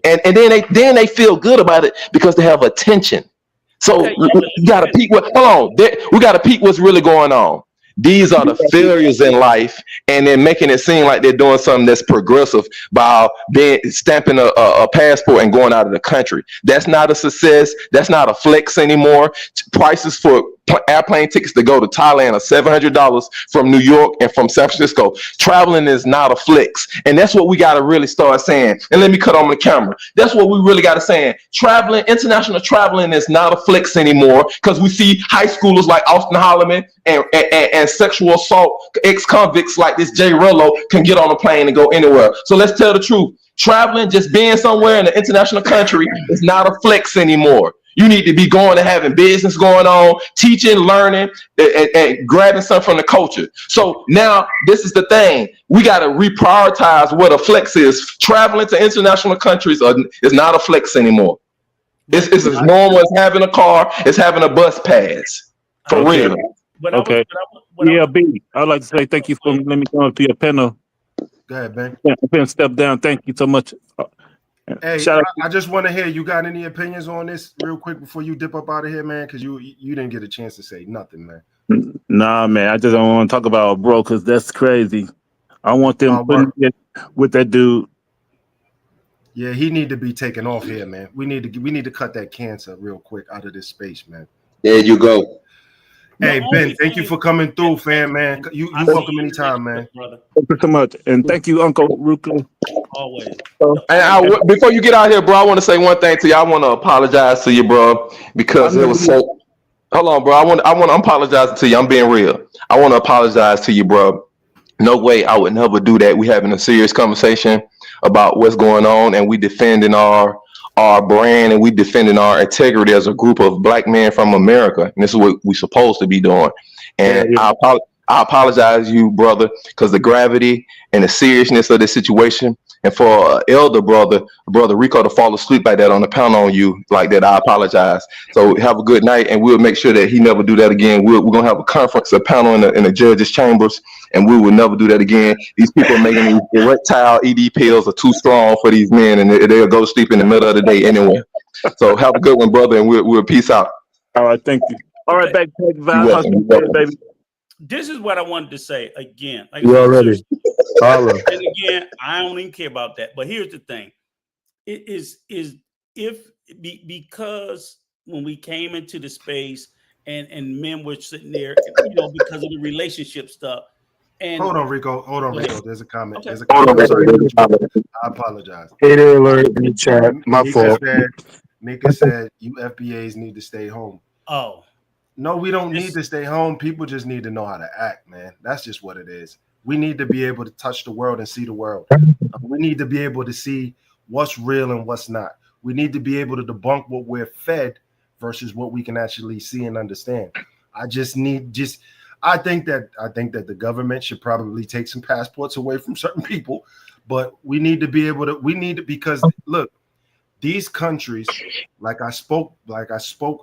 and then they feel good about it because they have attention. So we got to peek. We got to peek what's really going on. These are the failures in life, and they're making it seem like they're doing something that's progressive by stamping a passport and going out of the country. That's not a success. That's not a flex anymore. Prices for airplane tickets to go to Thailand are $700 from New York and from San Francisco. Traveling is not a flex, and that's what we got to really start saying. And let me cut on the camera. That's what we really got to say. International traveling is not a flex anymore because we see high schoolers like Austin Holloman and sexual assault ex-convicts like this Jay Rello can get on a plane and go anywhere. So let's tell the truth. Traveling, just being somewhere in an international country is not a flex anymore. You need to be going and having business going on, teaching, learning, and grabbing something from the culture. So now this is the thing. We got to reprioritize what a flex is. Traveling to international countries is not a flex anymore. It's as normal as having a car, as having a bus pass. For real. Okay. B, I'd like to say thank you for letting me come up to your panel. Go ahead, Ben. Ben, step down. Thank you so much. Hey, I just want to hear, you got any opinions on this real quick before you dip up out of here, man? Because you didn't get a chance to say nothing, man. Nah, man, I just don't want to talk about bro because that's crazy. I want them with that dude. Yeah, he need to be taken off here, man. We need to cut that cancer real quick out of this space, man. There you go. Hey, Ben, thank you for coming through, fam, man. You welcome anytime, man. Thank you so much. And thank you, Uncle Ruka. Always. And before you get out here, bro, I want to say one thing to you. I want to apologize to you, bro, because it was so... Hold on, bro. I'm apologizing to you. I'm being real. I want to apologize to you, bro. No way I would never do that. We having a serious conversation about what's going on, and we defending our brand, and we defending our integrity as a group of black men from America. And this is what we're supposed to be doing. And I apologize to you, brother, because the gravity and the seriousness of this situation, and for an elder brother Rico, to fall asleep like that on the panel on you like that, I apologize. So have a good night, and we'll make sure that he never do that again. We're gonna have a conference, a panel in the judges' chambers, and we will never do that again. These people are making these erectile ED pills are too strong for these men, and they'll go to sleep in the middle of the day anyway. So have a good one, brother, and we'll peace out. All right, thank you. All right, back baby. This is what I wanted to say again. You already. And again, I don't even care about that. But here's the thing. because when we came into the space and men were sitting there, because of the relationship stuff. And hold on, Rico. There's a comment. Okay. There's a comment. I apologize. Hater alert in the chat. My fault. Nika said you FBAs need to stay home. Oh. No, we don't need to stay home. People just need to know how to act, man. That's just what it is. We need to be able to touch the world and see the world. We need to be able to see what's real and what's not. We need to be able to debunk what we're fed versus what we can actually see and understand. I think that the government should probably take some passports away from certain people, but we need to be able to, because look, these countries, like I spoke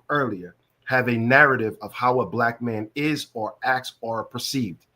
earlier, have a narrative of how a black man is or acts or perceived.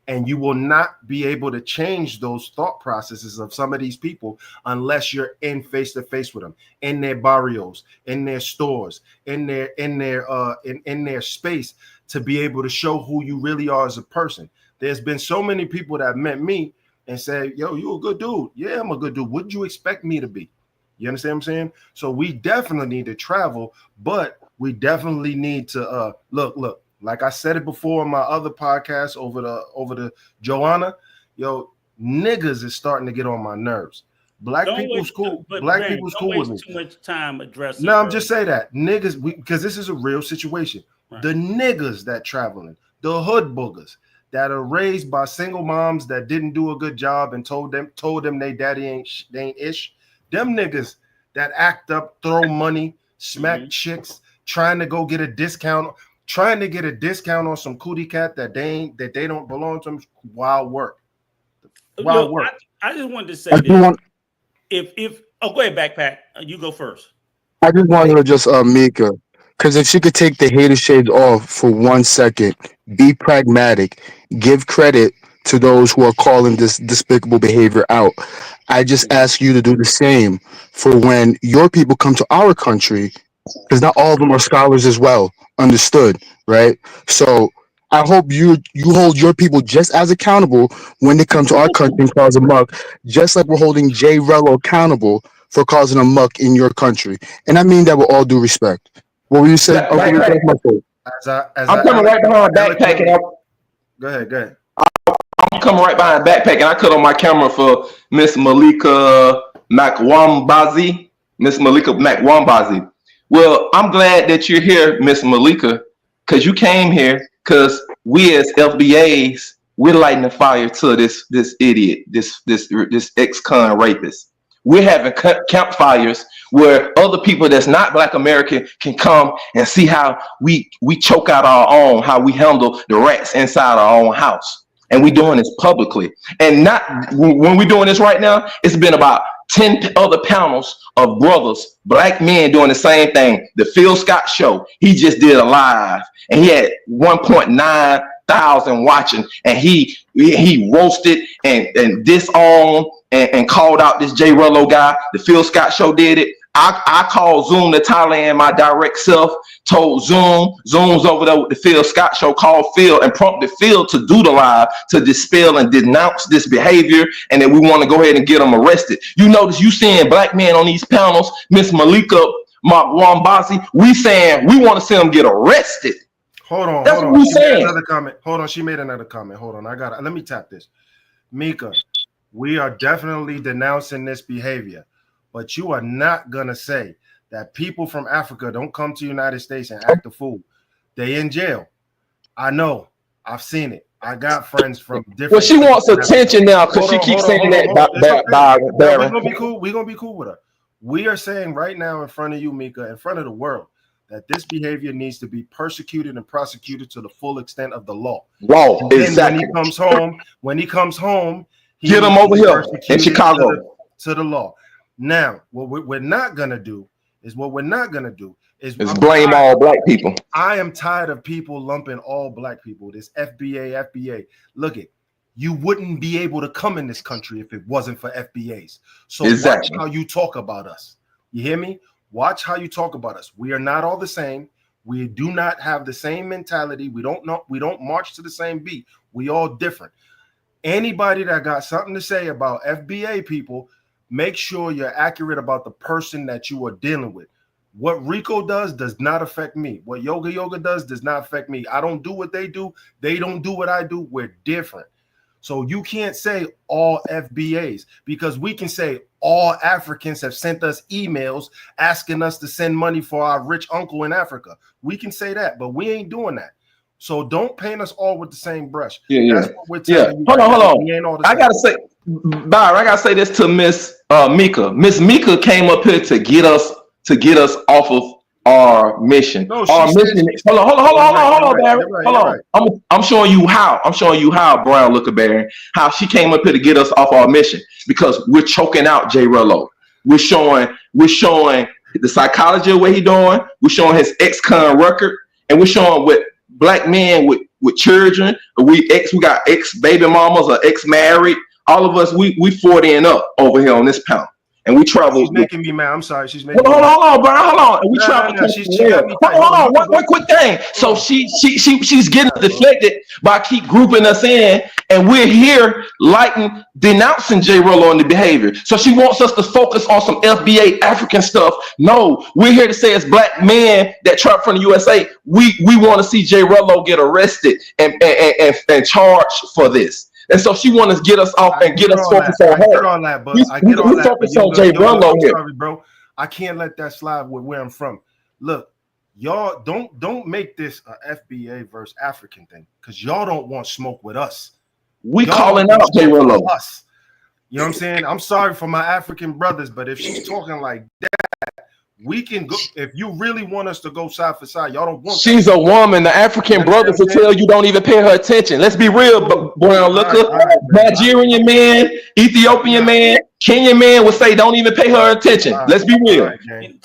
And you will not be able to change those thought processes of some of these people unless you're in face to face with them, in their barrios, in their stores, in their space, to be able to show who you really are as a person. There's been so many people that met me and said, yo, you a good dude. Yeah, I'm a good dude. What did you expect me to be? You understand what I'm saying? So we definitely need to travel, but we definitely need to look. Like I said it before in my other podcast over the Joanna, yo, niggas is starting to get on my nerves. Black people's cool with me. Too much time addressing. No, I'm just saying that niggas, because this is a real situation. Right. The niggas that traveling, the hood boogers that are raised by single moms that didn't do a good job and told them they daddy ain't ish. Them niggas that act up, throw money, smack chicks, trying to go get a discount. Trying to get a discount on some cootie cat that they don't belong to them. Wild work. I just wanted to say this. If go ahead, Backpack. You go first. I just wanted to just Mika, because if she could take the hater shades off for 1 second, be pragmatic, give credit to those who are calling this despicable behavior out. I just ask you to do the same for when your people come to our country, because not all of them are scholars as well. Understood, right? So I hope you hold your people just as accountable when they come to our country and cause a muck, just like we're holding Jay Rello accountable for causing a muck in your country. And I mean that with all due respect. What were you saying? I'm coming right behind backpacking. Go ahead. I'm coming right behind backpacking. I cut on my camera for Miss Malika Makwambazi. Well, I'm glad that you're here, Miss Malika, because you came here because we as FBAs, we're lighting the fire to this idiot, this ex-con rapist. We're having campfires where other people that's not Black American can come and see how we choke out our own, how we handle the rats inside our own house. And we're doing this publicly. And not when we're doing this right now, it's been about 10 other panels of brothers, Black men doing the same thing. The Phil Scott show, he just did a live and he had 1.9 thousand watching, and he roasted and disowned and called out this Jay Rello guy. The Phil Scott show did it. I called Zoom to Thailand, my direct self, told Zoom's over there with the Phil Scott show, called Phil and prompted Phil to do the live to dispel and denounce this behavior, and then we want to go ahead and get them arrested. You notice you seeing Black men on these panels, Miss Malika Mwambasi, we saying we want to see them get arrested. Hold on. That's what we saying. Another comment. Hold on, she made another comment. Hold on, let me tap this. Mika, we are definitely denouncing this behavior. But you are not going to say that people from Africa don't come to the United States and act a fool. They in jail. I know. I've seen it. I got friends from different. Well, she wants attention now because she keeps saying that. We're going to be cool. We're going to be cool with her. We are saying right now in front of you, Mika, in front of the world, that this behavior needs to be persecuted and prosecuted to the full extent of the law. Exactly. When he comes home, he get him over here in Chicago to the law. Now, what we're not gonna do is blame all Black people. I am tired of people lumping all Black people. This FBA. Look it, you wouldn't be able to come in this country if it wasn't for FBAs. So Watch how you talk about us. You hear me? Watch how you talk about us. We are not all the same. We do not have the same mentality. We don't march to the same beat. We all different. Anybody that got something to say about FBA people, make sure you're accurate about the person that you are dealing with. What Rico does not affect me. What Yoga does not affect me. I don't do what they do. They don't do what I do. We're different. So you can't say all FBAs, because we can say all Africans have sent us emails asking us to send money for our rich uncle in Africa. We can say that, but we ain't doing that. So don't paint us all with the same brush. That's what we're telling you. Hold on. I gotta say, Byron, I gotta say this to Miss Mika. Miss Mika came up here to get us off of our mission. No, our mission. Hold on, Barry. Hold on. I'm showing you how. Brown Looker how she came up here to get us off our mission, because we're choking out J Rello. We're showing the psychology of what he doing. We're showing his ex-con record, and we're showing what black men with children. We got ex-baby mamas or ex-married. All of us, we 40 and up over here on this panel. And we travel. She's making me mad. I'm sorry. She's making hold on, bro. Hold on. And we travel. Hold on. One quick thing. So she's getting deflected by keep grouping us in, and we're here denouncing J Rello and the behavior. So she wants us to focus on some FBA African stuff. No, we're here to say as black men that travel from the USA, we want to see J Rello get arrested and charged for this. And so she wants to get us off and get us focused on her. I get all that, but we focus on J Rello here. Sorry, bro. I can't let that slide with where I'm from. Look, y'all don't make this a FBA versus African thing, because y'all don't want smoke with us. We calling out J Rello. You know what I'm saying? I'm sorry for my African brothers, but if she's talking like that, we can go. If you really want us to go side for side, y'all don't want. She's a woman. The African brothers will tell you don't even pay her attention. Let's be real, Brown Looker. Nigerian man, Ethiopian man, Kenyan man would say don't even pay her attention. Let's be real.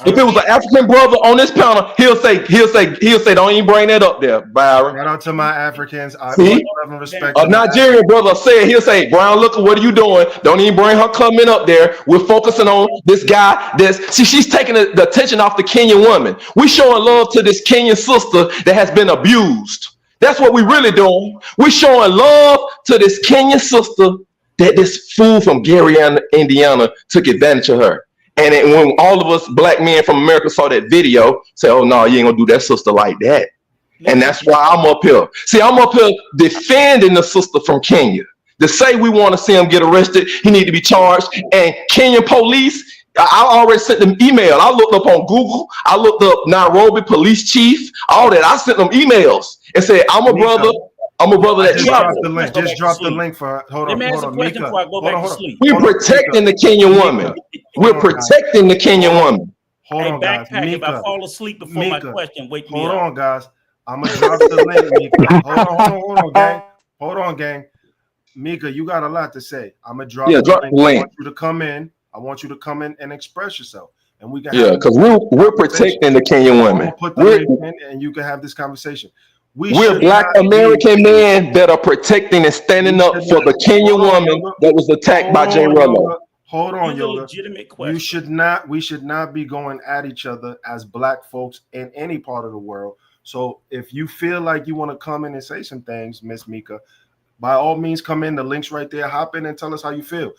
If it was an African brother on this panel, he'll say don't even bring that up there, Byron. Shout out to my Africans. I love and respect. A Nigerian brother he'll say, Brown Looker, what are you doing? Don't even bring her comment up there. We're focusing on this guy. She's taking the attention off the Kenyan woman. We're showing love to this Kenyan sister that has been abused. That's what we're really doing. We're showing love to this Kenyan sister that this fool from Gary, Indiana took advantage of her. And when all of us black men from America saw that video, say, oh no, you ain't gonna do that sister like that. And that's why I'm up here. See, I'm up here defending the sister from Kenya. To say we want to see him get arrested, he need to be charged. And Kenyan police, I already sent them email. I looked up on Google. I looked up Nairobi police chief, all that. I sent them emails and said, I'm a brother that travels. Just drop the link for. Hold on. Before I go back to sleep. We're protecting the Kenyan woman. We're protecting the Kenyan woman. Hold on, guys. If I fall asleep before my question, wake me up. Hold on, guys. I'm gonna drop the link, Mika. Hold on, gang. Hold on, gang. Mika, you got a lot to say. I'm gonna drop the link. I want you to come in. I want you to come in and express yourself. And we can because we're protecting the Kenyan women. Put the link in and you can have this conversation. We're black American men that are protecting and standing up for the Kenyan woman that was attacked by J Rello. Hold on, Yoga. Legitimate question. We should not be going at each other as black folks in any part of the world. So if you feel like you want to come in and say some things, Miss Mika, by all means come in. The link's right there. Hop in and tell us how you feel.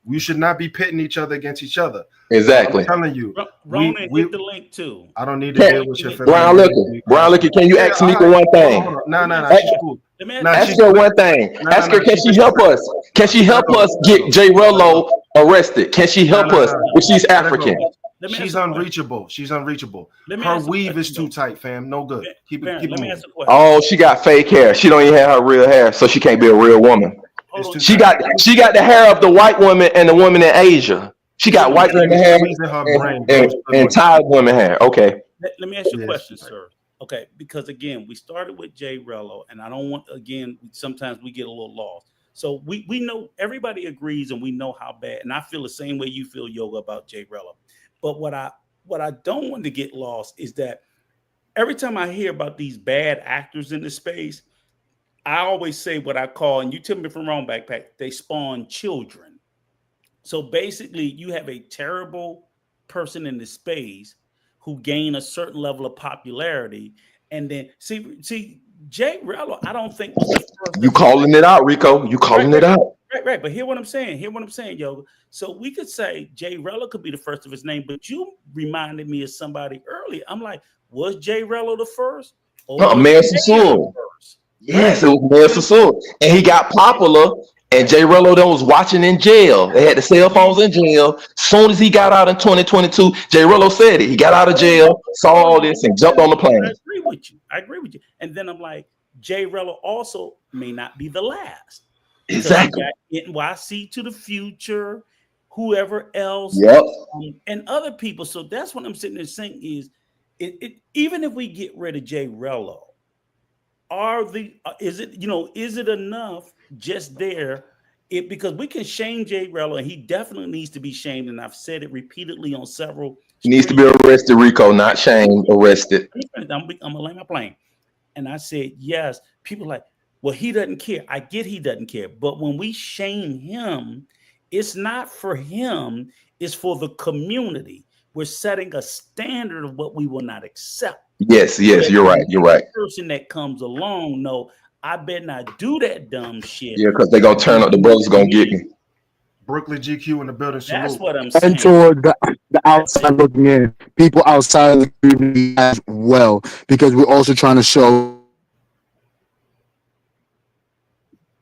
We should not be pitting each other against each other. Exactly. I'm telling you. Ronan, hit the link too. I don't need to deal with your Brown Looker, can you ask Mika one thing? No. She's cool. Ask her one thing. Ask her, can she help us? Can she help us get J Rello arrested? Can she help us if she's African? She's unreachable. Her weave is too tight, fam. No good. Keep moving. Oh, she got fake hair. She don't even have her real hair, so she can't be a real woman. She got the hair of the white woman and the woman in Asia. She got white woman hair and Thai woman hair. Okay. Let me ask you a question, sir. Okay, because again, we started with J Rello, and I don't want, again, sometimes we get a little lost. So we know everybody agrees and we know how bad, and I feel the same way you feel, Yoga, about J Rello. But what I don't want to get lost is that every time I hear about these bad actors in the space, I always say what I call, and you tell me if I'm wrong, Backpack, they spawn children. So basically, you have a terrible person in the space who gain a certain level of popularity, and then see J Rello, I don't think was the first. You calling it out, Rico? You calling it out? Right. But hear what I'm saying, yo. So we could say Jay Rello could be the first of his name, but you reminded me of somebody earlier. I'm like, was Jay Rello the first? Or was Mayor Jay the Sassoon. first? Yes, it was Mayor Sassoon. And he got popular, and Jay Rello then was watching in jail. They had the cell phones in jail. Soon as he got out in 2022, Jay Rello said it. He got out of jail, saw all this, and jumped on the plane. I agree with you. And then I'm like, Jay Rello also may not be the last. Exactly. NYC to the Future, whoever else, yep, and other people. So that's what I'm sitting there saying is, even if we get rid of Jay Rello, is it enough just there? Because we can shame Jay Rello, and he definitely needs to be shamed. And I've said it repeatedly on several. He needs to be arrested, Rico, not shamed, arrested. I'm gonna land my plane. And I said, yes. People are like, well, he doesn't care. I get he doesn't care. But when we shame him, it's not for him, it's for the community. We're setting a standard of what we will not accept. Yes, you're right. You're right. Person that comes along, no, I better not do that dumb shit. Yeah, because they're gonna turn up. The brothers gonna get me. Brooklyn GQ in the building. That's what I'm saying. And toward the outside looking in, people outside of the community as well, because we're also trying to show.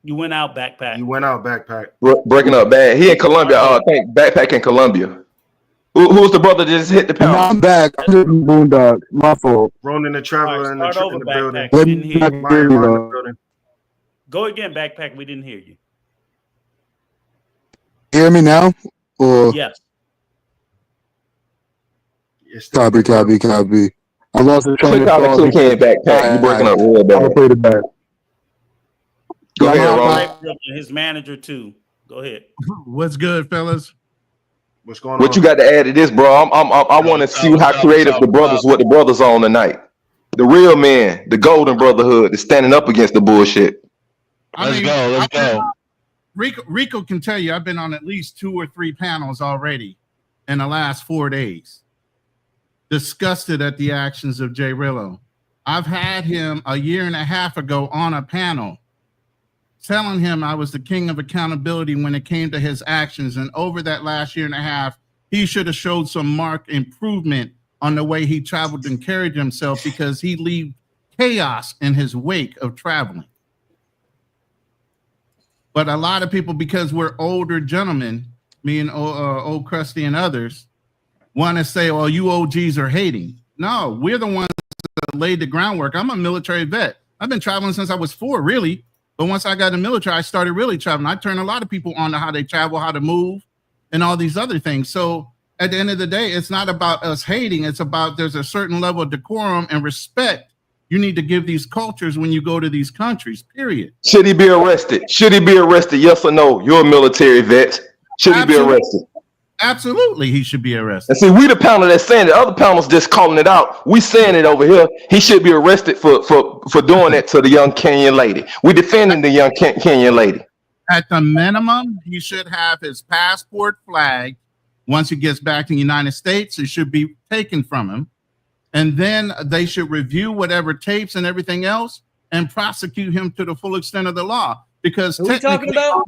You went out, Backpack. Breaking up bad. He in Colombia. I think Backpack in Colombia. Who's the brother that just hit the pound? No, I'm back. I'm just Boondock. My fault. Ronan the Traveler in the building. We didn't hear you. Go again, Backpack. We didn't hear you. Hear me now? Or yes. Copy. I lost the train of thought. Click Backpack. You breaking up real bad. I'll play the back. Go ahead, Ron. His manager too. Go ahead. What's good, fellas? What's going on? What you got to add to this, bro? I want to see how creative the brothers on tonight. The real men, the Golden Brotherhood, is standing up against the bullshit. Let's go. Rico can tell you I've been on at least 2 or 3 panels already in the last 4 days. Disgusted at the actions of Jay Rello. I've had him a year and a half ago on a panel telling him I was the king of accountability when it came to his actions. And over that last year and a half, he should have showed some marked improvement on the way he traveled and carried himself, because he left chaos in his wake of traveling. But a lot of people, because we're older gentlemen, me and Old Krusty and others, want to say, oh, you OGs are hating. No, we're the ones that laid the groundwork. I'm a military vet. I've been traveling since I was 4, really. But once I got in the military, I started really traveling. I turned a lot of people on to how they travel, how to move, and all these other things. So at the end of the day, it's not about us hating. It's about there's a certain level of decorum and respect you need to give these cultures when you go to these countries, period. Should he be arrested? Yes or no? You're a military vet. Should he be arrested? Absolutely, he should be arrested. And see, we the panel that's saying it. Other panels just calling it out. We saying it over here. He should be arrested for doing that to the young Kenyan lady. We defending the young Kenyan lady. At the minimum, he should have his passport flagged. Once he gets back to the United States, it should be taken from him. And then they should review whatever tapes and everything else and prosecute him to the full extent of the law. Because technically on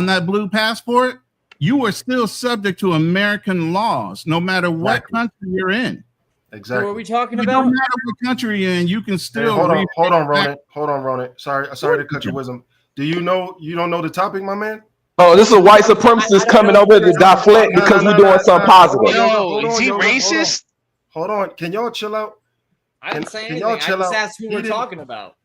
that blue passport, you are still subject to American laws, no matter what country you're in. Exactly. So what are we talking about? No matter what country you're in, you can still. Hey, hold on, Ronan. Sorry to cut your wisdom. You don't know the topic, my man? Oh, this is a white supremacist coming over to deflect because we're doing something positive. Yo, is he racist? Hold on. Can y'all chill out? I didn't say anything. I just asked who we're talking about.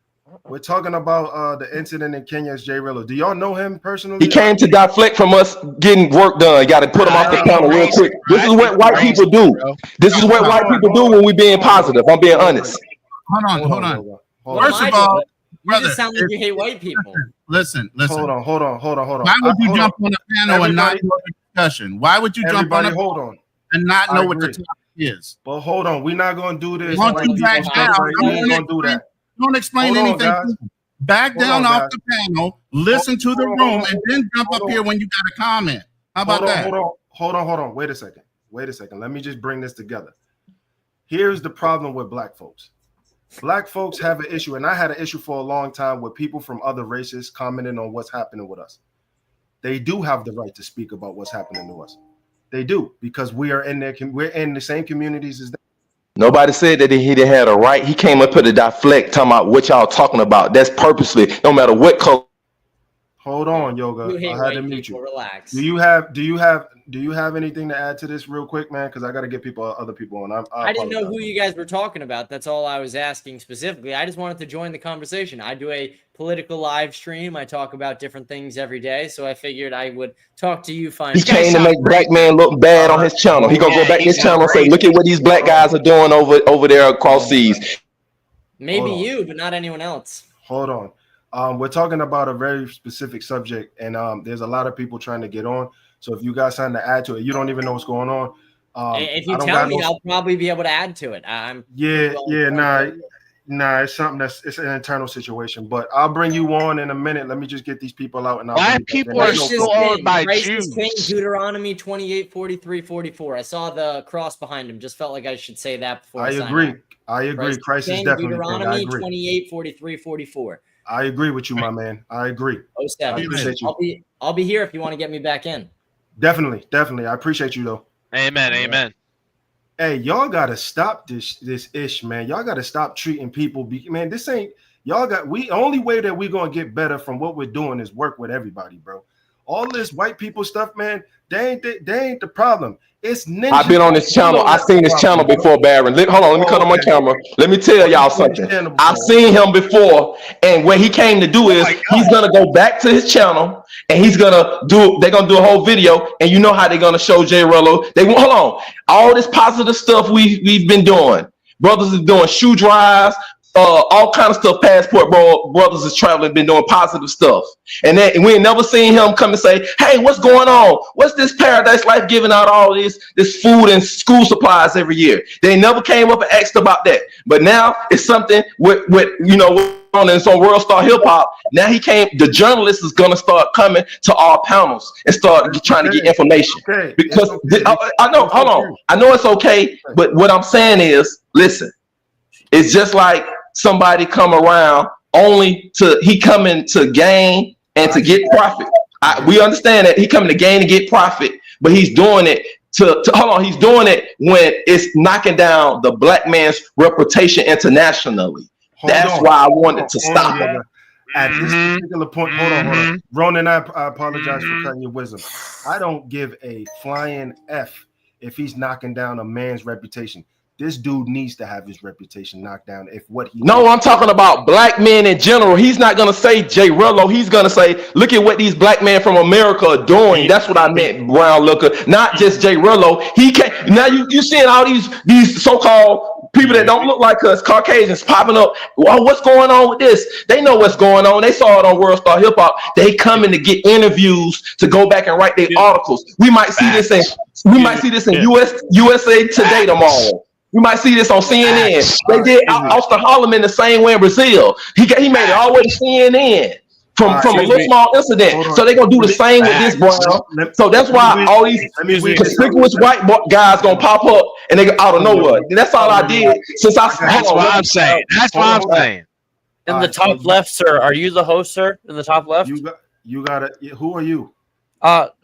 We're talking about the incident in Kenya's Jay Rello. Do y'all know him personally? He came to deflect from us getting work done. Got to put him off the counter real quick. This is what white people do. This is what white people do when we being positive. I'm being honest. Hold on. First of all, you just sound like you hate white people. Listen. Hold on. Why would you jump on a panel and not know the discussion? Why would you jump on a panel and not know what the topic is? But hold on, we're not going to do this. Don't explain anything. Back down off the panel, listen to the room, and then jump up here when you got a comment. How about that? Hold on. Wait a second. Let me just bring this together. Here's the problem with black folks. Black folks have an issue, and I had an issue for a long time with people from other races commenting on what's happening with us. They do have the right to speak about what's happening to us. They do, because we're in the same communities as them. Nobody said that he didn't have a right. He came up with a deflect talking about what y'all talking about. That's purposely, no matter what color. Hold on, Yoga. I had to mute you. Relax. Do you have anything to add to this real quick, man? Because I got to get other people on. I didn't know who you guys were talking about. That's all I was asking specifically. I just wanted to join the conversation. I do a political live stream. I talk about different things every day, so I figured I would talk to you. He came to make black man look bad on his channel. He gonna go back to his channel and say, "Look at what these black guys are doing over there across seas." Maybe you, but not anyone else. Hold on. We're talking about a very specific subject, and there's a lot of people trying to get on. So if you guys something to add to it, you don't even know what's going on. If you tell me, I'll probably be able to add to it. It's something it's an internal situation. But I'll bring you on in a minute. Let me just get these people out. And black people are still owned by Jews. Deuteronomy 28:43-44. I saw the cross behind him. Just felt like I should say that before. I agree. Christ is definitely Deuteronomy 28:43-44. I agree with you, my man. I agree. 07. I'll be here if you want to get me back in. Definitely. I appreciate you though. Amen. Hey, y'all gotta stop this ish, man. Y'all gotta stop treating people. Man, this ain't only way that we're gonna get better from what we're doing is work with everybody, bro. All this white people stuff, man, they ain't the problem. It's ninja. I've been on this channel. I've seen this channel before, Baron. Hold on, let me cut on my camera. Let me tell y'all something. I've seen him before, and what he came to do is he's gonna go back to his channel and they're gonna do a whole video, and you know how they're gonna show J Rello. Hold on, all this positive stuff we've been doing. Brothers is doing shoe drives, all kind of stuff. Passport brothers is traveling, been doing positive stuff, and then we ain't never seen him come and say, "Hey, what's going on? What's this Paradise Life giving out all this food and school supplies every year?" They never came up and asked about that. But now it's something with on and so World Star Hip Hop. Now the journalist is gonna start coming to our panels and start trying to get information. Because I know, hold on, I know it's okay, but what I'm saying is, listen, it's just like somebody come around he coming to gain and to get profit. We understand that he coming to gain and get profit, but he's doing it he's doing it when it's knocking down the black man's reputation internationally. That's why I wanted to stop it. At this particular point, hold on. Ronan, I apologize for cutting your wisdom. I don't give a flying F if he's knocking down a man's reputation. This dude needs to have his reputation knocked down. I'm talking about black men in general. He's not gonna say J Rello. He's gonna say, look at what these black men from America are doing. That's what I meant, Brown Looker. Not just J Rello. He can't. Now you seeing all these so-called people that don't look like us, Caucasians, popping up. Well, what's going on with this? They know what's going on. They saw it on World Star Hip Hop. They coming to get interviews to go back and write their articles. We might see this in USA Today tomorrow. You might see this on CNN. They did Austin Holloman the same way in Brazil. He made it all the way to CNN from a little small incident. So they're gonna do the same with this, Brown. So that's why all these conspicuous white guys gonna pop up and they go out of nowhere. And that's all I did since I. That's what I'm saying. In the top left, sir. Are you the host, sir? In the top left. You got it. Who are you? Bob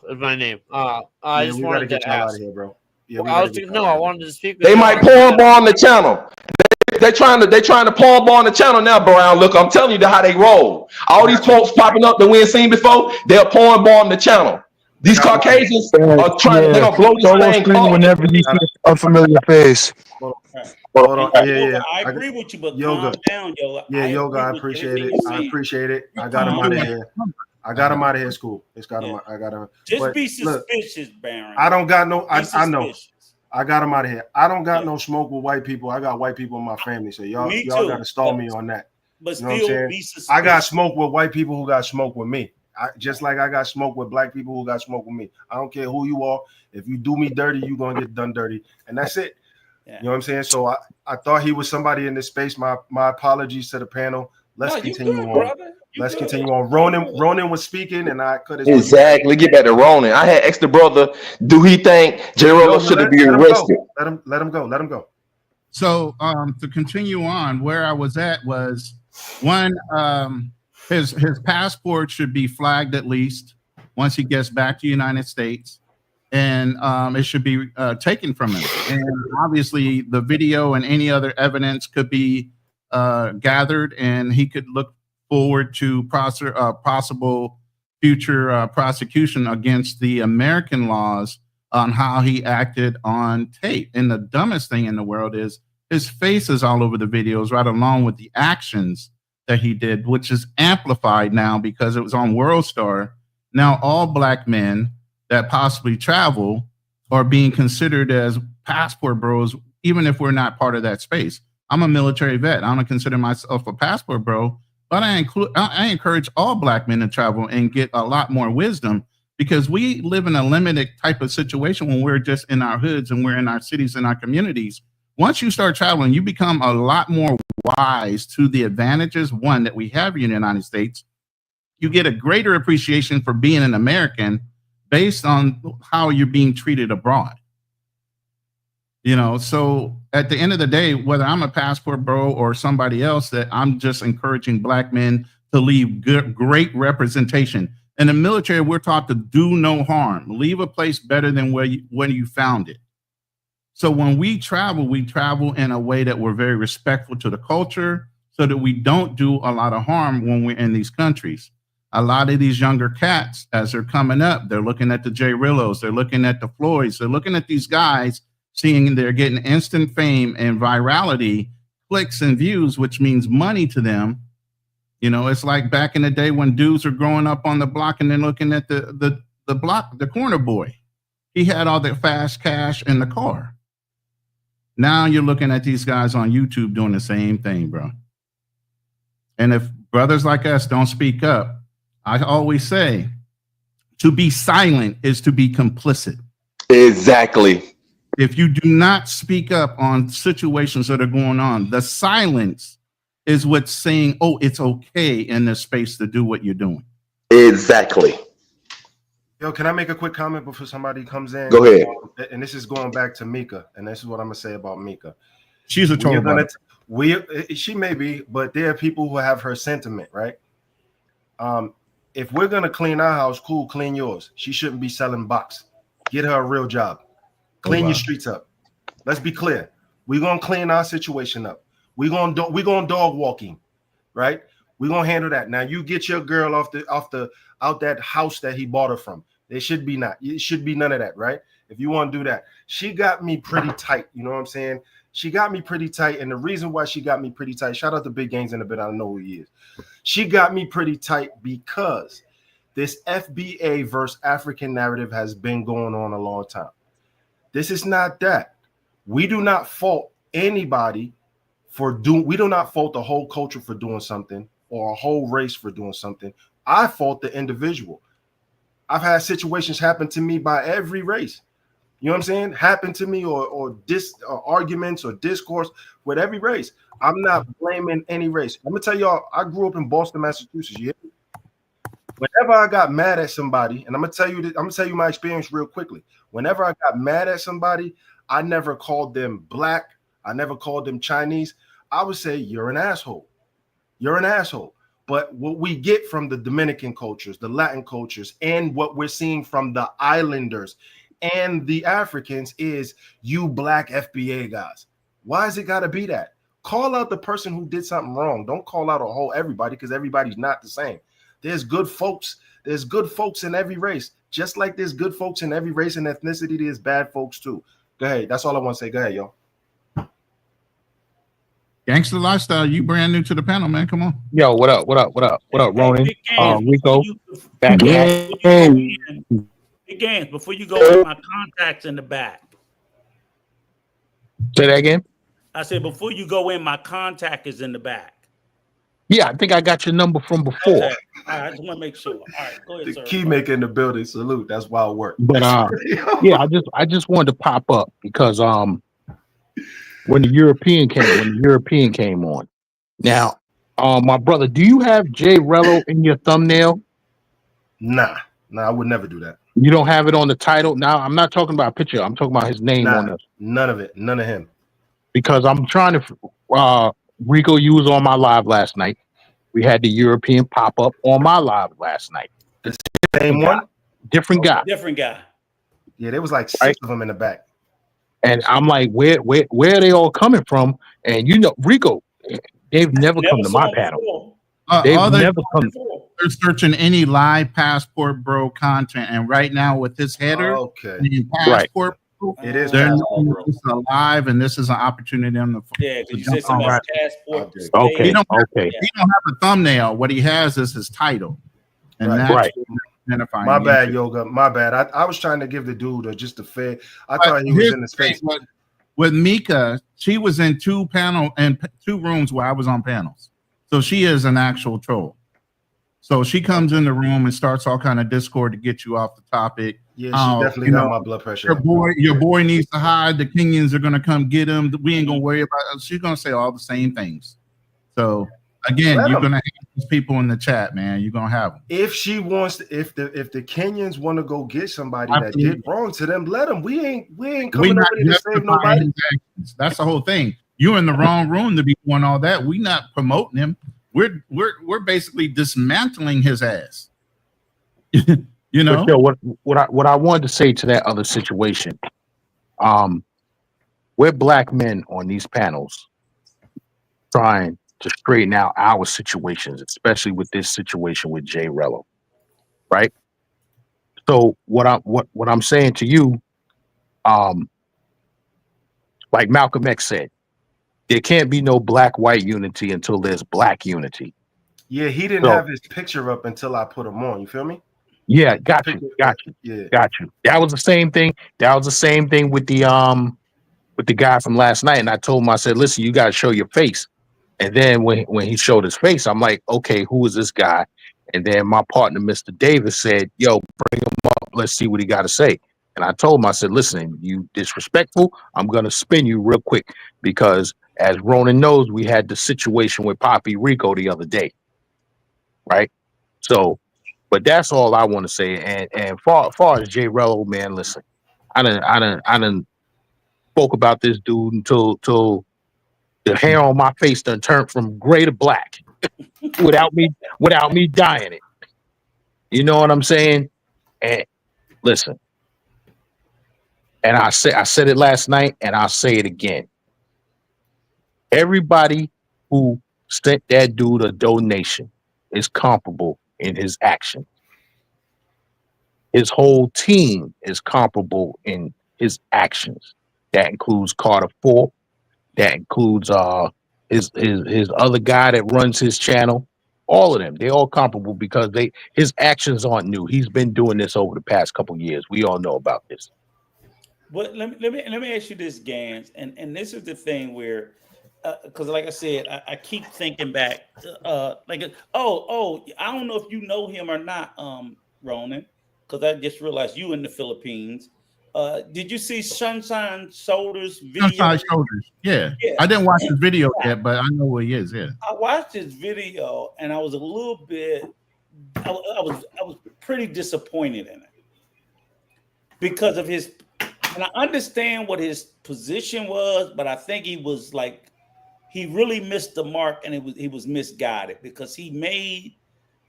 is my name. I just wanted to ask. Out of here, bro. Yeah, I wanted to speak. They might porn bomb the channel. They're trying to porn bomb the channel now, Brown. Look, I'm telling you how they roll. All these folks popping up that we ain't seen before, they'll porn bomb the channel. These Caucasians are trying. They're gonna blow this thing up whenever you see an unfamiliar face. Hold on. Yeah. I agree with you, but calm down, yo. Yoga. I appreciate it. I got him out of here. I got him out of here. School. I got him. Just be suspicious, Baron. I don't got no. I know. I got him out of here. I don't got no smoke with white people. I got white people in my family, so y'all got to stall me on that. But you know still be suspicious. I got smoke with white people who got smoke with me. Just like I got smoke with black people who got smoke with me. I don't care who you are. If you do me dirty, you're gonna get done dirty, and that's it. Yeah. You know what I'm saying? So I thought he was somebody in this space. My apologies to the panel. Let's continue on. Brother. Let's continue on. Ronan was speaking, and I cut his exactly. Get back to Ronan. I had asked the brother, do he think J Rello should be arrested? Let him go. So to continue on, where I was at was one, his passport should be flagged at least once he gets back to the United States, and it should be taken from him. And obviously, the video and any other evidence could be gathered, and he could look forward to possible future prosecution against the American laws on how he acted on tape. And the dumbest thing in the world is his face is all over the videos, right along with the actions that he did, which is amplified now because it was on World Star. Now all black men that possibly travel are being considered as passport bros, even if we're not part of that space. I'm a military vet. I don't consider myself a passport bro, but I encourage all black men to travel and get a lot more wisdom, because we live in a limited type of situation when we're just in our hoods and we're in our cities and our communities. Once you start traveling, you become a lot more wise to the advantages, one, that we have in the United States. You get a greater appreciation for being an American based on how you're being treated abroad. You know, so at the end of the day, whether I'm a passport bro or somebody else, that I'm just encouraging black men to leave great representation. In the military, we're taught to do no harm. Leave a place better than when you found it. So when we travel in a way that we're very respectful to the culture, so that we don't do a lot of harm when we're in these countries. A lot of these younger cats, as they're coming up, they're looking at the J Rillos, they're looking at the Floyds, they're looking at these guys, seeing they're getting instant fame and virality, clicks and views, which means money to them. You know, it's like back in the day when dudes were growing up on the block and then looking at the block, the corner boy. He had all the fast cash in the car. Now you're looking at these guys on YouTube doing the same thing, bro. And if brothers like us don't speak up, I always say, to be silent is to be complicit. Exactly. If you do not speak up on situations that are going on, the silence is what's saying, oh, it's okay in this space to do what you're doing. Exactly. Yo, can I make a quick comment before somebody comes in? Go ahead. And this is going back to Mika, and this is what I'm gonna say about Mika. She's a troll. She may be, but there are people who have her sentiment, right? If we're gonna clean our house, cool, clean yours. She shouldn't be selling box. Get her a real job. Clean your streets up. Let's be clear. We're gonna clean our situation up. We're gonna dog walking, right? We're gonna handle that. Now you get your girl out that house that he bought her from. It should be none of that, right? If you want to do that. She got me pretty tight, you know what I'm saying? She got me pretty tight, and the reason why she got me pretty tight, shout out to Big Gains in a bit, I don't know who he is. She got me pretty tight because this FBA versus African narrative has been going on a long time. This is not that. We do not fault anybody we do not fault the whole culture for doing something or a whole race for doing something. I fault the individual. I've had situations happen to me by every race. You know what I'm saying? Happen to me or arguments or discourse with every race. I'm not blaming any race. I'm gonna tell y'all, I grew up in Boston, Massachusetts. You hear me? Whenever I got mad at somebody, and I'm gonna tell you my experience real quickly. Whenever I got mad at somebody, I never called them black. I never called them Chinese. I would say, you're an asshole. You're an asshole. But what we get from the Dominican cultures, the Latin cultures, and what we're seeing from the islanders and the Africans is you black FBA guys. Why has it got to be that? Call out the person who did something wrong. Don't call out a whole everybody, because everybody's not the same. There's good folks. There's good folks in every race. Just like there's good folks in every race and ethnicity, there's bad folks too. Go ahead. That's all I want to say. Go ahead, y'all. Gangster Lifestyle, you brand new to the panel, man. Come on. Yo, what up, Ronan? Rico, back Big Games, before you go with my contacts in the back. Say that again? I said, before you go in, my contact is in the back. Yeah, I think I got your number from before. Okay. All right, I just want to make sure. All right, go ahead, the sir. key maker in the building. Salute. That's wild work. But yeah, I just wanted to pop up because when the European came on. Now, my brother, do you have Jay Rello in your thumbnail? Nah, I would never do that. You don't have it on the title? Now, I'm not talking about a picture. I'm talking about his name on it. None of it. None of him. because I'm trying to. Rico, you was on my live last night. We had the European pop up on my live last night. The same one, different guy. Different guy. Yeah, there was like 6 of them in the back. And I'm like, where are they all coming from? And you know, Rico, they've never come to my panel. They've never come. They're searching any live Passport Bro content, and right now with this header, Passport Bro, it is live, and this is an opportunity to because you said something about Passport. Okay, he don't have a thumbnail. What he has is his title, and that's identifying. My bad, Yoga. My bad. I was trying to give the dude just a fair. I thought he was in the space. With Mika, she was in 2 rooms where I was on panels, so she is an actual troll. So she comes in the room and starts all kind of discord to get you off the topic. Yeah, she definitely got my blood pressure. Your boy needs to hide. The Kenyans are gonna come get him. We ain't gonna worry about it. She's gonna say all the same things. So again, you're gonna have these people in the chat, man. You're gonna have them. If she wants, if the Kenyans want to go get somebody that did wrong to them, let them. We ain't coming over there to save nobody. That's the whole thing. You're in the wrong room to be doing all that. We not promoting him. We're basically dismantling his ass. You know. But what I wanted to say to that other situation, we're black men on these panels trying to straighten out our situations, especially with this situation with Jay Rello, right? So what I'm saying to you, like Malcolm X said, there can't be no black-white unity until there's black unity. Yeah, he didn't have his picture up until I put him on. You feel me? Yeah, got you. Yeah, got you. That was the same thing. That was the same thing with the guy from last night. And I told him, I said, listen, you gotta show your face. And then when he showed his face, I'm like, okay, who is this guy? And then my partner, Mr. Davis, said, yo, bring him up. Let's see what he got to say. And I told him, I said, listen, you disrespectful. I'm going to spin you real quick because as Ronan knows, we had the situation with Poppy Rico the other day. Right? So, but that's all I want to say. And far as Jay Rello, man, listen, I done spoke about this dude until the hair on my face done turned from gray to black without me dyeing it. You know what I'm saying? And listen, and I said it last night, and I'll say it again. Everybody who sent that dude a donation is comparable in his actions. His whole team is comparable in his actions. That includes Carter Ford. That includes his other guy that runs his channel. All of them, they're all comparable because his actions aren't new. He's been doing this over the past couple of years. We all know about this. But let me ask you this, Gans, and this is the thing where, because like I said, I keep thinking back, I don't know if you know him or not, Ronan, because I just realized you in the Philippines. Did you see Sunshine Shoulders video? Sunshine Shoulders, yeah. I didn't watch the video yet, but I know who he is. Yeah, I watched his video and I was a little bit, I was pretty disappointed in it because of his. And I understand what his position was, but I think he was like, he really missed the mark, and he was misguided because he made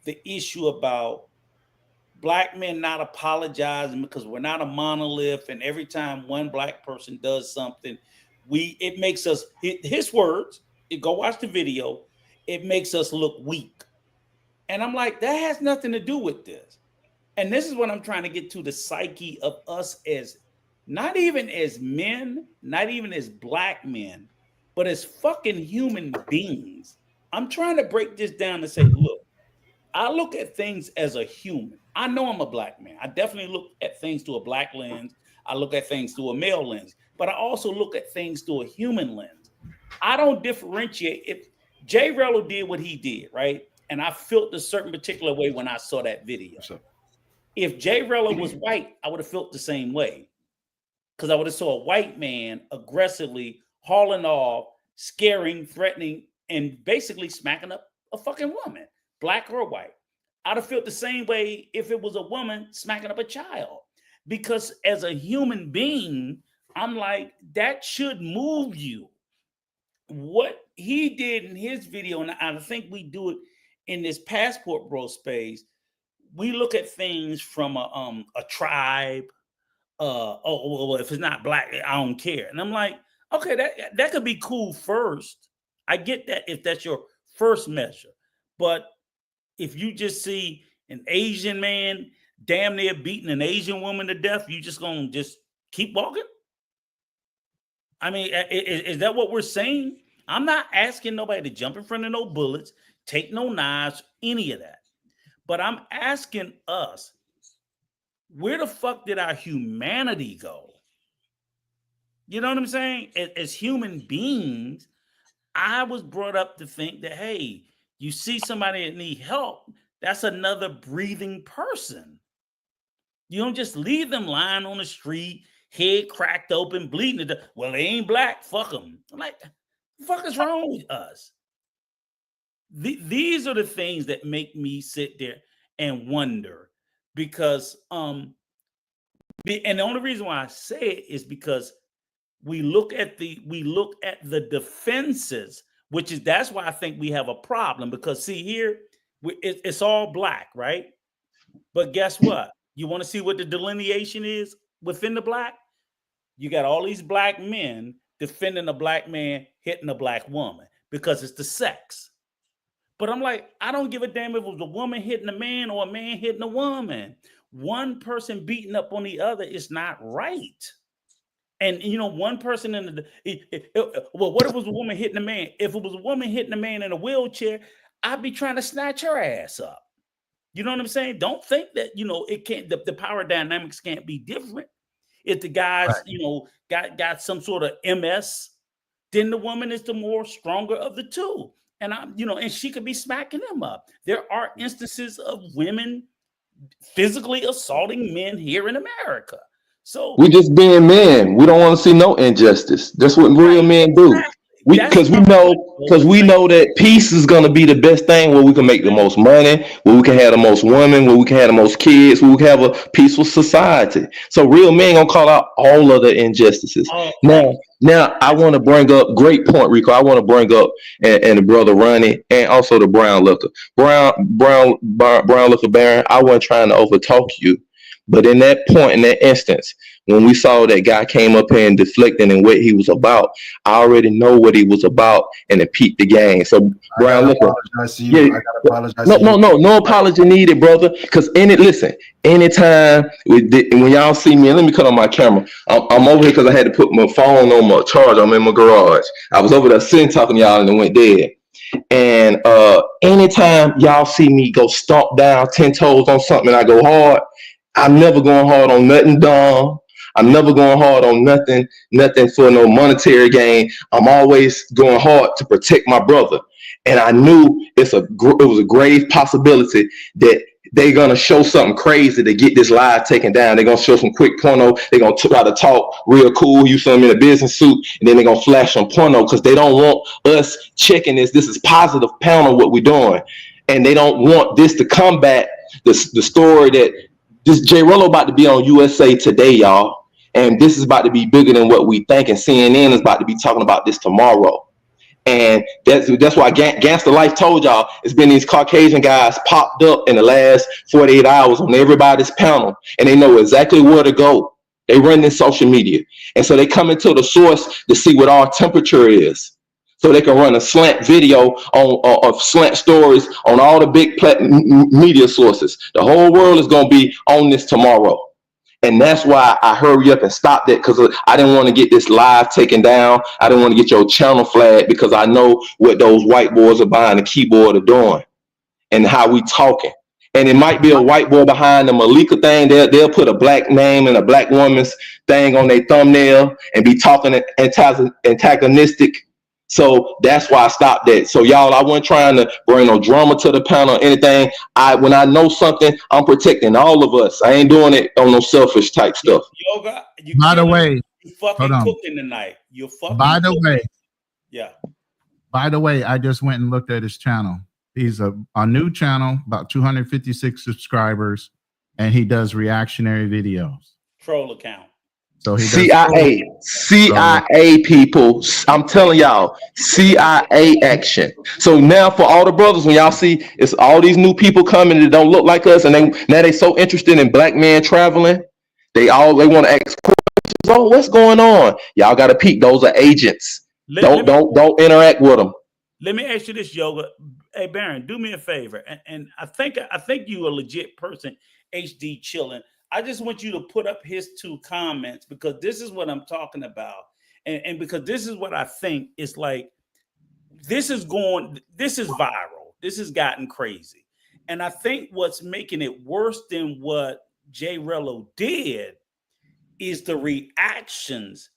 the issue about Black men not apologizing because we're not a monolith, and every time one Black person does something, it makes us, his words, go watch the video, it makes us look weak. And I'm like, that has nothing to do with this. And this is what I'm trying to get to, the psyche of us as not even as men, not even as Black men, but as fucking human beings. I'm trying to break this down and say, look, I look at things as a human. I know I'm a Black man. I definitely look at things through a Black lens. I look at things through a male lens, but I also look at things through a human lens. I don't differentiate. If Jay Rello did what he did, right? And I felt a certain particular way when I saw that video. If Jay Rello was white, I would have felt the same way. Because I would have saw a white man aggressively hauling off, scaring, threatening, and basically smacking up a fucking woman, Black or white. I'd have felt the same way if it was a woman smacking up a child. Because as a human being, I'm like, that should move you. what he did in his video, and I think we do it in this Passport Bro space, we look at things from a tribe. Well, if it's not black, I don't care. And I'm like, okay, that could be cool first. I get that if that's your first measure. But if you just see an Asian man damn near beating an Asian woman to death, you just gonna just keep walking? I mean, is that what we're saying? I'm not asking nobody to jump in front of no bullets, take no knives, any of that. But I'm asking us, where the fuck did our humanity go? You know what I'm saying? As human beings, I was brought up to think that, hey, you see somebody that need help, that's another breathing person. You don't just leave them lying on the street, head cracked open, bleeding to death. Well, they ain't black, fuck them. I'm like, the fuck is wrong with us? These are the things that make me sit there and wonder, because and the only reason why I say it is because we look at the defenses, that's why I think we have a problem, because see here, it's all black, right? But guess what? You want to see what the delineation is within the black? You got all these black men defending a black man hitting a black woman because it's the sex. But I'm like, I don't give a damn if it was a woman hitting a man or a man hitting a woman. One person beating up on the other is not right. And, you know, one person in well, what if it was a woman hitting a man? If it was a woman hitting a man in a wheelchair, I'd be trying to snatch her ass up. You know what I'm saying? Don't think that, you know, it can't, the power dynamics can't be different. If the guy's, right, you know, got some sort of MS, then the woman is the more stronger of the two. And and she could be smacking him up. There are instances of women physically assaulting men here in America. So we just being men. We don't want to see no injustice. That's what real men do. Because we know that peace is gonna be the best thing, where we can make the most money, where we can have the most women, where we can have the most kids, where we can have a peaceful society. So real men gonna call out all of the injustices. Now I want to bring up, great point, Rico. I want to bring up and the brother Ronnie, and also the brown liquor Baron. I wasn't trying to overtalk you, but in that point, in that instance, when we saw that guy came up here and deflecting and what he was about, I already know what he was about, and it peaked the game. So Brown liquor, no apology needed, brother. Because anytime when y'all see me, and let me cut on my camera. I'm over here because I had to put my phone on my charge. I'm in my garage. I was over there sitting talking to y'all, and it went dead. And anytime y'all see me go stomp down 10 toes on something and I go hard, I'm never going hard on nothing dumb. I'm never going hard on nothing for no monetary gain. I'm always going hard to protect my brother. And I knew it was a grave possibility that they're going to show something crazy to get this live taken down. They're going to show some quick porno. They're going to try to talk real cool. You see them in a business suit, and then they're going to flash some porno because they don't want us checking this. This is positive pound on what we're doing. And they don't want this to combat the story that this J. Rollo about to be on USA Today, y'all. And this is about to be bigger than what we think. And CNN is about to be talking about this tomorrow. And that's why Gangster Life told y'all it's been these Caucasian guys popped up in the last 48 hours on everybody's panel. And they know exactly where to go. They run this social media. And so they come into the source to see what our temperature is. So they can run a slant video of slant stories on all the big media sources. The whole world is going to be on this tomorrow. And that's why I hurry up and stop that, because I didn't want to get this live taken down. I didn't want to get your channel flagged, because I know what those white boys are behind the keyboard are doing and how we talking. And it might be a white boy behind the Malika thing. They'll put a black name and a black woman's thing on their thumbnail and be talking antagonistic. So that's why I stopped that. So y'all, I wasn't trying to bring no drama to the panel or anything. When I know something, I'm protecting all of us. I ain't doing it on no selfish type stuff. Yoga, by the way, you fucking cooking tonight. You're fucking by the cooking. way, yeah. By the way, I just went and looked at his channel. He's a new channel, about 256 subscribers, and he does reactionary videos. Troll account. So he does CIA people. I'm telling y'all, CIA action. So now for all the brothers, when y'all see it's all these new people coming that don't look like us, and they so interested in black men traveling, they want to ask questions. Oh, what's going on? Y'all got to peek. Those are agents. Don't interact with them. Let me ask you this, Yoga. Hey, Baron, do me a favor, and I think you a legit person. HD chilling. I just want you to put up his 2 comments because this is what I'm talking about. And because this is what I think is like, this is viral. This has gotten crazy. And I think what's making it worse than what Jay Rello did is the reactions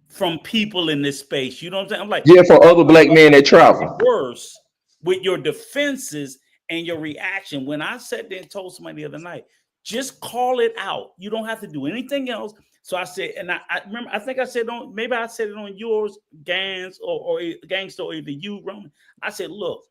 from people in this space. You know what I'm saying? I'm like, yeah, for other black men that travel. Worse with your defenses and your reaction. When I sat there and told somebody the other night, just call it out. You don't have to do anything else. So I said, and I remember, I think I said maybe I said it on yours, Gans or Gangster, or either you, Roman. I said, look,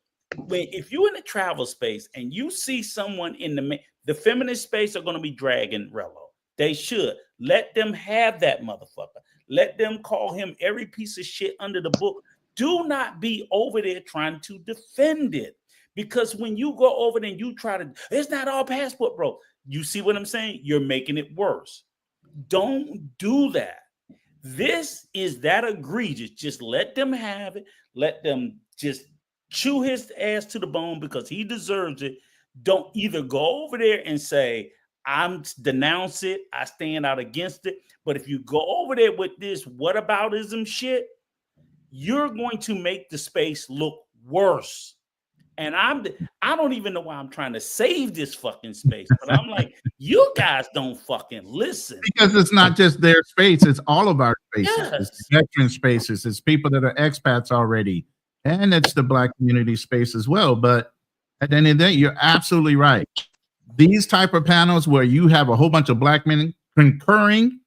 if you're in the travel space and you see someone in the feminist space are going to be dragging Rello. They should let them have that motherfucker. Let them call him every piece of shit under the book. Do not be over there trying to defend it. Because when you go over there and you try to, it's not all passport, bro. You see what I'm saying? You're making it worse. Don't do that. This is that egregious. Just let them have it. Let them just chew his ass to the bone because he deserves it. Don't either go over there and say, I'm denounce it. I stand out against it. But if you go over there with this whataboutism shit, you're going to make the space look worse. And I don't even know why I'm trying to save this fucking space, but I'm like, you guys don't fucking listen. Because it's not just their space, it's all of our spaces. Yes. It's veteran spaces, it's people that are expats already, and it's the black community space as well. But at the end of the day, you're absolutely right. These type of panels where you have a whole bunch of black men concurring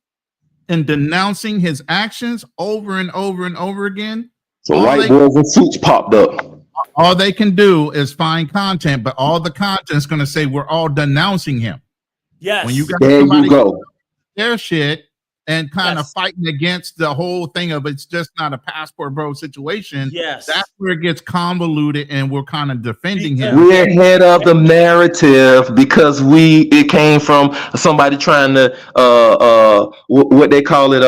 and denouncing his actions over and over and over again. So white boys in suits popped up. All they can do is find content, but all the content's going to say we're all denouncing him. Yes. When you got there you go. Their shit and kind of fighting against the whole thing of it's just not a passport bro situation. Yes. That's where it gets convoluted and we're kind of defending him. We're ahead of the narrative because it came from somebody trying to what they call it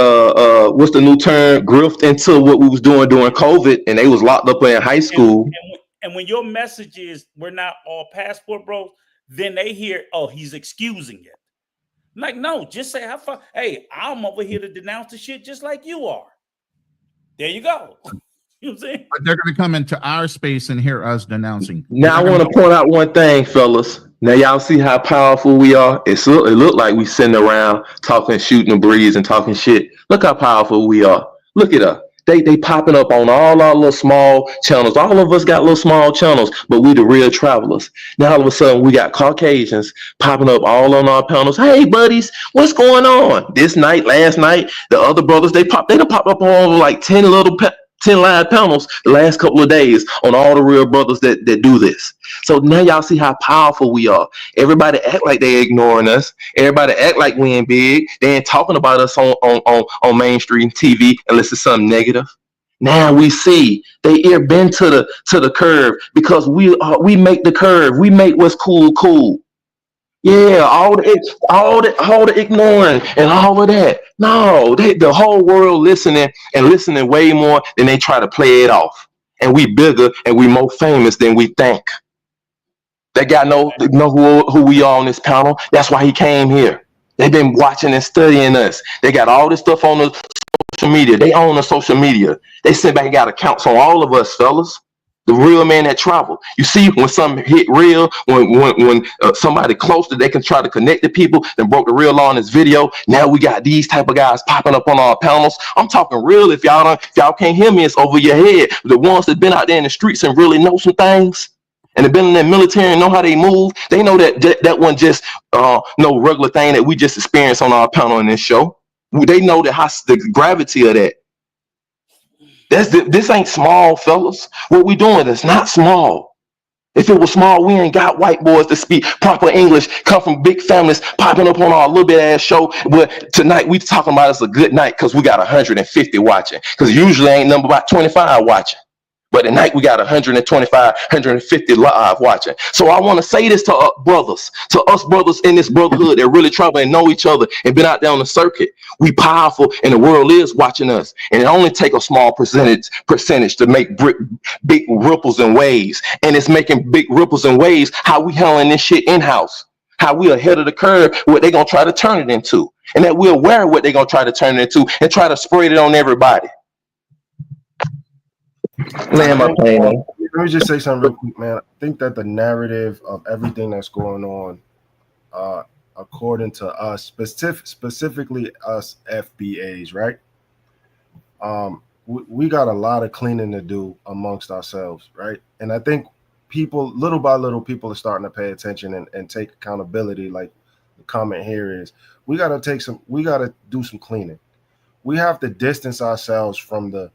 what's the new term, grift into what we was doing during COVID, and they was locked up in high school. And when your message is we're not all passport bros, then they hear, oh, he's excusing it. Like, no, just say, hey, I'm over here to denounce the shit just like you are. There you go. You know what I'm saying? But they're going to come into our space and hear us denouncing. Now, I want to point out one thing, fellas. Now, y'all see how powerful we are? It looked like we sitting around talking, shooting the breeze and talking shit. Look how powerful we are. Look at us. They popping up on all our little small channels. All of us got little small channels, but we the real travelers. Now all of a sudden we got Caucasians popping up all on our panels. Hey buddies, what's going on? This night, last night, the other brothers they pop up on like 10 live panels the last couple of days on all the real brothers that do this. So now y'all see how powerful we are. Everybody act like they ignoring us. Everybody act like we ain't big. They ain't talking about us on mainstream TV unless it's something negative. Now we see they ear bend to the curve because we make the curve. We make what's cool. Yeah, all the ignoring and all of that. No, the whole world listening way more than they try to play it off. And we bigger and we more famous than we think. They got know who we are on this panel. That's why he came here. They've been watching and studying us. They got all this stuff on the social media. They own the social media. They sit back and got accounts on all of us, fellas. The real man that travel. You see, when something hit real, when somebody close to they can try to connect the people, then broke the real law in this video. Now we got these type of guys popping up on our panels. I'm talking real. If y'all can't hear me, it's over your head. The ones that been out there in the streets and really know some things, and have been in the military and know how they move, they know that wasn't just no regular thing that we just experienced on our panel in this show. They know the gravity of that. This ain't small, fellas. What we doing is not small. If it was small, we ain't got white boys to speak proper English, come from big families, popping up on our little bit ass show. But tonight we talking about it's a good night because we got 150 watching. Because usually ain't number about 25 watching. But tonight we got 125, 150 live watching. So I want to say this to us brothers in this brotherhood that really travel and know each other and been out there on the circuit. We powerful and the world is watching us. And it only take a small percentage to make big ripples and waves. And it's making big ripples and waves how we handling this shit in-house. How we ahead of the curve, what they gonna try to turn it into. And that we're aware of what they gonna try to turn it into and try to spread it on everybody. Let me just say something real quick, man. I think that the narrative of everything that's going on, according to us, specifically us FBAs, right? We got a lot of cleaning to do amongst ourselves, right? And I think people, little by little, people are starting to pay attention and take accountability. Like the comment here is, we got to do some cleaning. We have to distance ourselves from the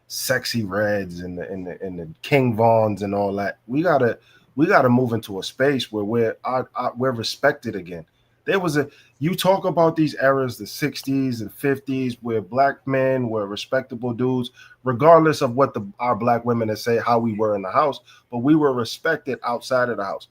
sexy reds and the King Vaughns and all that. We gotta move into a space where we're respected again. You talk about these eras, the 60s and 50s, where black men were respectable dudes, regardless of what our black women say how we were in the house, but we were respected outside of the house.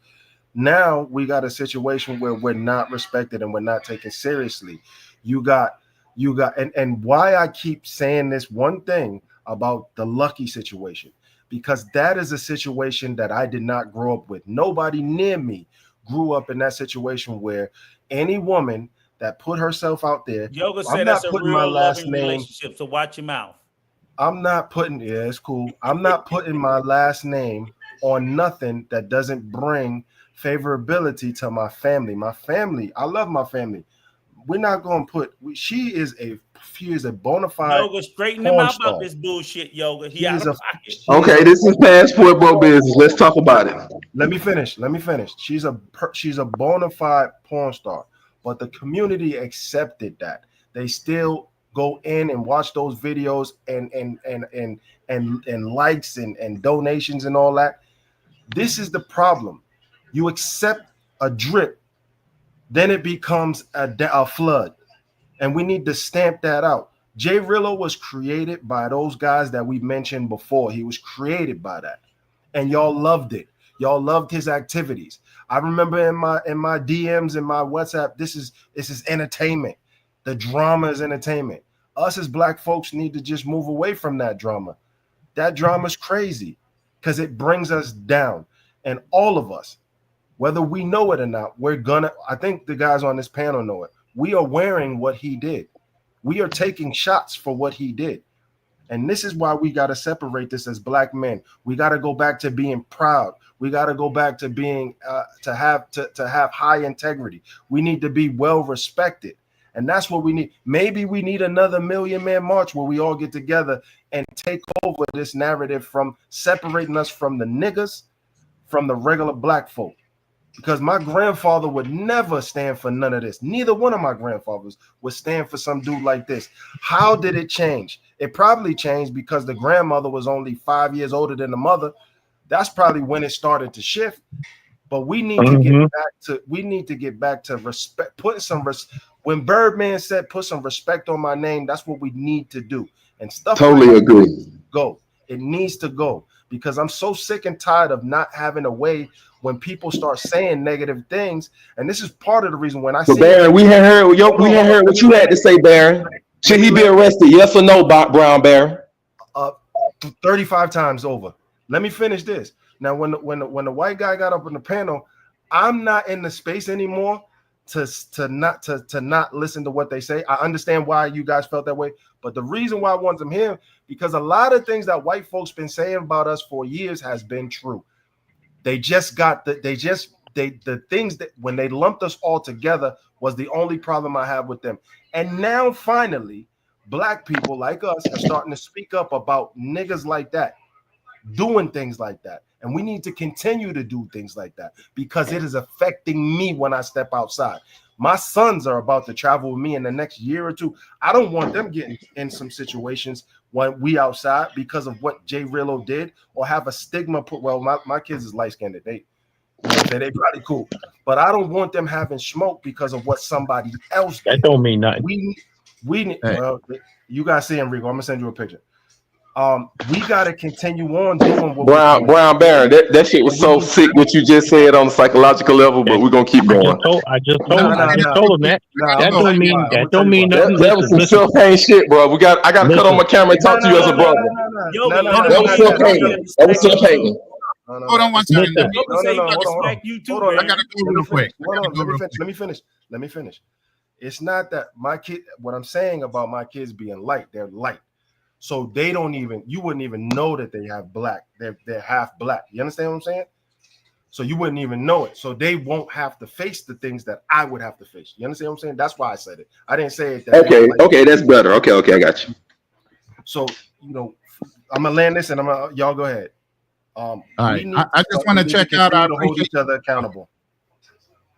Now we got a situation where we're not respected and we're not taken seriously. You got and why I keep saying this one thing about the Lucky situation, because that is a situation that I did not grow up with. Nobody near me grew up in that situation where any woman that put herself out there, Yoga said that's a real loving relationship, so watch your mouth. I'm not putting, it's cool. I'm not putting my last name on nothing that doesn't bring favorability to my family. My family, I love my family. We're not going to put, she is a bona fide Yoga, straighten him out about this bullshit, Yoga. Okay, this is passport bro business. Let's talk about it. Let me finish. She's a bona fide porn star, but the community accepted that. They still go in and watch those videos and likes and donations and all that. This is the problem. You accept a drip, then it becomes a flood. And we need to stamp that out. Jay Rillo was created by those guys that we mentioned before. He was created by that. And y'all loved it. Y'all loved his activities. I remember in my DMs and my WhatsApp, this is entertainment. The drama is entertainment. Us as black folks need to just move away from that drama. That drama is crazy because it brings us down. And all of us, whether we know it or not, I think the guys on this panel know it. We are wearing what he did. We are taking shots for what he did. And this is why we got to separate this as black men. We got to go back to being proud. We got to go back to being to have high integrity. We need to be well respected. And that's what we need. Maybe we need another Million Man March where we all get together and take over this narrative from separating us from the niggas, from the regular black folk. Because my grandfather would never stand for none of this. Neither one of my grandfathers would stand for some dude like this. How did it change? It probably changed because the grandmother was only 5 years older than the mother. That's probably when it started to shift. But we need to get back to respect. When Birdman said put some respect on my name, that's what we need to do. And stuff totally agree. It needs to go because I'm so sick and tired of not having a way when people start saying negative things, and this is part of the reason when I say Baron, we had heard what you had to say, Baron. Should he be arrested? Yes or no, Brown Baron? 35 times over. Let me finish this. Now, when the white guy got up in the panel, I'm not in the space anymore to not listen to what they say. I understand why you guys felt that way, but the reason why I want them here because a lot of things that white folks been saying about us for years has been true. They just got the things that when they lumped us all together was the only problem I have with them. And now finally, black people like us are starting to speak up about niggas like that, doing things like that. And we need to continue to do things like that because it is affecting me when I step outside. My sons are about to travel with me in the next year or two. I don't want them getting in some situations when we outside because of what Jay Rillo did, or have a stigma put. Well, my kids is light-skinned. They probably cool, but I don't want them having smoke because of what somebody else did. That don't mean nothing. Well, you guys see him, Rico. I'm gonna send you a picture. We got to continue on doing what Brown Baron, that shit was so sick what you just said on the psychological level, but we're gonna keep going. I just told him that. That don't mean nothing. That was some self-pain shit, bro. I gotta cut on my camera and talk to you as a brother. That was self-hating. That was self-hating. Hold on one second. Hold on. I gotta go real quick. Let me finish. It's not that my kid. What I'm saying about my kids being light, they're light. So they don't even, you wouldn't even know that they have black. They're half black. You understand what I'm saying? So you wouldn't even know it. So they won't have to face the things that I would have to face. You understand what I'm saying? That's why I said it. I didn't say it. Okay, that's better. Okay, I got you. So, I'm gonna land this and y'all go ahead. All right. I just want to check out. I hold each other accountable.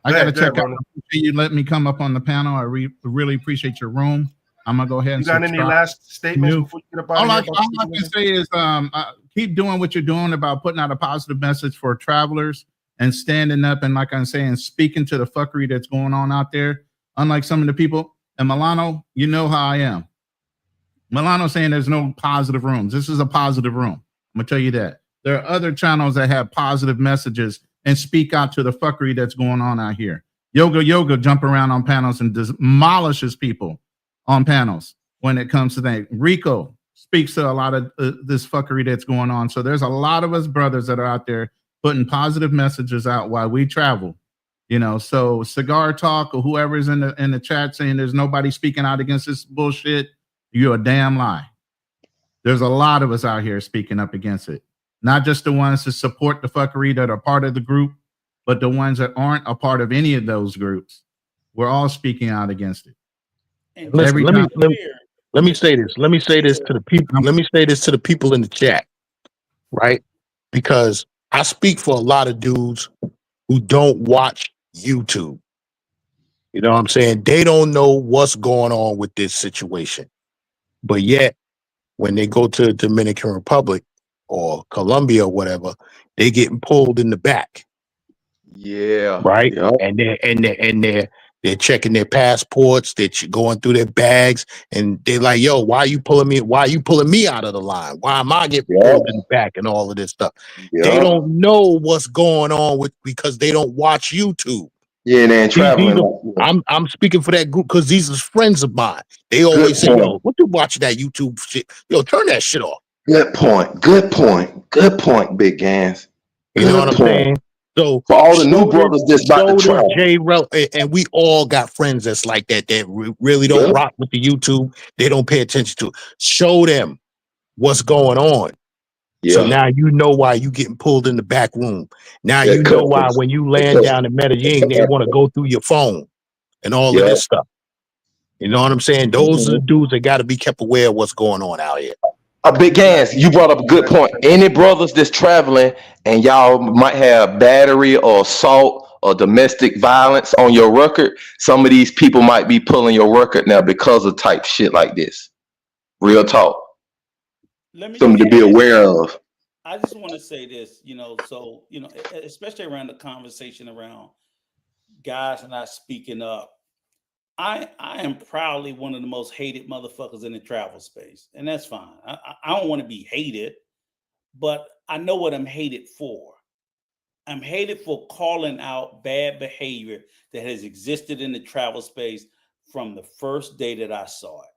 I got to check out. You let me come up on the panel. I really appreciate your room. I'm gonna go ahead and. You got any last statements before you get up all I can say is keep doing what you're doing about putting out a positive message for travelers and standing up and, like I'm saying, speaking to the fuckery that's going on out there. Unlike some of the people, and Milano, you know how I am. Milano saying there's no positive rooms. This is a positive room. I'm gonna tell you that. There are other channels that have positive messages and speak out to the fuckery that's going on out here. Yoga jump around on panels and demolishes people on panels when it comes to that. Rico speaks to a lot of this fuckery that's going on. So there's a lot of us brothers that are out there putting positive messages out while we travel. So Cigar Talk or whoever's in the chat saying there's nobody speaking out against this bullshit, you're a damn lie. There's a lot of us out here speaking up against it. Not just the ones that support the fuckery that are part of the group, but the ones that aren't a part of any of those groups. We're all speaking out against it. Listen, let me say this. Let me say this to the people. Let me say this to the people in the chat, right? Because I speak for a lot of dudes who don't watch YouTube. You know what I'm saying? They don't know what's going on with this situation. But yet, when they go to the Dominican Republic or Colombia or whatever, they getting pulled in the back. Yeah. Right. Yep. And they're checking their passports. They're going through their bags, and they're like, "Yo, why are you pulling me? Why are you pulling me out of the line? Why am I getting pulled in the back?" And all of this stuff. Yep. They don't know what's going on because they don't watch YouTube. Yeah, they ain't traveling. I'm speaking for that group because these are friends of mine. They always say, "Yo, what you watching that YouTube shit? Yo, turn that shit off." Good point, Big Gans. You know what I'm saying? So for all the new brothers that's about to travel, and we all got friends that's like that really don't rock with the YouTube. They don't pay attention to it. Show them what's going on. Yeah. So now you know why you getting pulled in the back room. Now you know why when you land down in Medellin, they want to go through your phone and all of this stuff. You know what I'm saying? Those are the dudes that got to be kept aware of what's going on out here. Big Gans, you brought up a good point. Any brothers that's traveling and y'all might have battery or assault or domestic violence on your record, some of these people might be pulling your record now because of type shit like this. Real talk. Something to be aware of. I just want to say this, especially around the conversation around guys not speaking up. I am proudly one of the most hated motherfuckers in the travel space, and that's fine. I don't want to be hated, but I know what I'm hated for. I'm hated for calling out bad behavior that has existed in the travel space from the first day that I saw it.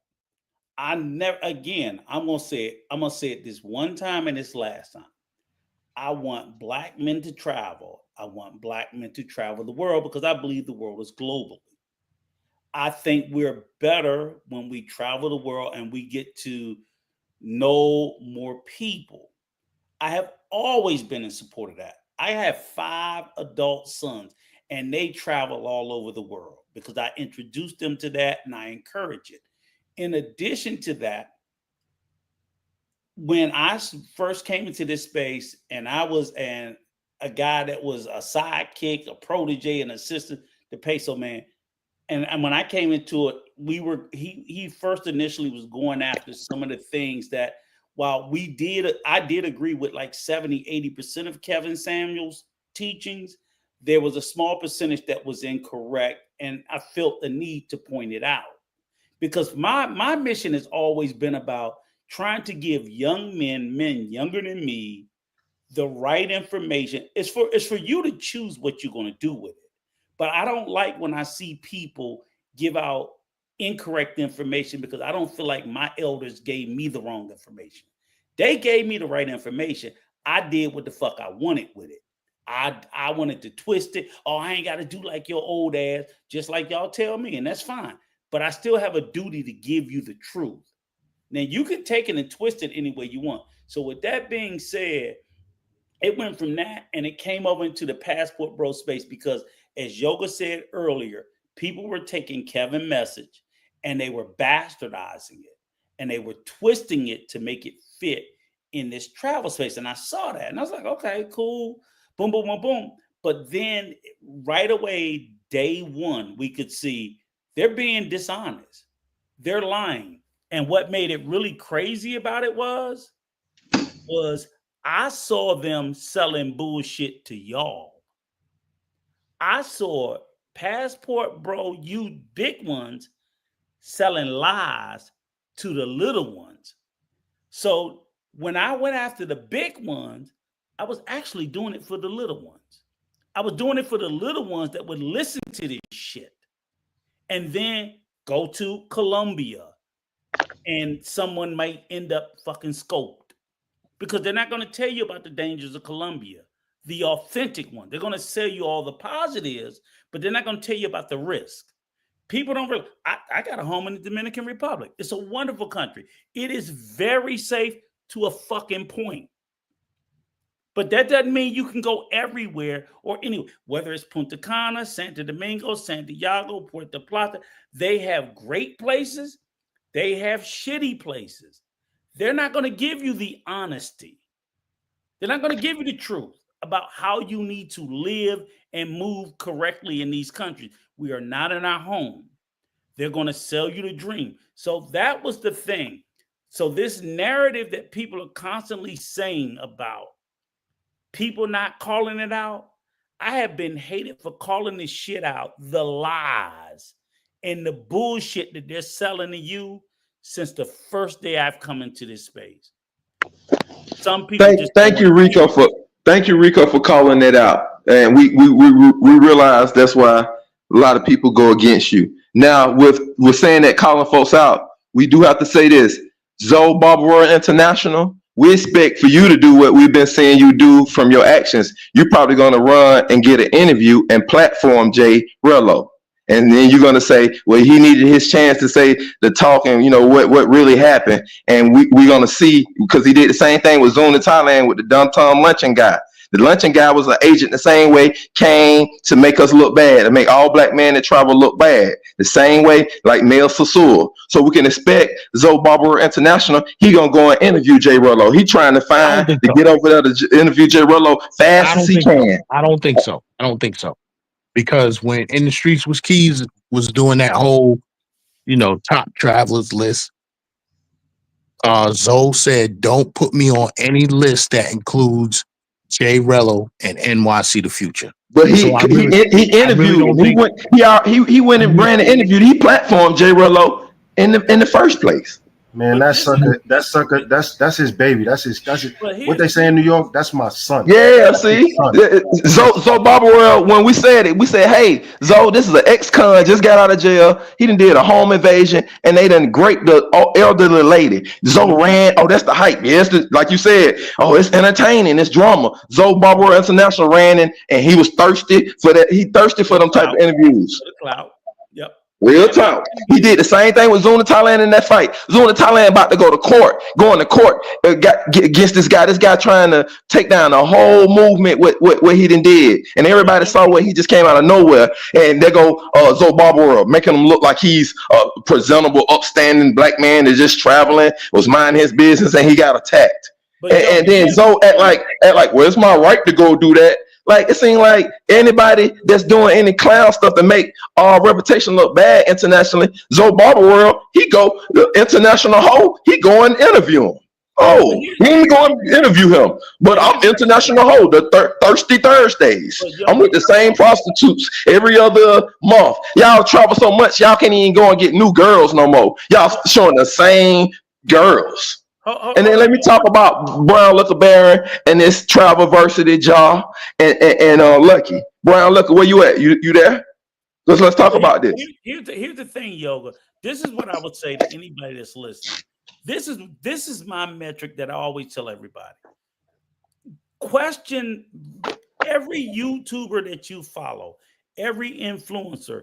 I'm gonna say it this one time and this last time. I want black men to travel. I want black men to travel the world because I believe the world is global. I think we're better when we travel the world and we get to know more people. I have always been in support of that. I have 5 adult sons and they travel all over the world because I introduced them to that and I encourage it. In addition to that, when I first came into this space and I was a guy that was a sidekick, a protege, an assistant, the peso man, And when I came into it, he first initially was going after some of the things that, while I did agree with like 70-80% of Kevin Samuel's teachings, there was a small percentage that was incorrect, and I felt the need to point it out, because my mission has always been about trying to give young men younger than me, the right information. It's for you to choose what you're going to do with it. But I don't like when I see people give out incorrect information, because I don't feel like my elders gave me the wrong information. They gave me the right information. I did what the fuck I wanted with it. I wanted to twist it. Oh, I ain't got to do like your old ass, just like y'all tell me, and that's fine. But I still have a duty to give you the truth. Now, you can take it and twist it any way you want. So with that being said, it went from that and it came over into the Passport Bro space, because as Yoga said earlier, people were taking Kevin's message and they were bastardizing it and they were twisting it to make it fit in this travel space. And I saw that and I was like, okay, cool. Boom, boom, boom, boom. But then right away, day one, we could see they're being dishonest. They're lying. And what made it really crazy about it was I saw them selling bullshit to y'all. I saw Passport Bro, you big ones, selling lies to the little ones. So when I went after the big ones, I was actually doing it for the little ones. I was doing it for the little ones that would listen to this shit and then go to Colombia, and someone might end up fucking scoped, because they're not going to tell you about the dangers of Colombia, the authentic one. They're going to sell you all the positives, but they're not going to tell you about the risk. People don't really. I got a home in the Dominican Republic. It's a wonderful country. It is very safe to a fucking point. But that doesn't mean you can go everywhere or anywhere, whether it's Punta Cana, Santo Domingo, Santiago, Puerto Plata. They have great places. They have shitty places. They're not going to give you the honesty. They're not going to give you the truth about how you need to live and move correctly in these countries. We are not in our home. They're going to sell you the dream. So that was the thing. So this narrative that people are constantly saying about people not calling it out, I have been hated for calling this shit out, the lies and the bullshit that they're selling to you since the first day I've come into this space. Some people thank you, Rico, for calling that out. And we realize that's why a lot of people go against you. Now, with saying that, calling folks out, we do have to say this. Zoe Barbara International, we expect for you to do what we've been seeing you do from your actions. You're probably going to run and get an interview and platform Jay Rello. And then you're going to say, well, he needed his chance to say the talk and, you know, what really happened. And we're going to see, because he did the same thing with Zoom to Thailand with the Dum Tum luncheon guy. The luncheon guy was an agent the same way, came to make us look bad, to make all black men that travel look bad. The same way like Mel Sassoon. So we can expect Zoe Barbara International, he going to go and interview Jay Rello. He trying to get over there to interview Jay Rello fast as he can. I don't think so. Because when In the Streets with Keys was doing that whole, you know, top travelers list, Zoe said, don't put me on any list that includes Jay Rello and NYC The Future. But he interviewed. He went and ran and interviewed. He platformed Jay Rello in the first place. Man, that sucker, that's his baby. That's his what they say in New York, that's my son. Yeah, see? Zoe Barbara, when we said, hey, Zoe, this is an ex-con, just got out of jail. He done did a home invasion, and they done raped the elderly lady. Zoe ran, that's the hype. Yes, like you said, it's entertaining, it's drama. Zoe Barbara International ran in, and he was thirsty for that. He thirsty for them type of interviews. Yep. Real talk. He did the same thing with Zuna Thailand in that fight. Zuna Thailand about to go to court against this guy. This guy trying to take down the whole movement with what he done did. And everybody saw what he just came out of nowhere. And they go Zoe Barbara, making him look like he's a presentable, upstanding black man that just traveling, was minding his business, and he got attacked. And then Zoe act like, well, it's my right to go do that. Like it seems like anybody that's doing any clown stuff to make our reputation look bad internationally. Zoe Barber World, he go the international hoe, he go and interview him. Oh, he ain't going to interview him. But I'm international hoe, the Thirsty Thursdays. I'm with the same prostitutes every other month. Y'all travel so much, y'all can't even go and get new girls no more. Y'all showing the same girls. And then let me talk about Brown Liquor Baron and this Travelversity Jaw and Lucky. Brown Liquor, where you at? You there? Let's talk about this. Here's the thing, Yoga. This is what I would say to anybody that's listening. This is my metric that I always tell everybody. Question every YouTuber that you follow, every influencer.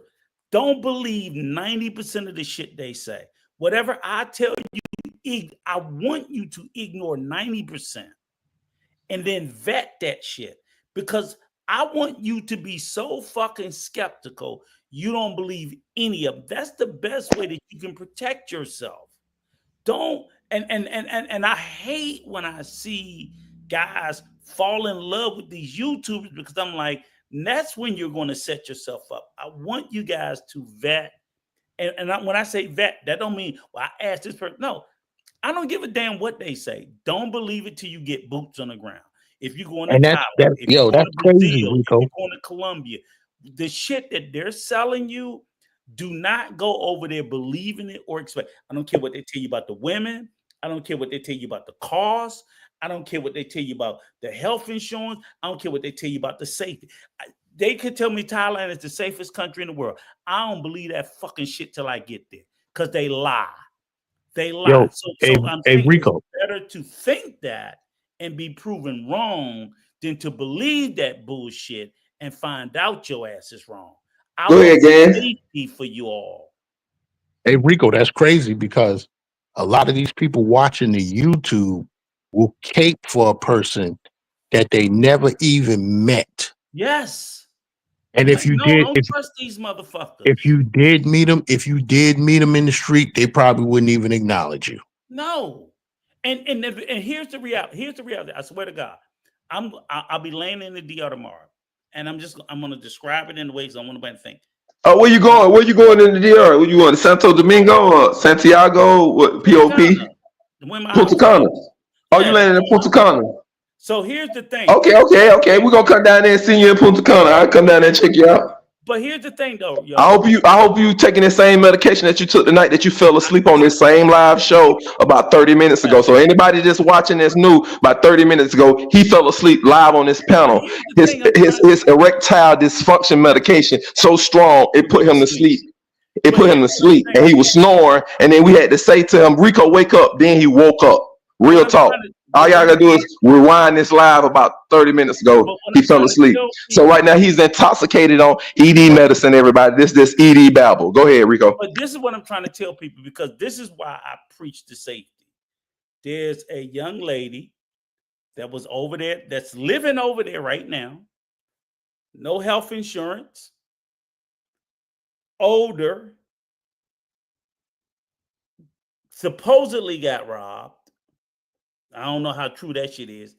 Don't believe 90% of the shit they say. Whatever I tell you, I want you to ignore 90% and then vet that shit, because I want you to be so fucking skeptical you don't believe any of them. That's the best way that you can protect yourself. Don't and I hate when I see guys fall in love with these YouTubers, because I'm like, that's when you're going to set yourself up. I want you guys to vet, and when I say vet, that don't mean, well, I asked this person. No, I don't give a damn what they say. Don't believe it till you get boots on the ground. If you're going to Thailand, if you're going to Brazil, crazy, Rico. if you're going to Colombia, the shit that they're selling you, do not go over there believing it or expect. I don't care what they tell you about the women. I don't care what they tell you about the cost. I don't care what they tell you about the health insurance. I don't care what they tell you about the safety. They could tell me Thailand is the safest country in the world. I don't believe that fucking shit till I get there, because they lie. They lie. Yo, so I'm saying Rico, it's better to think that and be proven wrong than to believe that bullshit and find out your ass is wrong. I Go ahead, want gang. safety for you all. Hey, Rico, that's crazy, because a lot of these people watching the YouTube will cape for a person that they never even met. Yes. And if you don't trust these motherfuckers. If you did meet them in the street, they probably wouldn't even acknowledge you. No. And here's the reality. Here's the reality. I swear to God, I'll be laying in the DR tomorrow, and I'm going to describe it in the ways I want to think. Oh, where you going? Where you going in the DR? Where you going? Santo Domingo or Santiago? What, POP? Punta Cana. Oh, you landing in Punta Cana. So here's the thing. Okay. We're gonna come down there and see you in Punta Cana. I'll come down there and check you out. But here's the thing, though. Yo. I hope you taking the same medication that you took the night that you fell asleep on this same live show about 30 minutes ago. So anybody just watching this knew about 30 minutes ago, he fell asleep live on this panel. His erectile dysfunction medication so strong it put him to sleep. It put him to sleep, and he was snoring. And then we had to say to him, "Rico, wake up." Then he woke up. Real talk. All y'all gotta do is rewind this live about 30 minutes ago. He fell asleep. So right now he's intoxicated on ED medicine, everybody. This ED babble. Go ahead, Rico. But this is what I'm trying to tell people, because this is why I preach the safety. There's a young lady that was over there, that's living over there right now. No health insurance. Older. Supposedly got robbed. I don't know how true that shit is,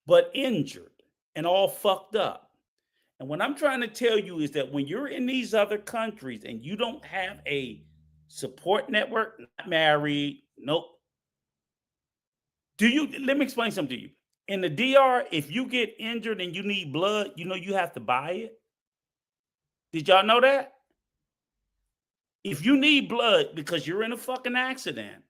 but injured and all fucked up. And what I'm trying to tell you is that when you're in these other countries and you don't have a support network, not married, nope. Let me explain something to you. In the DR, if you get injured and you need blood, you have to buy it. Did y'all know that? If you need blood because you're in a fucking accident,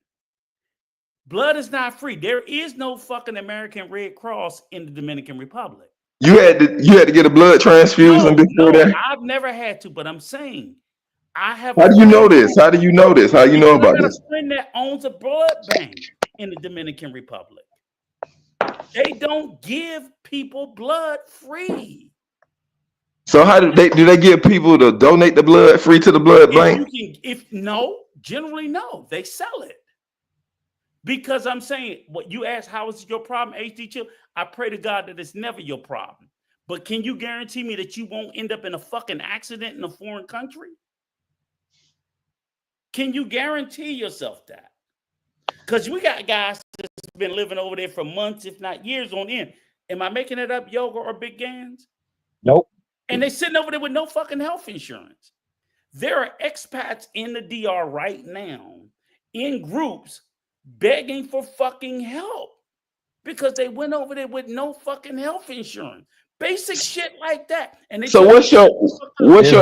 blood is not free. There is no fucking American Red Cross in the Dominican Republic. You had to get a blood transfusion before that? I've never had to, but I'm saying I have. How do you know this? How do you know this? How you know about this? A friend that owns a blood bank in the Dominican Republic. They don't give people blood free. So how do they give people to donate the blood free to the blood bank? Generally no, they sell it. Because I'm saying, what you asked, how is your problem, HD Chill? I pray to God that it's never your problem. But can you guarantee me that you won't end up in a fucking accident in a foreign country? Can you guarantee yourself that? Because we got guys that's been living over there for months, if not years on end. Am I making it up, Yoga or Big Gans? Nope. And they sitting over there with no fucking health insurance. There are expats in the DR right now in groups begging for fucking help because they went over there with no fucking health insurance. Basic shit like that. And they So what's your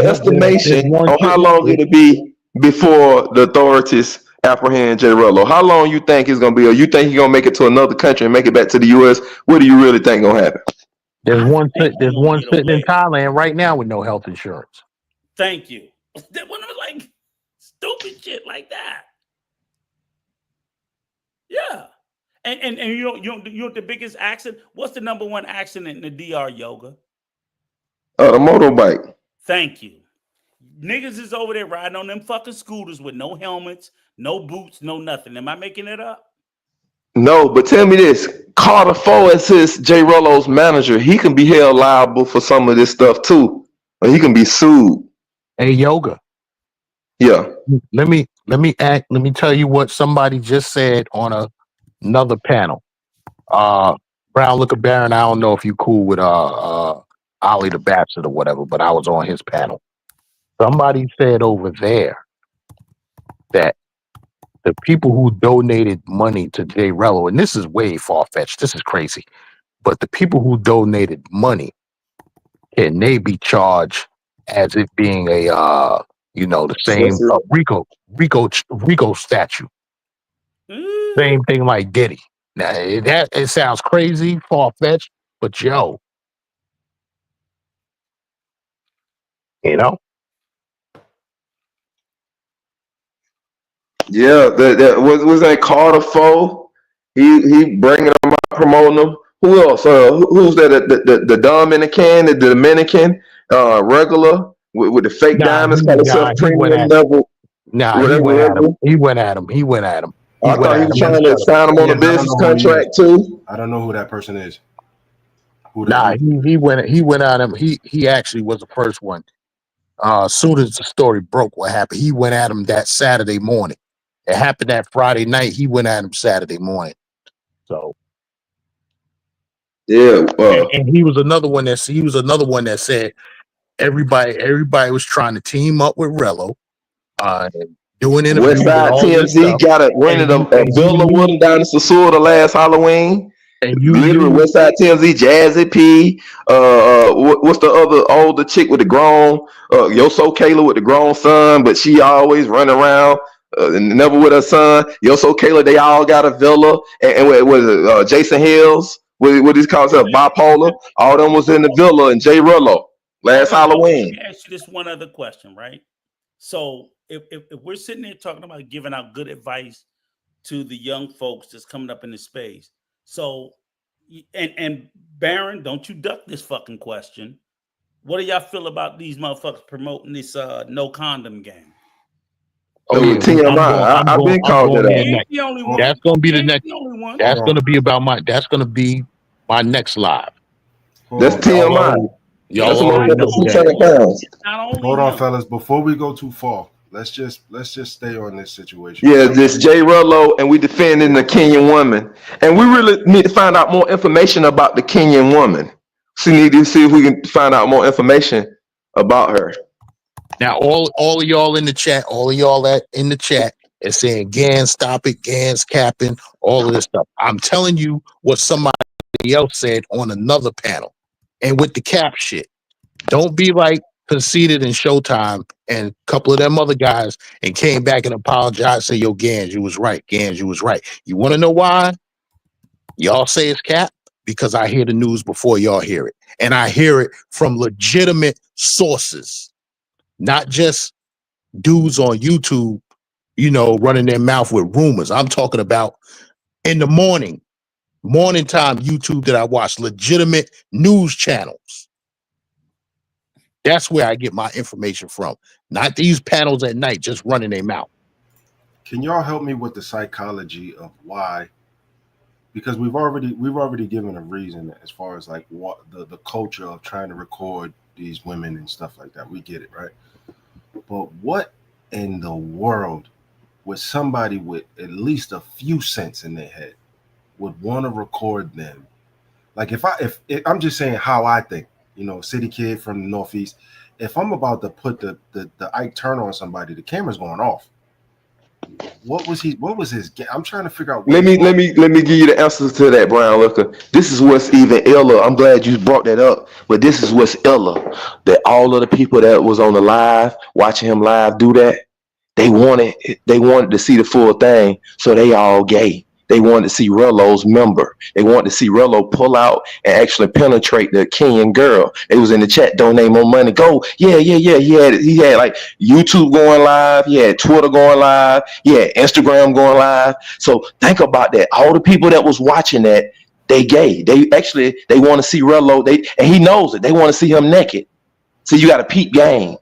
estimation on how long it'll be before the authorities apprehend J. Rello? How long you think it's gonna be, or you think he's gonna make it to another country and make it back to the US? What do you really think gonna happen? There's one sitting in Thailand right now with no health insurance. Thank you. That one was like stupid shit like that. Yeah. And you know the biggest accident? What's the number one accident in the DR, Yoga? The motorbike. Thank you. Niggas is over there riding on them fucking scooters with no helmets, no boots, no nothing. Am I making it up? No, but tell me this. Carter Foe is his J. Rello's manager. He can be held liable for some of this stuff too. Or he can be sued. Hey, Yoga. Yeah. Let me tell you what somebody just said on another panel. Brown Liquor Baron, I don't know if you cool with Ollie the Bastard or whatever, but I was on his panel. Somebody said over there that the people who donated money to J. Rello, and this is way far-fetched, this is crazy, but the people who donated money, can they be charged as it being a the same Rico statue? Same thing like Diddy. Now it sounds crazy, far-fetched, but yo, Yeah, that was that Carter Foe. He bringing them out, promoting them. Who else? Who's that? The Dominican, the Dominican, regular with the fake diamonds, kind of premium level. He went at him. I thought he was trying to sign him on a business contract too. I don't know who that person is. He went at him. He actually was the first one. As soon as the story broke, what happened? He went at him that Saturday morning. It happened that Friday night. He went at him Saturday morning. So yeah, and he was another one that said everybody was trying to team up with Rello, doing interviews. Westside TMZ got rented a villa with him down in Sasua last Halloween. And literally Westside TMZ, Jazzy P, what's the other older chick with the grown, Yoso Kayla with the grown son, but she always running around and never with her son. Yoso Kayla, they all got a villa, and with Jason Hills, what his concept, bipolar, all them was in the villa, and J. Rello last Halloween. Let me ask you this one other question, right? So if we're sitting there talking about giving out good advice to the young folks that's coming up in the space, so and Baron, don't you duck this fucking question. What do y'all feel about these motherfuckers promoting this no condom game? Oh yeah, TMI. I've been called it out. That's gonna be the next. That's gonna be my next live. That's TMI. Y'all already know. Hold on, fellas. Before we go too far, let's just stay on this situation. Yeah, this J. Rello, and we defending the Kenyan woman, and we really need to find out more information about the Kenyan woman. So we need to see if we can find out more information about her. Now, all of y'all in the chat, is saying Gans, stop it, Gans capping, all of this stuff. I'm telling you what somebody else said on another panel, and with the cap shit, don't be like Conceited and Showtime and a couple of them other guys and came back and apologized, say, yo, Gans, you was right. Gans, you was right. You want to know why y'all say it's cap? Because I hear the news before y'all hear it. And I hear it from legitimate sources, not just dudes on YouTube, running their mouth with rumors. I'm talking about in the morning time YouTube that I watch, legitimate news channels. That's where I get my information from. Not these panels at night just running their mouth. Can y'all help me with the psychology of why? Because we've already given a reason as far as like what the culture of trying to record these women and stuff like that. We get it, right? But what in the world would somebody with at least a few cents in their head would want to record them? Like if I'm just saying how I think. you know, city kid from the Northeast. If I'm about to put the Ike Turner on somebody, the camera's going off. What was his? I'm trying to figure out. Let me give you the answers to that, Brown Looker. This is what's even iller. I'm glad you brought that up, but this is what's iller. That all of the people that was on the live, watching him live do that, they wanted to see the full thing, so they all gay. They wanted to see Rello's member. They wanted to see Rello pull out and actually penetrate the Kenyan girl. It was in the chat, donate more money. Go. Yeah. He had like YouTube going live. He had Twitter going live. He had Instagram going live. So think about that. All the people that was watching that, they gay. They want to see Rello. And he knows it. They want to see him naked. So you got to peep game.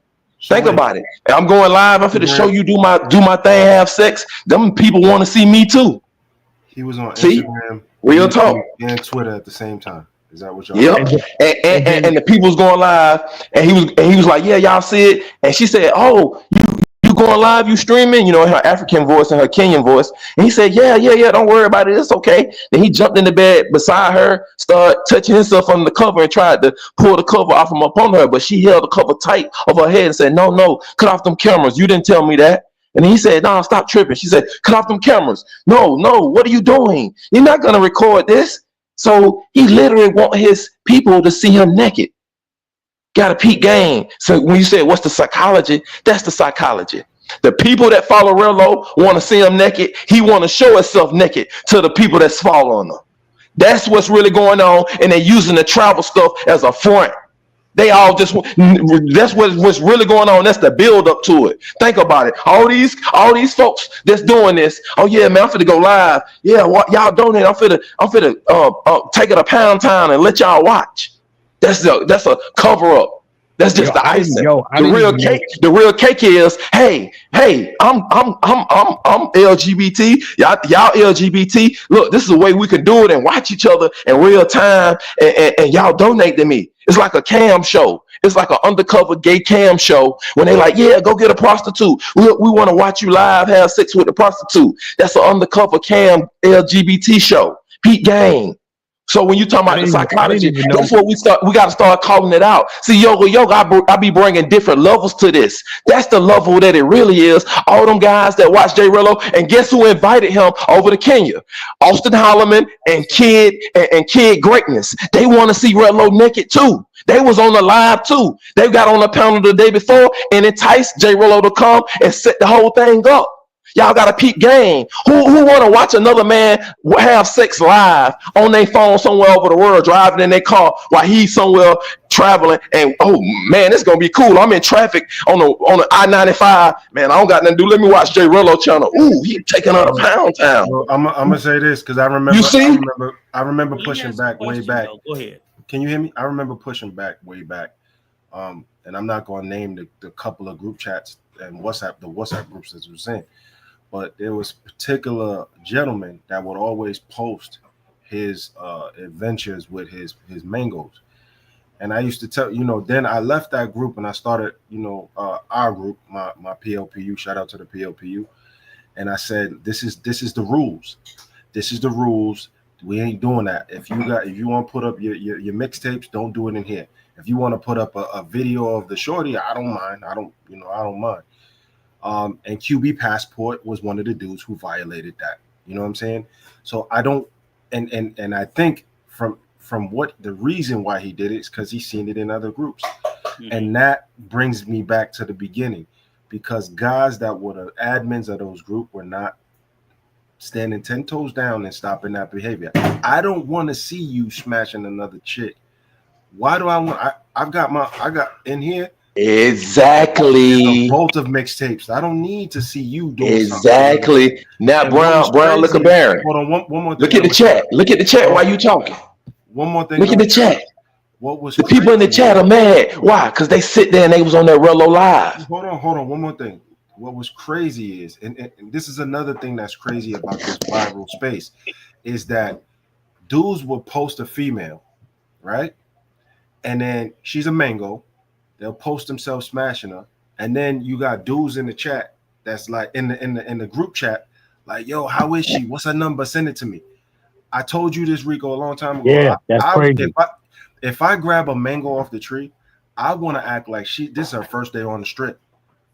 Think about it. I'm going live. I'm finna show you do my thing, have sex. Them people want to see me too. He was on Instagram, real talk, and Twitter at the same time. Is that what y'all? Yep. And the people was going live, and he was like, yeah, y'all see it. And she said, oh, you going live, you streaming, you know, in her African voice and her Kenyan voice. And he said, yeah, don't worry about it, it's okay. Then he jumped in the bed beside her, started touching himself under the cover and tried to pull the cover off him upon her, but she held the cover tight over her head and said, no, cut off them cameras. You didn't tell me that. And he said, no, stop tripping. She said, cut off them cameras. No, what are you doing? You're not going to record this. So he literally want his people to see him naked. Got a peak game. So when you say, what's the psychology? That's the psychology. The people that follow Rello want to see him naked. He want to show himself naked to the people that's following him. That's what's really going on. And they're using the travel stuff as a front. They all just, that's what's really going on. That's the build up to it. Think about it. All these folks that's doing this. Oh yeah, man, I'm finna go live. Yeah, y'all donate. I'm finna take it a pound town and let y'all watch. That's a cover up. That's just the icing. The real cake is, hey, I'm LGBT. Y'all LGBT. Look, this is a way we can do it and watch each other in real time, and y'all donate to me. It's like a cam show. It's like an undercover gay cam show when they like, yeah, go get a prostitute. We want to watch you live have sex with the prostitute. That's an undercover cam LGBT show. Pete Gang. So when you talk about the psychology, that's what we got to start calling it out. See, yoga, I be bringing different levels to this. That's the level that it really is. All them guys that watch J Rello, and guess who invited him over to Kenya? Austin Holloman and Kid Greatness. They want to see Rello naked too. They was on the live too. They got on the panel the day before and enticed J Rello to come and set the whole thing up. Y'all got a peak game. Who want to watch another man have sex live on their phone somewhere over the world, driving in their car while he's somewhere traveling? And oh man, it's gonna be cool. I'm in traffic on the I-95. Man, I don't got nothing to do. Let me watch J Rello channel. Ooh, he taking out a pound town. Well, I'm gonna say this because I remember. You see? I remember pushing back way back. Go ahead. Can you hear me? I remember pushing back way back. And I'm not gonna name the couple of group chats and the WhatsApp groups that was in. But there was a particular gentleman that would always post his adventures with his mangoes. And I used to tell, then I left that group and I started, our group, my PLPU, shout out to the PLPU. And I said, this is the rules. This is the rules. We ain't doing that. If you want to put up your mixtapes, don't do it in here. If you want to put up a video of the shorty, I don't mind. I don't mind. And QB Passport was one of the dudes who violated that. You know what I'm saying? So I don't, and I think from what the reason why he did it is because he's seen it in other groups. Mm-hmm. And that brings me back to the beginning, because guys that were the admins of those groups were not standing 10 toes down and stopping that behavior. I don't want to see you smashing another chick. Why do I want? I got in here. Exactly. A vault of mixtapes. I don't need to see you doing exactly. Something. Now, Brown, look at Baron. Hold on, one more thing. Look at the chat. Look at the chat while you talking. One more thing. Look at the chat. What was the people in the chat are mad? Why? Because they sit there and they was on that Rello live. Hold on. One more thing. What was crazy is, and this is another thing that's crazy about this viral space, is that dudes will post a female, right? And then she's a mango. They'll post themselves smashing her, and then you got dudes in the chat that's like in the group chat, like, "Yo, how is she? What's her number? Send it to me." I told you this, Rico, a long time ago. Yeah, that's crazy. If I grab a mango off the tree, I want to act like this is her first day on the strip.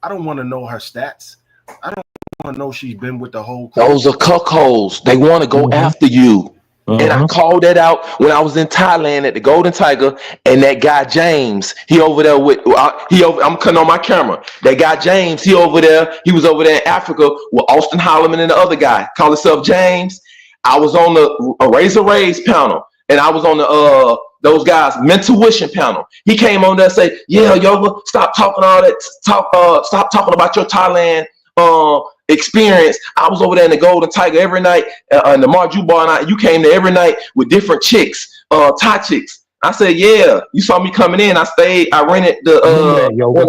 I don't want to know her stats. I don't want to know she's been with the whole crew. Those are cuckolds. They want to go after you. And I called that out when I was in Thailand at the Golden Tiger, and that guy James, he over there with I'm cutting on my camera. That guy James, he over there. He was over there in Africa with Austin Holloman and the other guy. Call himself James. I was on the Razor Rays panel, and I was on the those guys mentuition panel. He came on there and say, "Yeah, Yoga, stop talking all that. Stop talking about your Thailand experience. I was over there in the Golden Tiger every night, in the Marju Bar night. You came there every night with different chicks, Thai chicks." I said, "Yeah, you saw me coming in. I stayed. I rented the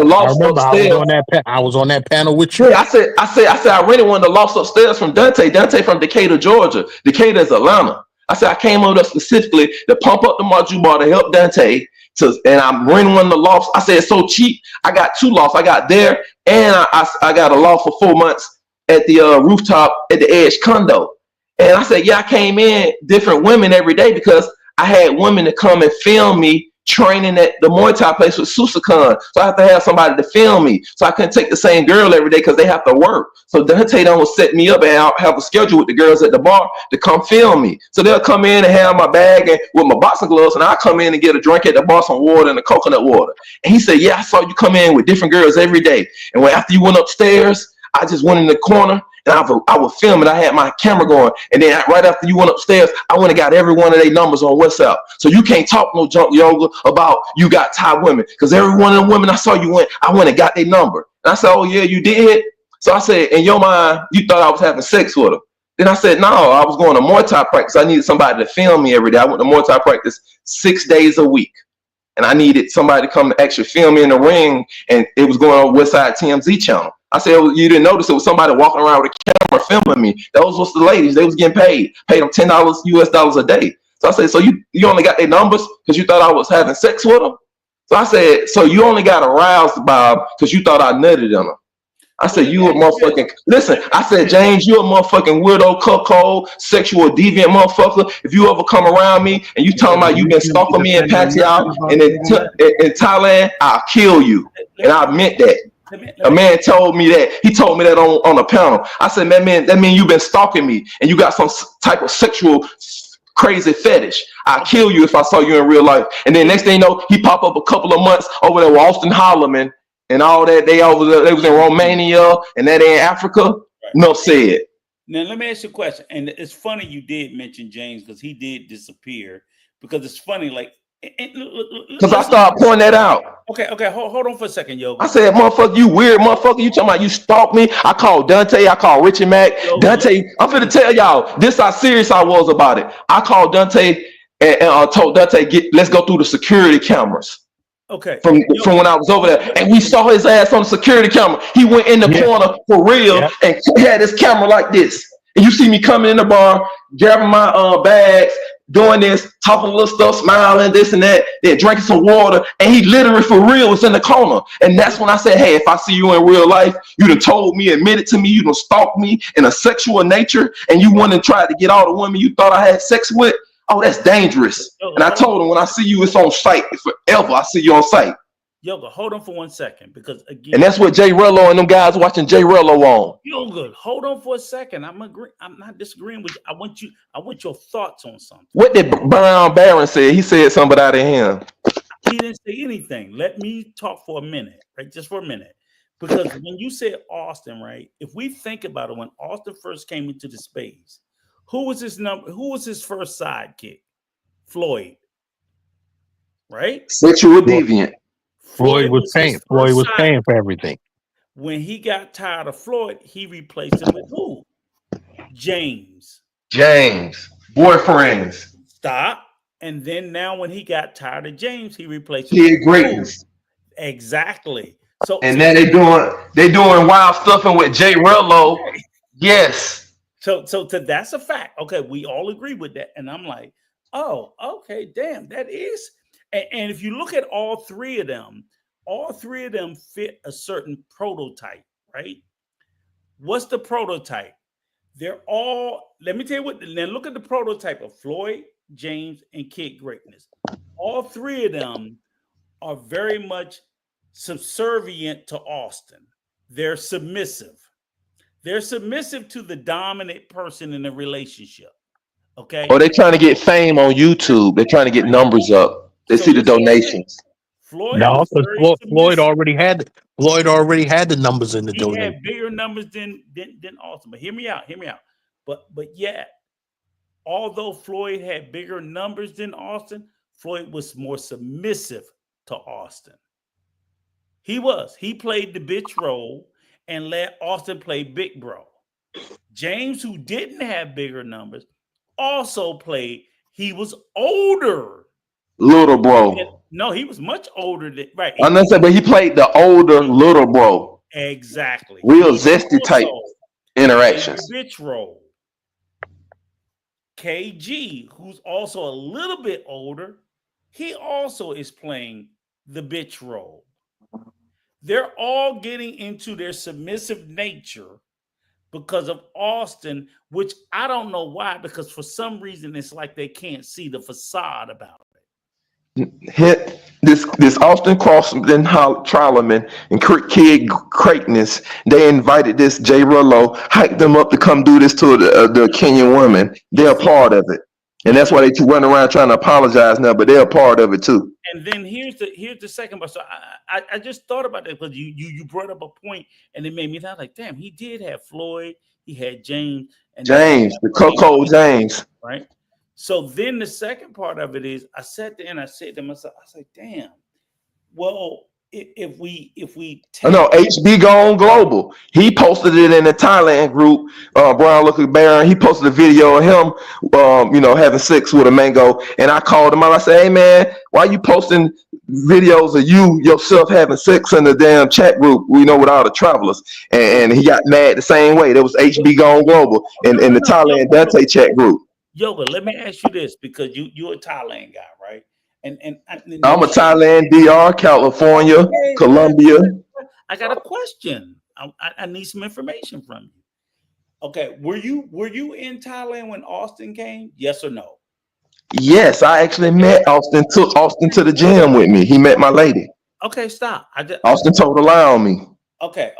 loft upstairs. I was on that panel with you. Yeah, I said, I rented one of the lofts upstairs from Dante. Dante from Decatur, Georgia. Decatur is Atlanta. I said I came over there specifically to pump up the Marju Bar to help Dante. And I'm renting one of the lofts. I said it's so cheap. I got 2 lofts. I got there, and I got a loft for 4 months at the rooftop at the Edge condo. And I said, yeah, I came in different women every day because I had women to come and film me training at the Muay Thai place with Susakan. So I have to have somebody to film me. So I couldn't take the same girl every day because they have to work. So Dante done was set me up, and I'll have a schedule with the girls at the bar to come film me. So they'll come in and have my bag and with my boxing gloves, and I'll come in and get a drink at the bar, some water and a coconut water. And he said, yeah, I saw you come in with different girls every day. And after you went upstairs, I just went in the corner and I would film it. I had my camera going. And then right after you went upstairs, I went and got every one of their numbers on WhatsApp. So you can't talk no junk, Yoga, about you got Thai women. Because every one of the women I saw I went and got their number. And I said, oh, yeah, you did? So I said, in your mind, you thought I was having sex with her. Then I said, no, I was going to Muay Thai practice. I needed somebody to film me every day. I went to Muay Thai practice 6 days a week. And I needed somebody to come to actually film me in the ring. And it was going on Westside TMZ channel. I said, you didn't notice it was somebody walking around with a camera filming me. Those was the ladies. They was getting paid them $10 US a day. So I said, so you only got their numbers because you thought I was having sex with them? So I said, so you only got aroused, Bob, because you thought I nutted on them. I said, you a motherfucking, listen, I said, James, you a motherfucking weirdo, cuckold, sexual deviant motherfucker. If you ever come around me and you talking about you been stalking me in Pattaya and in Thailand, I'll kill you. And I meant that. A man told me that. He told me that on a panel. I said, that mean you've been stalking me and you got some type of sexual crazy fetish. I'll kill you if I saw you in real life. And then next thing you know, he pop up a couple of months over there with Austin Holloman and all that. They was in Romania and that in Africa. Right. Enough said. Now let me ask you a question. And it's funny you did mention James because he did disappear. Because it's funny, like because I started pointing that out. Okay, hold on for a second, Yoga. I said, motherfucker, you weird motherfucker. You talking about you stalked me? I called Dante. I called Richie Mack. Dante, I'm finna tell y'all this how serious I was about it. I called Dante and told Dante, let's go through the security cameras. Okay. From when I was over there, and we saw his ass on the security camera. He went in the corner for real and had his camera like this. And you see me coming in the bar, grabbing my bags, doing this, talking a little stuff, smiling, this and that, then drinking some water, and he literally for real was in the corner. And that's when I said, hey, if I see you in real life, you done told me, admitted to me, you done stalked me in a sexual nature, and you went and tried to get all the women you thought I had sex with. Oh, that's dangerous. And I told him, when I see you, it's on site. Forever, I see you on site. Yoga, hold on for 1 second, because again, and that's what Jay Rello and them guys watching Jay Rello on. Yoga, hold on for a second. I'm not disagreeing with you. I want your thoughts on something. What did Brown Barron say? He said something about him. He didn't say anything. Let me talk for a minute, right? Just for a minute. Because when you said Austin, right? If we think about it, when Austin first came into the space, who was his first sidekick? Floyd. Right? Sexual deviant. Floyd was paying for everything. When he got tired of Floyd, he replaced him with who? James. Boyfriends. Stop. And then now when he got tired of James, he replaced him with Greatness. Exactly. So now they doing wild stuffing with Jay Rello. Yes. So that's a fact. Okay, we all agree with that. And I'm like, oh, okay, damn, that is. And if you look at all three of them fit a certain prototype, right? What's the prototype? They're all, let me tell you what, then look at the prototype of Floyd, James, and Kid Greatness. all three of them are very much subservient to Austin. They're submissive. They're submissive to the dominant person in the relationship. Okay. Or they're trying to get fame on YouTube. They're trying to get numbers up. They see the donations. Floyd No, was because very Floyd already had the numbers in the he donation. had bigger numbers than Austin. But hear me out. But yet, although Floyd had bigger numbers than Austin, Floyd was more submissive to Austin. He was. He played the bitch role and let Austin play big bro. James, who didn't have bigger numbers, also played. He was older. Little bro. No, he was much older than right. I'm not saying, but he played the older little bro. Exactly. Real zesty type interactions. Bitch role. KG, who's also a little bit older, he also is playing the bitch role. They're all getting into their submissive nature because of Austin, which I don't know why, because for some reason it's like they can't see the facade about it. Hit this Austin Crossman, Trollerman, and Kid Craighness. They invited this Jay Rullo, hyped them up to come do this to the Kenyan woman. They're a part of it, and that's why they run around trying to apologize now. But they're a part of it too. And then here's the second part. So I just thought about that because you brought up a point, and it made me think like, damn, he did have Floyd, he had James, and the Coco James, right? So then the second part of it is, I sat there and I said to myself, I was like, damn, well, if we no, HB Gone Global. He posted it in the Thailand group. Brown Looking Baron. He posted a video of him, having sex with a mango. And I called him out. I said, "Hey man, why you posting videos of you yourself having sex in the damn chat group? With all the travelers." And he got mad the same way. There was HB Gone Global in the Thailand Dante chat group. Yoga, let me ask you this, because you're a Thailand guy, right? And I'm a Thailand, DR, California, Colombia. I got a question. I need some information from you. Okay, were you in Thailand when Austin came? Yes or no? Yes, I actually met Austin. Took Austin to the gym with me. He met my lady. Okay, stop. Austin told a lie on me. Okay.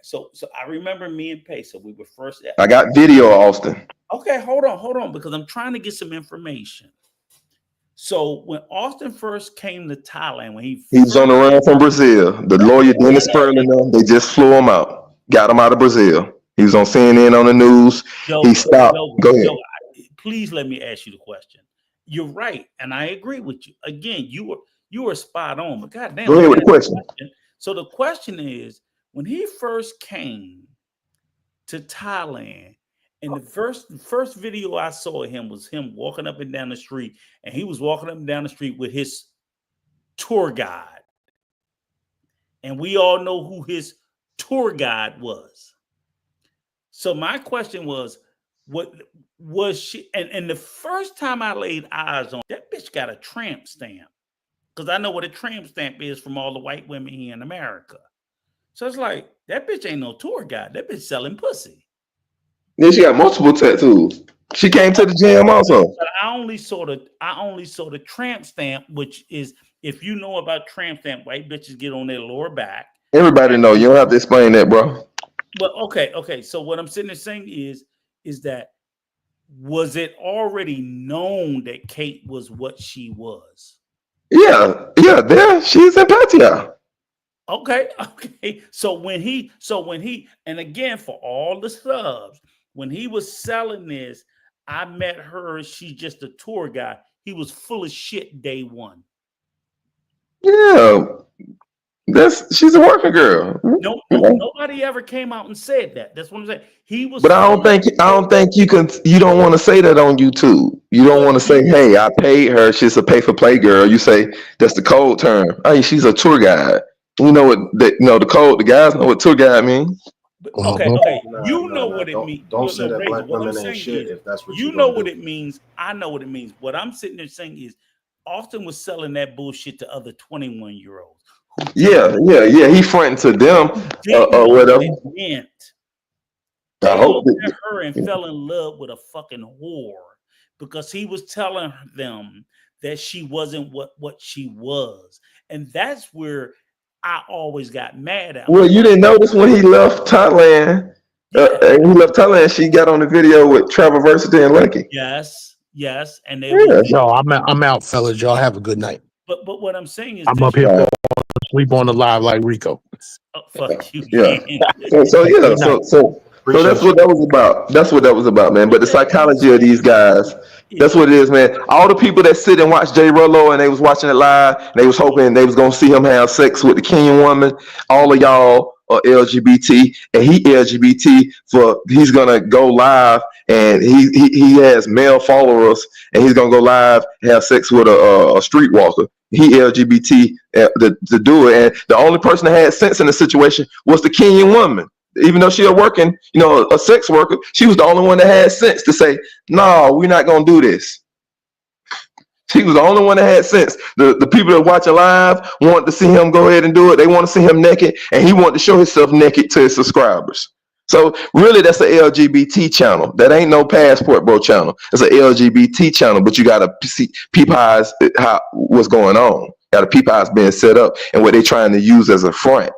So I remember me and Pesa. We were first. I got video of Austin. Okay, hold on, because I'm trying to get some information. So when Austin first came to Thailand, when he was on the run from Brazil, the lawyer Dennis Sperling, they just flew him out, got him out of Brazil. He was on CNN on the news. He stopped. Go ahead. Please let me ask you the question. You're right, and I agree with you. Again, you were spot on. But goddamn, go ahead with the question. So the question is, when he first came to Thailand, and the first video I saw of him was him walking up and down the street, and he was walking up and down the street with his tour guide. And we all know who his tour guide was. So my question was, what was she? And the first time I laid eyes on that bitch got a tramp stamp, because I know what a tramp stamp is from all the white women here in America. So it's like, that bitch ain't no tour guide. That bitch selling pussy. Then she got multiple tattoos. She came to the gym also. But I only saw the tramp stamp, which is, if you know about tramp stamp, white bitches get on their lower back. Everybody know. You don't have to explain that, bro. But okay. So what I'm sitting there saying is that, was it already known that Kate was what she was? Yeah. There she's in Pattaya. Okay. So when he, and again, for all the subs, when he was selling this, I met her. She's just a tour guide. He was full of shit day one. Yeah, she's a working girl. No, nobody ever came out and said that. That's what I'm saying. He was. But I don't think you can. You don't want to say that on YouTube. You don't want to say, "Hey, I paid her. She's a pay for play girl." You say that's the code term. Hey, she's a tour guide. You know what? The code. The guys know what tour guide means. Okay. You know what it means. Don't say that black women ain't shit if that's what you know what it means. I know what it means. What I'm sitting there saying is, Austin was selling that bullshit to other 21-year-olds. Yeah. He fronting to them or whatever. I hope that her and fell in love with a fucking whore, because he was telling them that she wasn't what she was. And that's where I always got mad at. Well, you didn't notice when he left Thailand. She got on the video with Traversity and Lucky. Yes, and they Yo, I'm out, fellas. Y'all have a good night. But what I'm saying is, I'm up here falling asleep on the live like Rico. Oh, fuck you. Yeah. So that's what that was about. That's what that was about, man. But the psychology of these guys, that's what it is, man. All the people that sit and watch Jay Rello and they was watching it live, and they was hoping they was gonna see him have sex with the Kenyan woman. All of y'all are LGBT, and he LGBT he's gonna go live and he has male followers, and he's gonna go live and have sex with a streetwalker. He LGBT to do it, and the only person that had sense in the situation was the Kenyan woman. Even though she was working, a sex worker, she was the only one that had sense to say, "No, we're not gonna do this." She was the only one that had sense. The people that watching live wanted to see him go ahead and do it. They want to see him naked, and he wanted to show himself naked to his subscribers. So really, that's an LGBT channel. That ain't no Passport Bro channel. It's an LGBT channel, but you gotta peep eyes what's going on. Gotta peep eyes being set up and what they're trying to use as a front.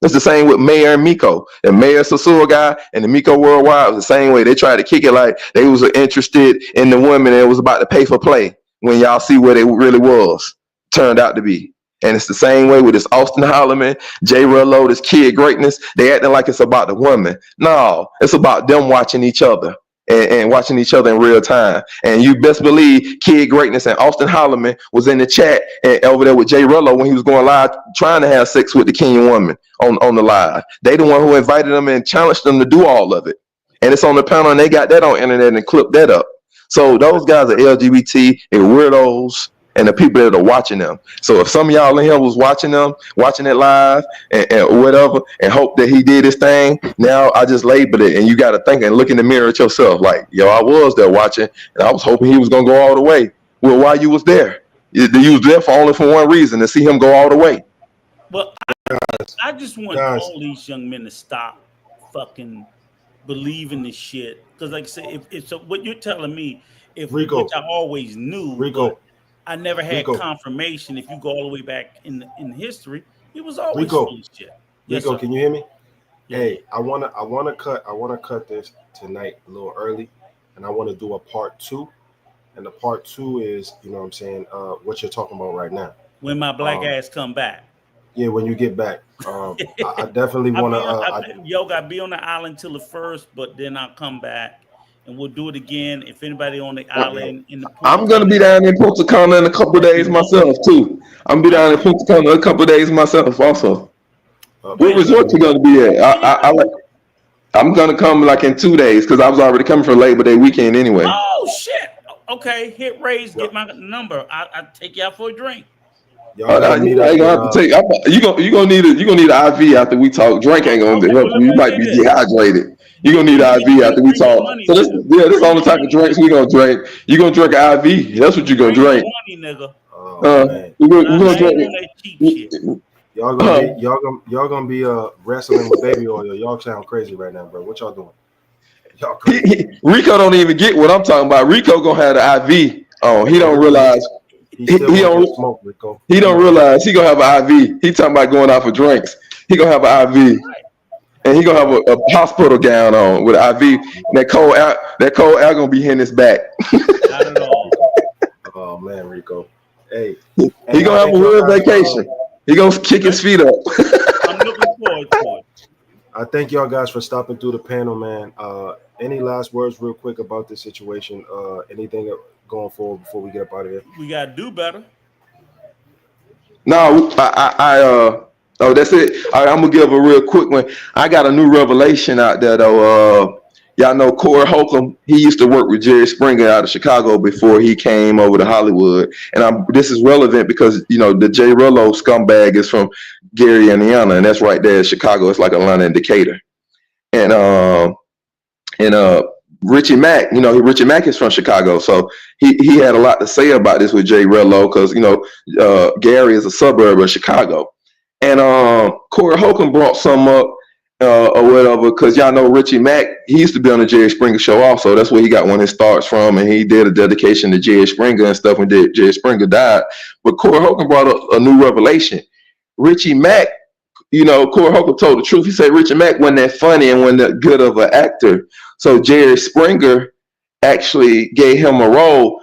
It's the same with Mayor and Miko. And Mayor Sasua guy and the Miko Worldwide was the same way. They tried to kick it like they was interested in the women and it was about to pay for play when y'all see where they really was, turned out to be. And it's the same way with this Austin Holloman, Jay Rello, this Kid Greatness. They acting like it's about the woman. No, it's about them watching each other and watching each other in real time. And you best believe Kid Greatness and Austin Holloman was in the chat and over there with Jay Rello when he was going live trying to have sex with the Kenyan woman on the live. They the one who invited them and challenged them to do all of it. And it's on the panel and they got that on internet and clipped that up. So those guys are LGBT and weirdos and the people that are watching them. So if some of y'all in here was watching it live and whatever, and hope that he did his thing, now I just labeled it, and you got to think and look in the mirror at yourself like, yo, I was there watching, and I was hoping he was going to go all the way. Well, why you was there? You was there only for one reason, to see him go all the way. Well, I just want all these young men to stop fucking believing this shit. Because like I said, if so what you're telling me, which I always knew, I never had confirmation. If you go all the way back in history, he was always full of shit. Yes, Rico, sir. can you hear me? Yeah. Hey, I wanna cut this tonight a little early, and I want to do a part 2. And the part 2 is, you know what I'm saying, what you're talking about right now. When my black ass come back. Yeah, when you get back. I definitely want to. Yo, got to be on the island till the 1st, but then I'll come back. And we'll do it again. If anybody on the island in the pool, I'm gonna be down in Punta Cana in a couple of days myself too. I'm gonna be down in Punta Cana a couple of days myself also. What resort you gonna be at? I'm gonna come like in 2 days because I was already coming for Labor Day weekend anyway. Oh shit! Okay, hit Ray's, get my number. I'll take you out for a drink. You gonna need an IV after we talk. Drink ain't gonna help you. You might be dehydrated. You're gonna need an IV after we talk. So this is all the type of drinks we gonna drink. You're gonna drink an IV. That's what you're gonna drink. You're gonna drink. Y'all gonna be wrestling with baby oil. Y'all sound crazy right now, bro. What y'all doing? Y'all crazy. Rico don't even get what I'm talking about. Rico gonna have the IV. Oh, he don't realize. He don't realize he gonna have an IV. He talking about going out for drinks. He gonna have an IV. And he gonna have a hospital gown on with an IV. That cold air gonna be hitting his back. Not at all. Oh man, Rico. Hey, he gonna have a real vacation. He gonna kick his feet up. I'm looking forward to it. I thank y'all guys for stopping through the panel, man. Any last words, real quick, about this situation? Anything going forward before we get up out of here? We gotta do better. No, oh, that's it. All right, I'm gonna give a real quick one. I got a new revelation out there, though. Y'all know Corey Holcomb. He used to work with Jerry Springer out of Chicago before he came over to Hollywood. And this is relevant because the Jay Rello scumbag is from Gary, Indiana, and that's right there in Chicago. It's like Atlanta and Decatur. And Richie Mack, Richie Mack is from Chicago, so he had a lot to say about this with Jay Rello because Gary is a suburb of Chicago. And Corey Holcomb brought some up or whatever, because y'all know Richie Mack, he used to be on the Jerry Springer show also. That's where he got one of his starts from, and he did a dedication to Jerry Springer and stuff when Jerry Springer died. But Corey Holcomb brought up a new revelation. Richie Mack, Corey Holcomb told the truth. He said Richie Mack wasn't that funny and wasn't that good of an actor. So Jerry Springer actually gave him a role.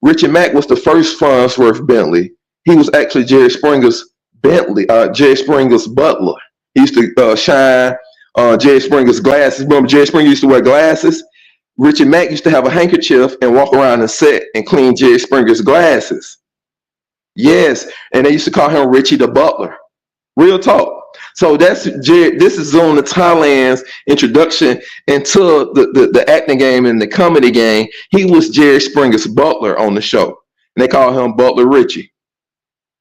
Richie Mack was the first Farnsworth Bentley. He was actually Jerry Springer's butler. He used to shine Jerry Springer's glasses. Remember, Jerry Springer used to wear glasses? Richie Mack used to have a handkerchief and walk around the set and clean Jerry Springer's glasses. Yes, and they used to call him Richie the Butler. Real talk. So this is on the Thailand's introduction into the acting game and the comedy game. He was Jerry Springer's butler on the show. And they call him Butler Richie.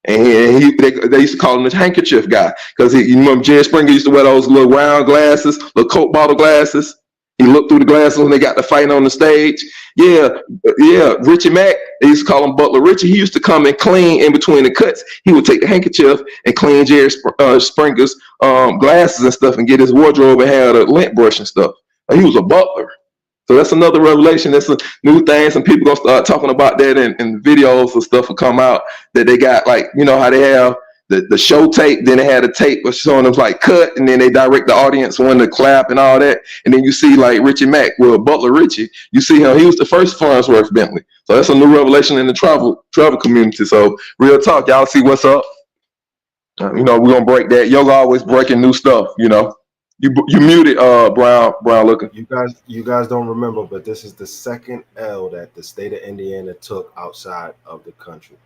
And they used to call him the handkerchief guy, because you remember Jerry Springer used to wear those little round glasses, little Coke bottle glasses. He looked through the glasses when they got the fight on the stage. Yeah. Richie Mack, they used to call him Butler Richie. He used to come and clean in between the cuts. He would take the handkerchief and clean Jerry Springer's glasses and stuff, and get his wardrobe and have a lint brush and stuff. He was a butler. So that's another revelation. That's a new thing. Some people gonna start talking about that, and videos and stuff will come out that they got, like, how they have the show tape, then they had a tape of showing them like cut, and then they direct the audience when to clap and all that. And then you see like Richie Mack, Butler Richie, you see him, he was the first Farnsworth Bentley. So that's a new revelation in the travel community. So real talk, y'all see what's up. We're gonna break that. Yoga always breaking new stuff, You muted, Brown looking. You guys don't remember, but this is the second L that the state of Indiana took outside of the country.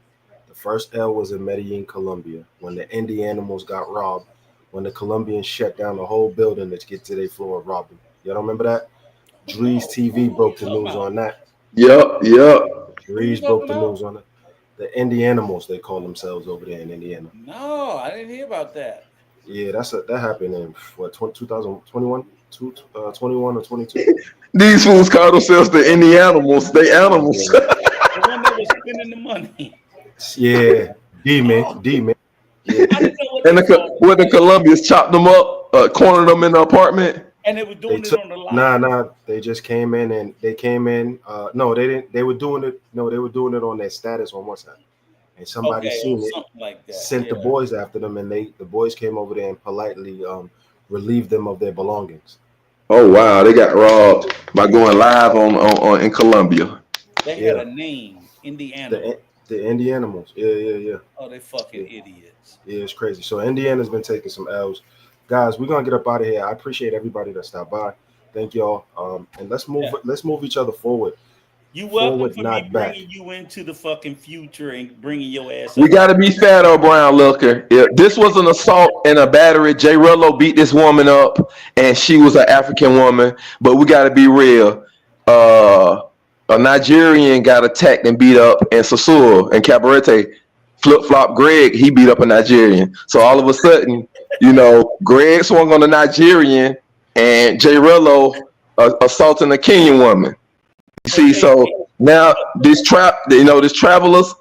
The first L was in Medellin, Colombia, when the Indianimals got robbed, when the Colombians shut down the whole building to get to their floor and robbed them. Y'all don't remember that? Drees TV broke the news on that. Yep. Drees broke the news on it. The Indianimals, they call themselves over there in Indiana. No, I didn't hear about that. Yeah, that happened in 2021, 21 or 22. These fools call themselves the Indianimals. They animals. The one that was spending the money. Yeah, D-man. Yeah. And the Colombians chopped them up, cornered them in the apartment. And they were doing it on the line. Nah. They just came in and they came in. No, they didn't. They were doing it. No, they were doing it on their status on WhatsApp. And somebody seen it, like that. sent the boys after them, and the boys came over there and politely relieved them of their belongings. Oh wow, they got robbed by going live on in Colombia. They had a name, Indiana. The Indianimals. Yeah. Oh, they fucking idiots. Yeah, it's crazy. So Indiana's been taking some L's. Guys, we're gonna get up out of here. I appreciate everybody that stopped by. Thank y'all. And let's move each other forward. You welcome for me bringing you into the fucking future and bringing your ass. We got to be fair though, Brown Looker. Yeah, this was an assault and a battery. J. Rello beat this woman up, and she was an African woman. But we got to be real. A Nigerian got attacked and beat up, and Sasur and Cabarete flip-flop Greg, he beat up a Nigerian. So all of a sudden, Greg swung on a Nigerian, and J. Rello assaulting a Kenyan woman. You see, so now this travelers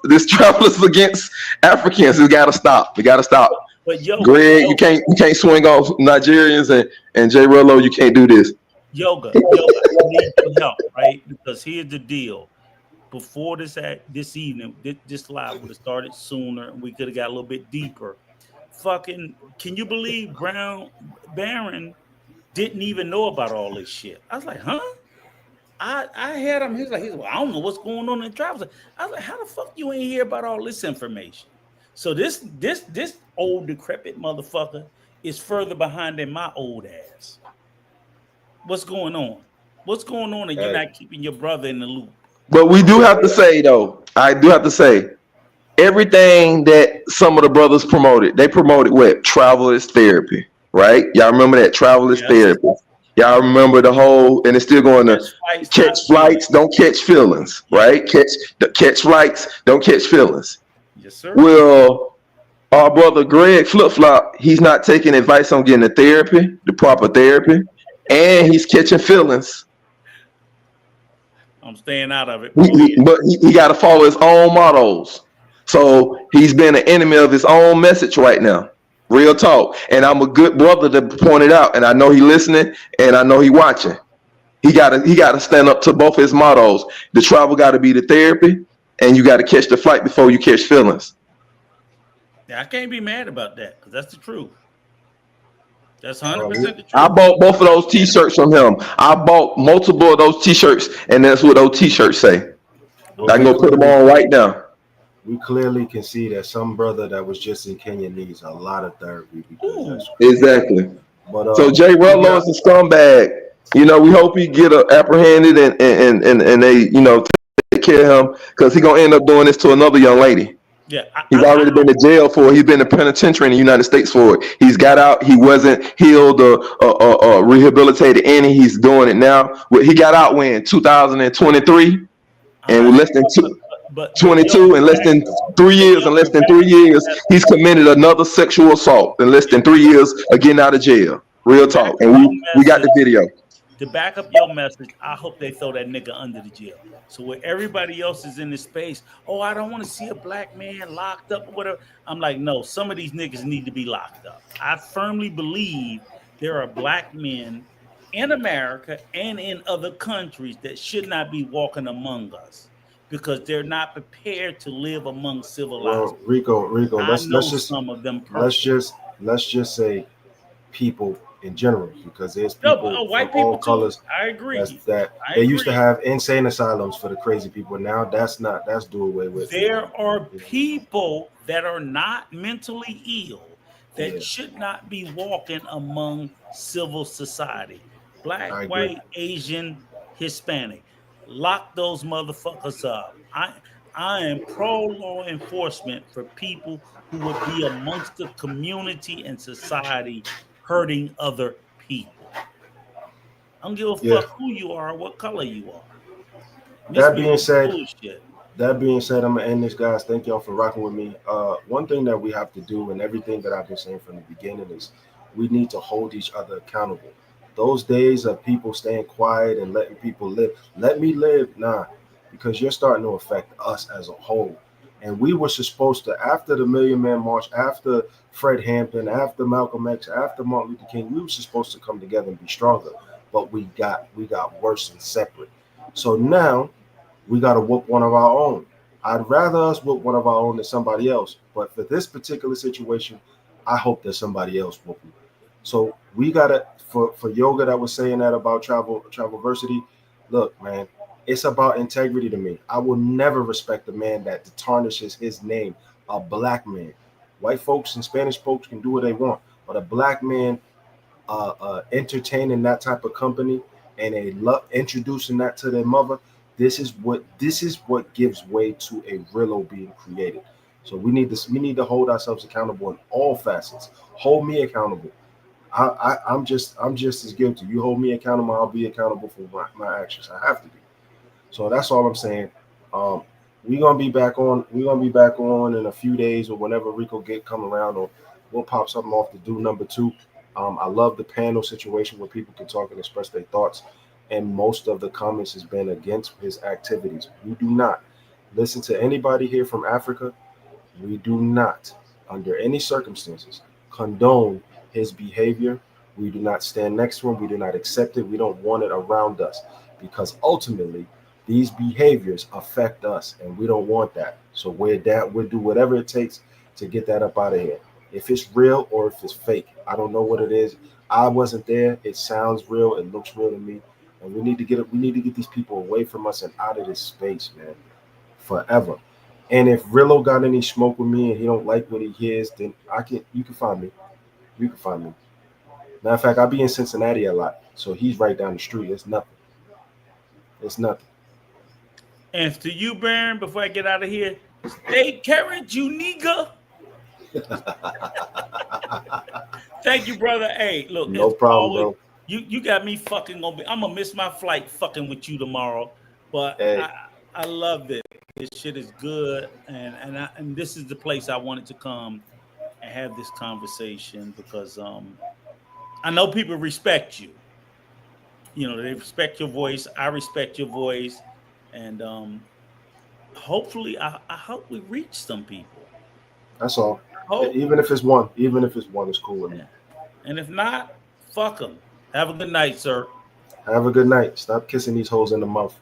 against Africans, it got to stop. We got to stop. But Greg, you can't swing off Nigerians, and J. Rello, you can't do this. Yoga, you need some help, right? Because here's the deal. Before this evening, this live would have started sooner, and we could have got a little bit deeper. Fucking, can you believe Baron didn't even know about all this shit? I was like, huh? I had him. He's like, well, I don't know what's going on in travel. I was like, how the fuck you ain't hear about all this information? So this old decrepit motherfucker is further behind than my old ass. What's going on? What's going on? And you're not keeping your brother in the loop. But we do have to say, though, everything that some of the brothers promoted, they promoted what? Travel is therapy, right? Y'all remember that? Travel is therapy. Y'all remember the whole, and it's still going to catch flights, don't catch feelings, right? Catch flights, don't catch feelings. Yes, sir. Well, our brother Greg Flip-Flop, he's not taking advice on getting the proper therapy, and he's catching feelings. I'm staying out of it. But he got to follow his own mottos. So he's been an enemy of his own message right now. Real talk. And I'm a good brother to point it out. And I know he listening and I know he watching. He gotta stand up to both his mottos. The travel gotta be the therapy, and you gotta catch the flight before you catch feelings. Yeah, I can't be mad about that because that's the truth. That's 100% the truth. I bought both of those T-shirts from him. I bought multiple of those T-shirts, and that's what those T-shirts say. Well, I can go put them on right now. We clearly can see that some brother that was just in Kenya needs a lot of therapy. Exactly. But so Jay Rello is a scumbag. You know, we hope he get apprehended and they, you know, take care of him because he's gonna end up doing this to another young lady. Yeah, he's already been to jail for it. He's been in penitentiary in the United States for it. He's got out. He wasn't healed or rehabilitated any. He's doing it now. He got out when 2023, and with less than 22 in less than 3 years. In less than 3 years, he's committed another sexual assault. In less than 3 years of getting out of jail. Real talk. And we got the video. To back up your message, I hope they throw that nigga under the jail. So where everybody else is in this space, oh, I don't want to see a black man locked up or whatever. I'm like, no, some of these niggas need to be locked up. I firmly believe there are black men in America and in other countries that should not be walking among us because they're not prepared to live among civilized. Well, Rico, let's just some of them. Let's just say people in general, because there's people white from people all colors. I agree. They used to have insane asylums for the crazy people. Now that's do away with. There are people that are not mentally ill that should not be walking among civil society. Black, white, Asian, Hispanic. Lock those motherfuckers up. I am pro law enforcement for people who would be amongst the community and society hurting other people. I don't give a fuck who you are or what color you are. That being said, I'm gonna end this, guys. Thank y'all for rocking with me. One thing that we have to do, and everything that I've been saying from the beginning, is we need to hold each other accountable. Those days of people staying quiet and letting people live, let me live, nah, because you're starting to affect us as a whole. And we were supposed to, after the Million Man March, after Fred Hampton, after Malcolm X, after Martin Luther King, we were supposed to come together and be stronger. But we got worse and separate. So now we got to whoop one of our own. I'd rather us whoop one of our own than somebody else. But for this particular situation, I hope that somebody else whoop me. So we got to, for Yoga that was saying that about travelversity, look, man, it's about integrity to me. I will never respect a man that tarnishes his name, a black man. White folks and Spanish folks can do what they want, but a black man entertaining that type of company and introducing that to their mother, this is what gives way to a Rillo being created. So we need to hold ourselves accountable in all facets. Hold me accountable. I'm just as guilty. You hold me accountable, I'll be accountable for my actions. I have to be. So that's all I'm saying. We're gonna be back on in a few days or whenever Rico come around, or we'll pop something off to do number 2. I love the panel situation where people can talk and express their thoughts, and most of the comments has been against his activities. We do not listen to anybody here from Africa. We do not, under any circumstances, condone his behavior. We do not stand next to him. We do not accept it. We don't want it around us, because ultimately these behaviors affect us, and we don't want that. So we'll do whatever it takes to get that up out of here. If it's real or if it's fake, I don't know what it is. I wasn't there. It sounds real. It looks real to me, and we need to get these people away from us and out of this space, man, forever. And if Rillo got any smoke with me and he don't like what he hears, then you can find me. You can find me. Matter of fact, I'll be in Cincinnati a lot, so he's right down the street. It's nothing. It's nothing. And to you, Baron, before I get out of here, stay carrot, you nigga. Thank you, brother. Hey, look, no problem, bro. You got me fucking on. I'm gonna miss my flight fucking with you tomorrow, but hey. I love it. This shit is good, and this is the place I wanted to come and have this conversation, because I know people respect you. You know, they respect your voice. I respect your voice, and hopefully, I hope we reach some people. That's all. Even if it's one, it's cool with me. And if not, fuck them. Have a good night, sir. Have a good night. Stop kissing these hoes in the mouth.